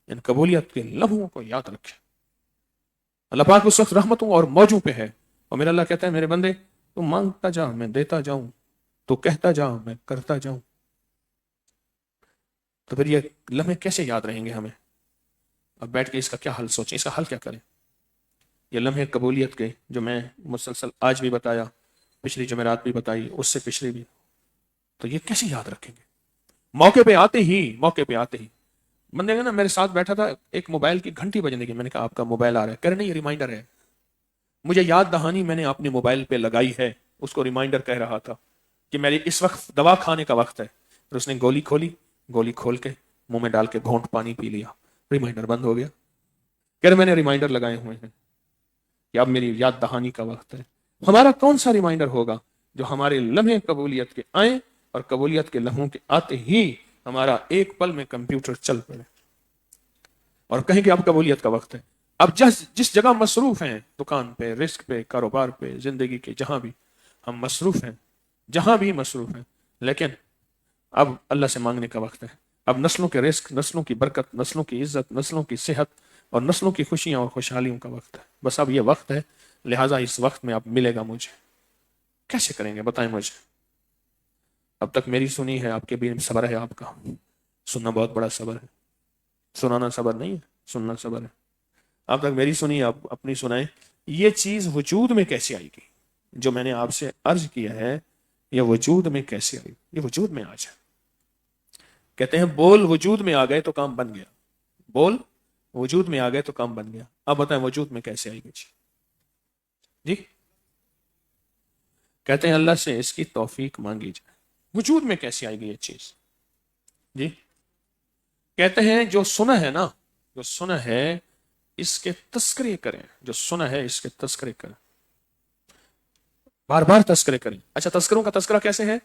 ان قبولیت کے لمحوں کو یاد رکھیں۔ اللہ پاک اس وقت رحمتوں اور موجوں پہ ہے، اور میرا اللہ کہتا ہے میرے بندے تو مانگتا جا، میں دیتا جاؤں، تو کہتا جا، میں کرتا جاؤں۔ تو پھر یہ لمحے کیسے یاد رہیں گے ہمیں؟ اب بیٹھ کے اس کا کیا حل سوچیں، اس کا حل کیا کریں؟ یہ لمحے قبولیت کے جو میں مسلسل آج بھی بتایا، پچھلی جمعرات بھی بتائی، اس سے پچھلی بھی، تو یہ کیسے یاد رکھیں گے؟ موقع پہ آتے ہی بندے گا نا، میرے ساتھ بیٹھا تھا، ایک موبائل کی گھنٹی بجنے کی، میں نے کہا آپ کا موبائل آ رہا ہے، کہہ رہے نہیں یہ ریمائنڈر ہے، مجھے یاد دہانی میں نے اپنے موبائل پہ لگائی ہے، اس کو ریمائنڈر کہہ رہا تھا کہ میرے اس وقت دوا کھانے کا وقت ہے، پھر اس نے گولی کھولی، گولی کھول کے منہ میں ڈال کے گھونٹ پانی پی لیا، ریمائنڈر بند ہو گیا۔ کہہ رہے میں نے ریمائنڈر لگائے ہوئے ہیں کہ اب میری یاد دہانی کا وقت ہے۔ ہمارا کون سا ریمائنڈر ہوگا جو ہمارے لمحے قبولیت کے آئیں اور قبولیت کے لمحوں کے آتے ہی ہمارا ایک پل میں کمپیوٹر چل پڑے اور کہیں کہ اب قبولیت کا وقت ہے۔ اب جس جگہ مصروف ہیں، دکان پہ، رزق پہ، کاروبار پہ، زندگی کے جہاں بھی ہم مصروف ہیں، جہاں بھی مصروف ہیں، لیکن اب اللہ سے مانگنے کا وقت ہے۔ اب نسلوں کے رزق، نسلوں کی برکت، نسلوں کی عزت، نسلوں کی صحت اور نسلوں کی خوشیاں اور خوشحالیوں کا وقت ہے۔ بس اب یہ وقت ہے، لہٰذا اس وقت میں اب ملے گا مجھے۔ کیسے کریں گے بتائیں مجھے؟ اب تک میری سنی ہے، آپ کے بھی صبر ہے، آپ کا سننا بہت بڑا صبر ہے، سنانا صبر نہیں ہے، سننا صبر ہے۔ اب تک میری سنی، آپ اپنی سنائیں، یہ چیز وجود میں کیسے آئے گی جو میں نے آپ سے عرض کیا ہے؟ یہ وجود میں کیسے آئے گی؟ یہ وجود میں آ جائے۔ کہتے ہیں بول وجود میں آ گئے تو کام بن گیا، بول وجود میں آ گئے تو کام بن گیا۔ اب بتائیں وجود میں کیسے آئے گی؟ جی کہتے ہیں اللہ سے اس کی توفیق مانگی جائے۔ وجود میں کیسے آئے گی یہ چیز؟ جی کہتے ہیں جو سنا ہے نا، جو سنا ہے اس کے تذکرے کریں، جو سنا ہے اس کے تذکرے کریں، بار بار تذکرے کریں۔ اچھا تذکروں کا تذکرہ کیسے ہے؟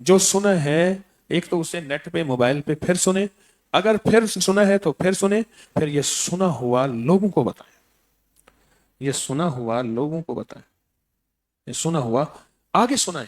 جو سنا ہے ایک تو اسے نیٹ پہ، موبائل پہ پھر سنیں، اگر پھر سنا ہے تو پھر سنیں، پھر یہ سنا ہوا لوگوں کو بتائیں، یہ سنا ہوا لوگوں کو بتائیں، یہ سنا ہوا آگے سنائیں۔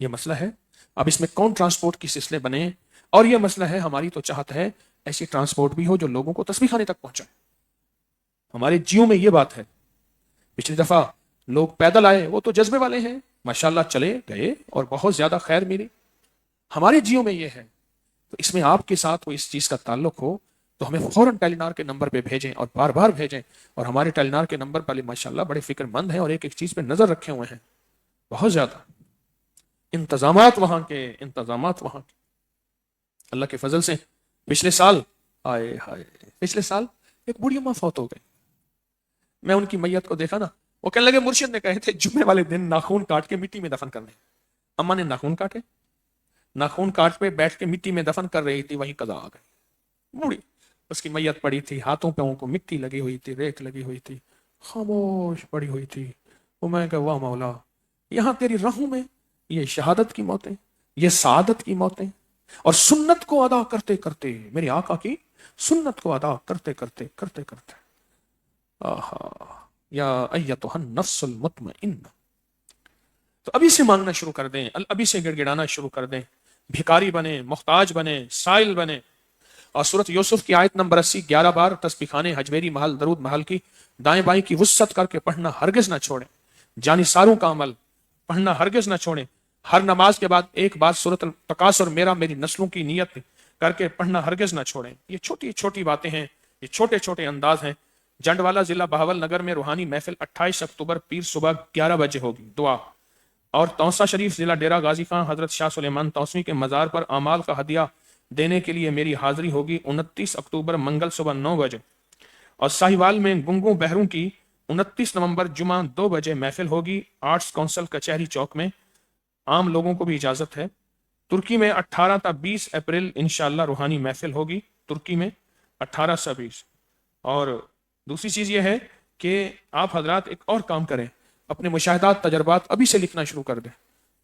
یہ مسئلہ ہے. اب اس میں کون ٹرانسپورٹ کی سلسلے بنے, اور یہ مسئلہ ہے, ہماری تو چاہت ہے ایسی ٹرانسپورٹ بھی ہو جو لوگوں کو تسبیح خانے تک پہنچائے. ہمارے جیوں میں یہ بات ہے. پچھلی دفعہ لوگ پیدل آئے, وہ تو جذبے والے ہیں, ماشاءاللہ چلے گئے اور بہت زیادہ خیر ملی. ہمارے جیوں میں یہ ہے. تو اس میں آپ کے ساتھ کوئی اس چیز کا تعلق ہو تو ہمیں فوراً ٹیلینار کے نمبر پہ بھیجیں, اور بار بار بھیجیں. اور ہمارے ٹیلینار کے نمبر پر ماشاءاللہ بڑے فکر مند ہیں اور ایک ایک چیز پہ نظر رکھے ہوئے ہیں, بہت زیادہ انتظامات وہاں کے. اللہ کے فضل سے پچھلے سال ایک بوڑھی اماں فوت ہو گئی. میں ان کی میت کو دیکھا نا, وہ کہنے لگے مرشد نے کہے تھے جمعے والے دن ناخون کاٹ کے مٹی میں دفن کرنے. اماں نے ناخون کاٹے, ناخون کاٹ پہ بیٹھ کے مٹی میں دفن کر رہی تھی, وہیں قضا آ گئی. بوڑھی, اس کی میت پڑی تھی, ہاتھوں پیروں کو مٹی لگی ہوئی تھی, ریت لگی ہوئی تھی, خاموش پڑی ہوئی تھی. وہ میں کہ واہ مولا, یہاں تیری راہوں میں یہ شہادت کی موتیں, یہ سعادت کی موتیں, اور سنت کو ادا کرتے کرتے, میری آقا کی سنت کو ادا کرتے کرتے کرتے کرتے, آہا یا ایتھا النفس المطمئنہ. تو ابھی سے مانگنا شروع کر دیں, ابھی سے گڑ گڑانا شروع کر دیں. بھکاری بنے, محتاج بنے, سائل بنے. اور سورۃ یوسف کی آیت نمبر 80 11 بار تسبیح خانے, حجویری محل, درود محل کی دائیں بائیں کی وسعت کر کے پڑھنا ہرگز نہ چھوڑیں. جانی ساروں کا عمل پڑھنا ہرگز نہ چھوڑیں. ہر نماز کے بعد ایک بار سورۃ التکاثر میری نسلوں کی نیت کر کے پڑھنا ہرگز نہ چھوڑیں. یہ چھوٹی چھوٹی باتیں ہیں, یہ چھوٹے چھوٹے انداز ہیں. جنڈوالا ضلع بہاول نگر میں روحانی محفل 28 اکتوبر پیر صبح 11 بجے ہوگی. دعا. اور توسا شریف ضلع ڈیرہ غازی خان حضرت شاہ سلیمان توسوی کے مزار پر اعمال کا ہدیہ دینے کے لیے میری حاضری ہوگی 29 اکتوبر منگل صبح 9 بجے. اور ساہیوال میں گنگوں بہروں کی 29 نومبر جمعہ 2 بجے محفل ہوگی آرٹس کونسل کچہری چوک میں. عام لوگوں کو بھی اجازت ہے. ترکی میں 18 تا 20 اپریل انشاءاللہ روحانی محفل ہوگی, ترکی میں 18 سے 20. اور دوسری چیز یہ ہے کہ آپ حضرات ایک اور کام کریں, اپنے مشاہدات تجربات ابھی سے لکھنا شروع کر دیں,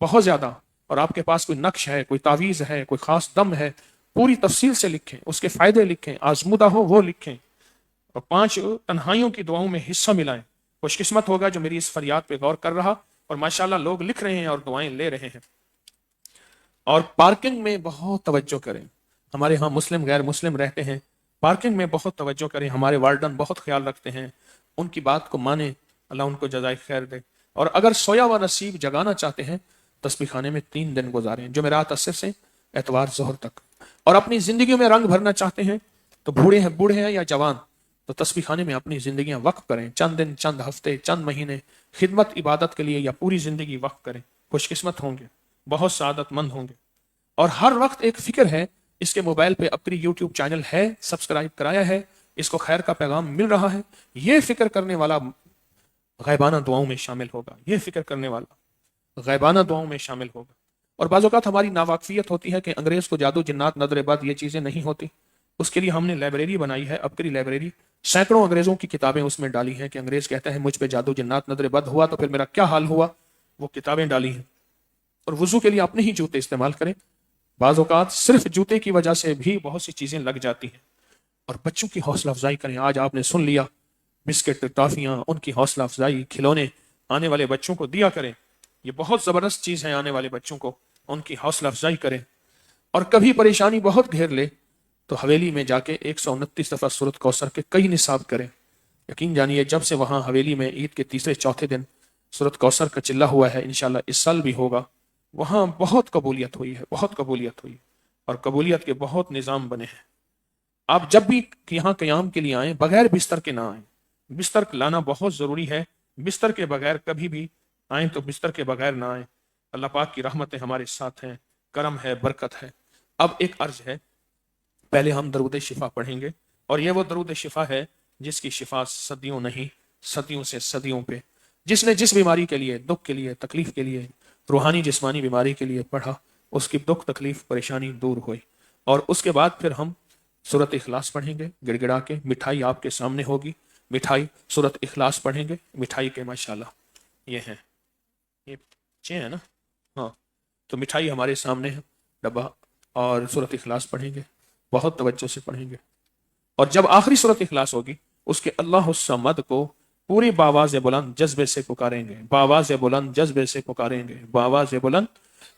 بہت زیادہ. اور آپ کے پاس کوئی نقش ہے, کوئی تعویذ ہے, کوئی خاص دم ہے, پوری تفصیل سے لکھیں, اس کے فائدے لکھیں, آزمودہ ہو وہ لکھیں. اور 5 تنہائیوں کی دعاؤں میں حصہ ملائیں. خوش قسمت ہوگا جو میری اس فریاد پہ غور کر رہا, اور ماشاءاللہ لوگ لکھ رہے ہیں اور دعائیں لے رہے ہیں. اور پارکنگ میں بہت توجہ کریں. ہمارے ہاں مسلم غیر مسلم رہتے ہیں, پارکنگ میں بہت توجہ کریں. ہمارے وارڈن بہت خیال رکھتے ہیں, ان کی بات کو مانیں, اللہ ان کو جزائے خیر دے. اور اگر سویا و نصیب جگانا چاہتے ہیں, تسبیح خانے میں 3 دن گزاریں, جمعرات عصر سے اتوار ظہر تک. اور اپنی زندگیوں میں رنگ بھرنا چاہتے ہیں, تو بوڑھے ہیں یا جوان, تو تسبیح خانے میں اپنی زندگیاں وقف کریں. چند دن, چند ہفتے, چند مہینے خدمت عبادت کے لیے, یا پوری زندگی وقف کریں. خوش قسمت ہوں گے, بہت سعادت مند ہوں گے. اور ہر وقت ایک فکر ہے, اس کے موبائل پہ اپنی یوٹیوب چینل ہے, سبسکرائب کرایا ہے, اس کو خیر کا پیغام مل رہا ہے. یہ فکر کرنے والا غیبانہ دعاؤں میں شامل ہوگا, یہ فکر کرنے والا غیبانہ دعاؤں میں شامل ہوگا. اور بعض اوقات ہماری ناواقفیت ہوتی ہے کہ انگریز کو جادو جنات نظر بد یہ چیزیں نہیں ہوتی. اس کے لیے ہم نے لائبریری بنائی ہے, عبقری لائبریری. سینکڑوں انگریزوں کی کتابیں اس میں ڈالی ہیں کہ انگریز کہتا ہے مجھ پہ جادو جنات نظر بد ہوا تو پھر میرا کیا حال ہوا, وہ کتابیں ڈالی ہیں. اور وضو کے لیے اپنے ہی جوتے استعمال کریں. بعض اوقات صرف جوتے کی وجہ سے بھی بہت سی چیزیں لگ جاتی ہیں. اور بچوں کی حوصلہ افزائی کریں. آج آپ نے سن لیا, بسکٹ, ٹافیاں, ان کی حوصلہ افزائی, کھلونے آنے والے بچوں کو دیا کریں. یہ بہت زبردست چیز ہے, آنے والے بچوں کو ان کی حوصلہ افزائی کریں. اور کبھی پریشانی بہت گھیر لے تو حویلی میں جا کے 129 دفعہ سورۃ کوثر کے کئی نصاب کریں. یقین جانیے جب سے وہاں حویلی میں عید کے تیسرے چوتھے دن سورۃ کوثر کا چلہ ہوا ہے, انشاءاللہ اس سال بھی ہوگا, وہاں بہت قبولیت ہوئی ہے, بہت قبولیت ہوئی. اور قبولیت کے بہت نظام بنے ہیں. آپ جب بھی یہاں قیام کے لیے آئیں بغیر بستر کے نہ آئیں. بستر لانا بہت ضروری ہے. بستر کے بغیر کبھی بھی آئیں تو بستر کے بغیر نہ آئیں. اللہ پاک کی رحمتیں ہمارے ساتھ ہیں, کرم ہے, برکت ہے. اب ایک عرض ہے, پہلے ہم درود شفا پڑھیں گے, اور یہ وہ درود شفا ہے جس کی شفا صدیوں نہیں, صدیوں سے صدیوں پہ. جس نے جس بیماری کے لیے, دکھ کے لیے, تکلیف کے لیے, روحانی جسمانی بیماری کے لیے پڑھا, اس کی دکھ تکلیف پریشانی دور ہوئی. اور اس کے بعد پھر ہم سورۃ اخلاص پڑھیں گے گڑ گڑا کے. مٹھائی آپ کے سامنے ہوگی, مٹھائی سورۃ اخلاص پڑھیں گے. مٹھائی کے ماشاءاللہ یہ ہیں, یہ چھ ہیں نا, ہاں, تو مٹھائی ہمارے سامنے ہے ڈبہ, اور سورۃ اخلاص پڑھیں گے, بہت توجہ سے پڑھیں گے. اور جب آخری سورۃ اخلاص ہوگی اس کے اللہ الصمد کو پوری باواز بلند جذبے سے پکاریں گے, باواز بلند جذبے سے پکاریں گے, باواز بلند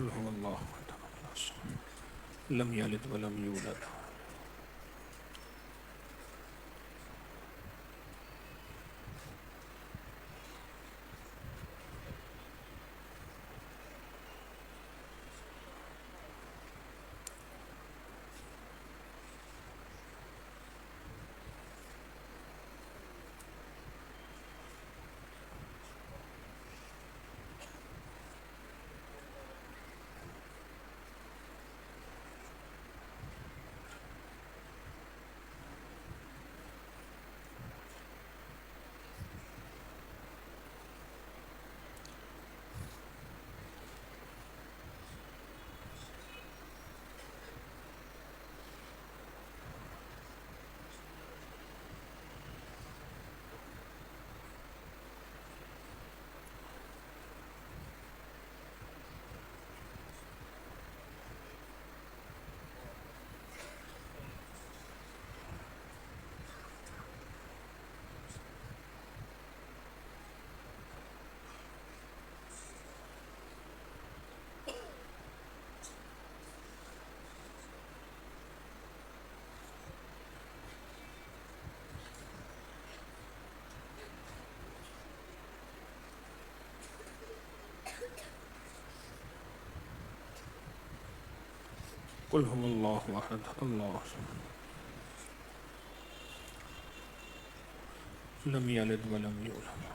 قل هو اللہ احد اللہ الصمد لم یلد ولم یولد قل هو اللہ احد اللہ الصمد لم یلد ولم یولد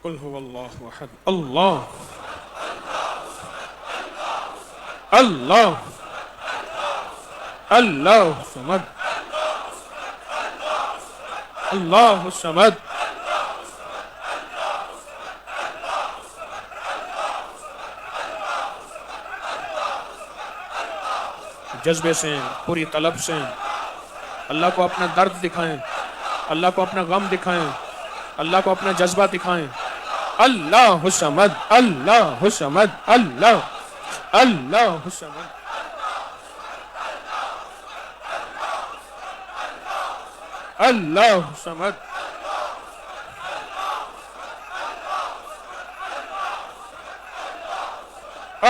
قل هو اللہ احد اللہ اللہ اللہ الصمد اللہ الصمد جذبے سے پوری طلب سے اللہ کو اپنا درد دکھائیں، اللہ کو اپنا غم دکھائیں، اللہ کو اپنا جذبہ دکھائیں۔ اللہ الصمد اللہ الصمد اللہ اللہ الصمد اللہ الصمد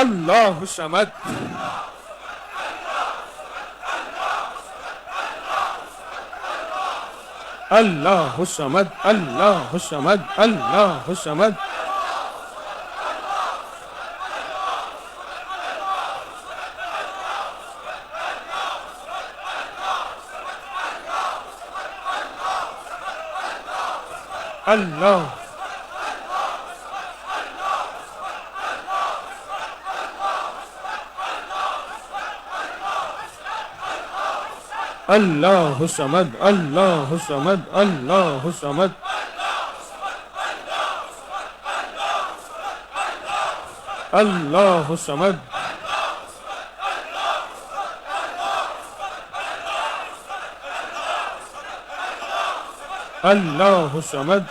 اللہ الصمد اللہ الصمد اللہ الصمد اللہ الصمد اللہ اللہ الصمد اللہ الصمد اللہ الصمد اللہ الصمد اللہ الصمد اللہ الصمد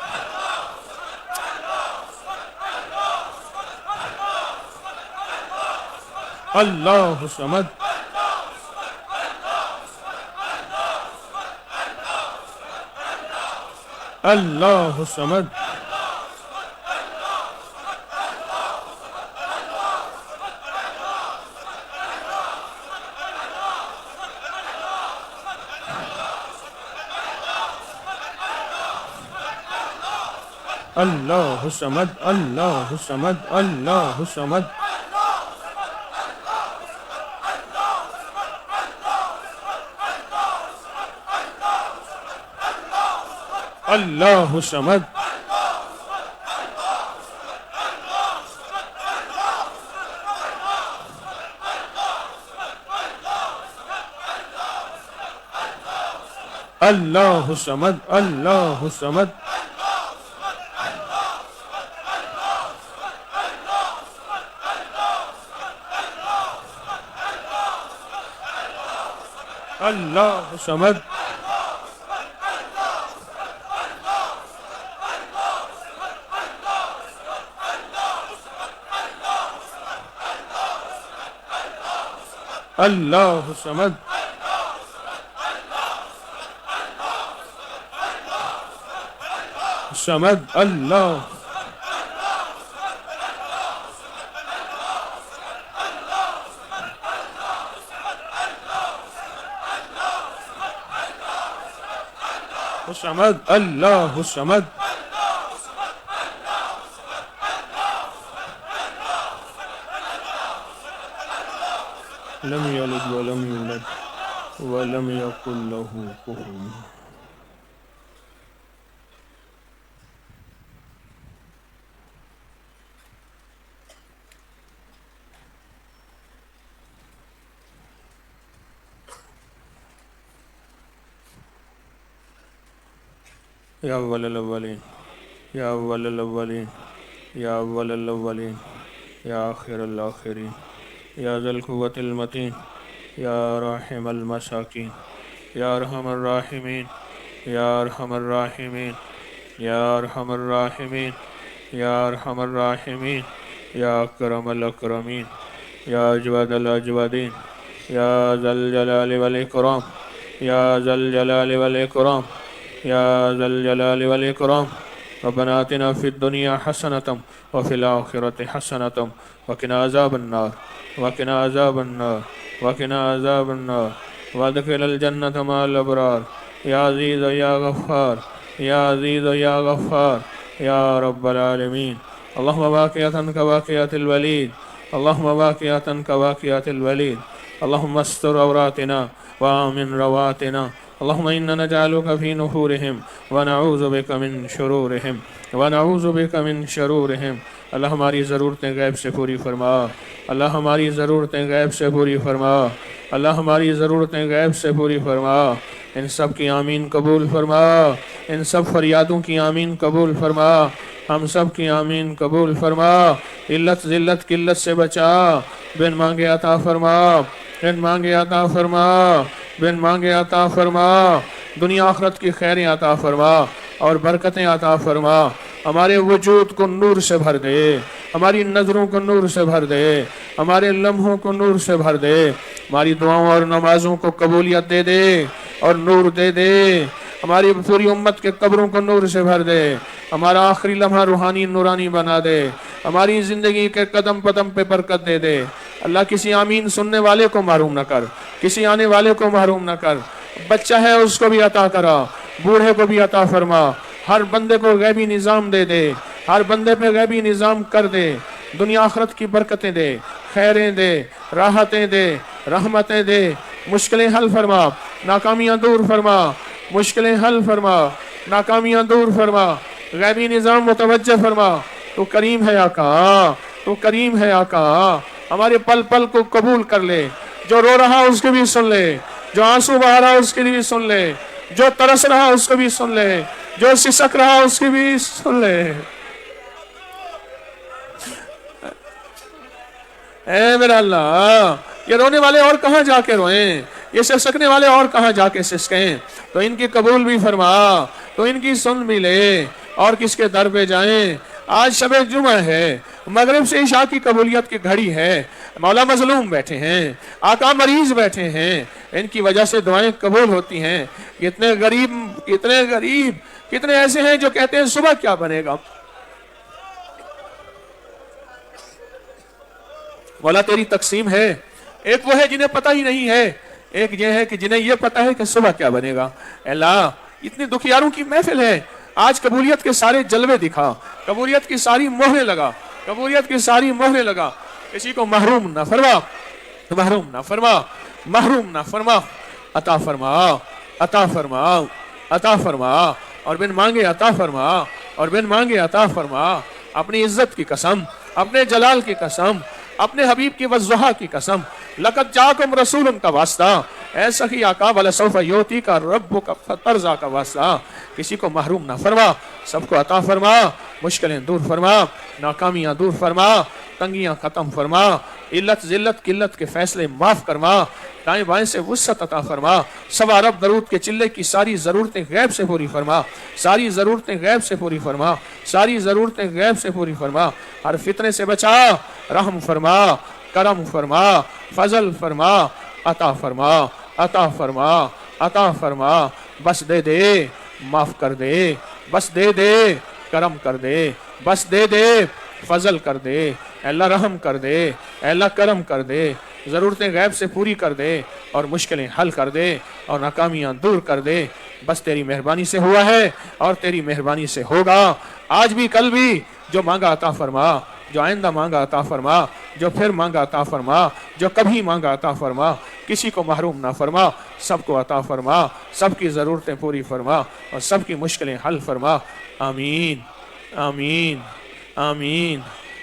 اللہ الصمد اللہ الصمد اللہ الصمد اللہ الصمد اللہ الصمد اللہ الصمد اللہ الصمد اللہ الصمد اللہ الصمد الصمد اللہ الصمد اللہ الصمد لم يلد ولم يولد ولم يكن له كفوا يا أول الأولين يا أول الأولين يا أول الأولين يا آخر الآخرين يا ذا القوة المتين يا راحم المساكين يا أرحم الراحمين يا أرحم الراحمين يا أرحم الراحمين يا أرحم الراحمين يا أكرم الأكرمين يا أجود الأجودين يا ذا الجلال والإكرام يا ذا الجلال والإكرام يا ذا الجلال والإكرام ربنا آتنا في الدنيا حسنة وفي الآخرة حسنة وقنا عذاب النار وقنا عذاب النار وقنا عذاب النار وادخل الجنة مع الأبرار يا عزيز يا غفار يا عزيز يا غفار يا رب العالمين اللهم باقية كباقية الوليد اللهم باقية كباقية الوليد اللهم استر عوراتنا وآمن رواتنا اللهم إنا نجعلك في نحورهم ونعوذ بك من شرورهم ونعوذ بك من شرورهم. اللہ ہماری ضرورتیں غیب سے پوری فرما. اللہ ہماری ضرورتیں غیب سے پوری فرما. اللہ ہماری ضرورتیں غیب سے پوری فرما. ان سب کی آمین قبول فرما. ان سب فریادوں کی آمین قبول فرما. ہم سب کی آمین قبول فرما. علت ذلت قلت سے بچا. بن مانگے عطا فرما. بن مانگے عطا فرما. بن مانگے عطا فرما. دنیا آخرت کی خیریں عطا فرما اور برکتیں عطا فرما. ہمارے وجود کو نور سے بھر دے. ہماری نظروں کو نور سے بھر دے. ہمارے لمحوں کو نور سے بھر دے. ہماری دعاؤں اور نمازوں کو قبولیت دے دے اور نور دے دے. ہماری پوری امت کے قبروں کو نور سے بھر دے. ہمارا آخری لمحہ روحانی نورانی بنا دے. ہماری زندگی کے قدم قدم پہ برکت دے دے. اللہ کسی آمین سننے والے کو محروم نہ کر. کسی آنے والے کو محروم نہ کر. بچہ ہے اس کو بھی عطا کرا. بوڑھے کو بھی عطا فرما. ہر بندے کو غیبی نظام دے دے. ہر بندے پہ غیبی نظام کر دے. دنیا آخرت کی برکتیں دے. خیریں دے. راحتیں دے. رحمتیں دے. مشکلیں حل فرما. ناکامیاں دور فرما. مشکلیں حل فرما. ناکامیاں دور فرما. غیبی نظام متوجہ فرما. تو کریم ہے آقا. تو کریم ہے آقا. ہمارے پل پل کو قبول کر لے. جو رو رہا اس کے بھی سن لے. جو آنسو بہا رہا اس کے بھی سن لے. جو ترس رہا اس کو بھی سن لے. جو سسک رہا اس کی بھی سن لے. اے میرا اللہ، یہ رونے والے اور کہاں جا کے روئیں، یہ سسکنے والے اور کہاں جا کے سسکیں. تو ان کی قبول بھی فرما. تو ان کی سن بھی لے. اور کس کے در پہ جائیں. آج شب جمعہ ہے. مغرب سے عشاء کی قبولیت کی گھڑی ہے. مولا مظلوم بیٹھے ہیں. آقا مریض بیٹھے ہیں. ان کی وجہ سے دعائیں قبول ہوتی ہیں. کتنے غریب کتنے ایسے ہیں جو کہتے ہیں صبح کیا بنے گا. مولا تیری تقسیم ہے. ایک وہ ہے جنہیں پتہ ہی نہیں ہے. ایک یہ ہے کہ جنہیں یہ پتہ ہے کہ صبح کیا بنے گا. اے اللہ، اتنی دکھیاروں کی محفل ہے. آج قبولیت کے سارے جلوے دکھا. قبولیت کی ساری مہریں لگا. قبولیت کی ساری مہریں لگا. کسی کو محروم نہ فرما. محروم نہ فرما. محروم نہ فرما. عطا فرما. عطا فرما. عطا فرما. اور بن مانگے عطا فرما. اور بن مانگے عطا فرما. اپنی عزت کی قسم، اپنے جلال کی قسم، اپنے حبیب کی وضحا کی قسم، لقد جاکم رسول کا واسطہ، اے سخی آقا ولسوف یوتی کا رب کا فترزا کا واسطہ. کسی کو محروم نہ فرما. سب کو عطا فرما. مشکلیں دور فرما. ناکامیاں دور فرما. تنگیاں ختم فرما. علت ذلت قلت کے فیصلے معاف فرما. دائیں بائیں سے وسعت عطا فرما. سوا رب درود کے چلے کی ساری ضرورتیں غیب سے پوری فرما. ساری ضرورتیں غیب سے پوری فرما. ساری ضرورتیں غیب سے پوری فرما. ہر فتنے سے بچا. رحم فرما. کرم فرما. فضل فرما. عطا فرما. عطا فرما. عطا فرما. بس دے دے. معاف کر دے. بس دے دے. کرم کر دے. بس دے دے. فضل کر دے. اے اللہ رحم کر دے. اے اللہ کرم کر دے. ضرورتیں غیب سے پوری کر دے اور مشکلیں حل کر دے اور ناکامیاں دور کر دے. بس تیری مہربانی سے ہوا ہے اور تیری مہربانی سے ہوگا. آج بھی کل بھی جو مانگا عطا فرما. جو آئندہ مانگا عطا فرما. جو پھر مانگا عطا فرما. جو کبھی مانگا عطا فرما. کسی کو محروم نہ فرما. سب کو عطا فرما. سب کی ضرورتیں پوری فرما اور سب کی مشکلیں حل فرما. آمین آمین آمین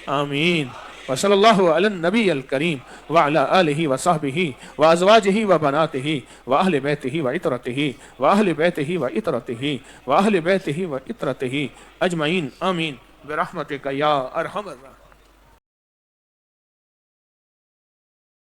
آمین. وصلی اللہ علی النبی الکریم وعلی آلہ وصحبہ وازواجہ وبناتہ واہل بیتہ وعطرتہ واہل بیتہ وعطرتہ واہل بیتہ وعطرتہ اجمعین. آمین برحمتک یا ارحم الراحمین.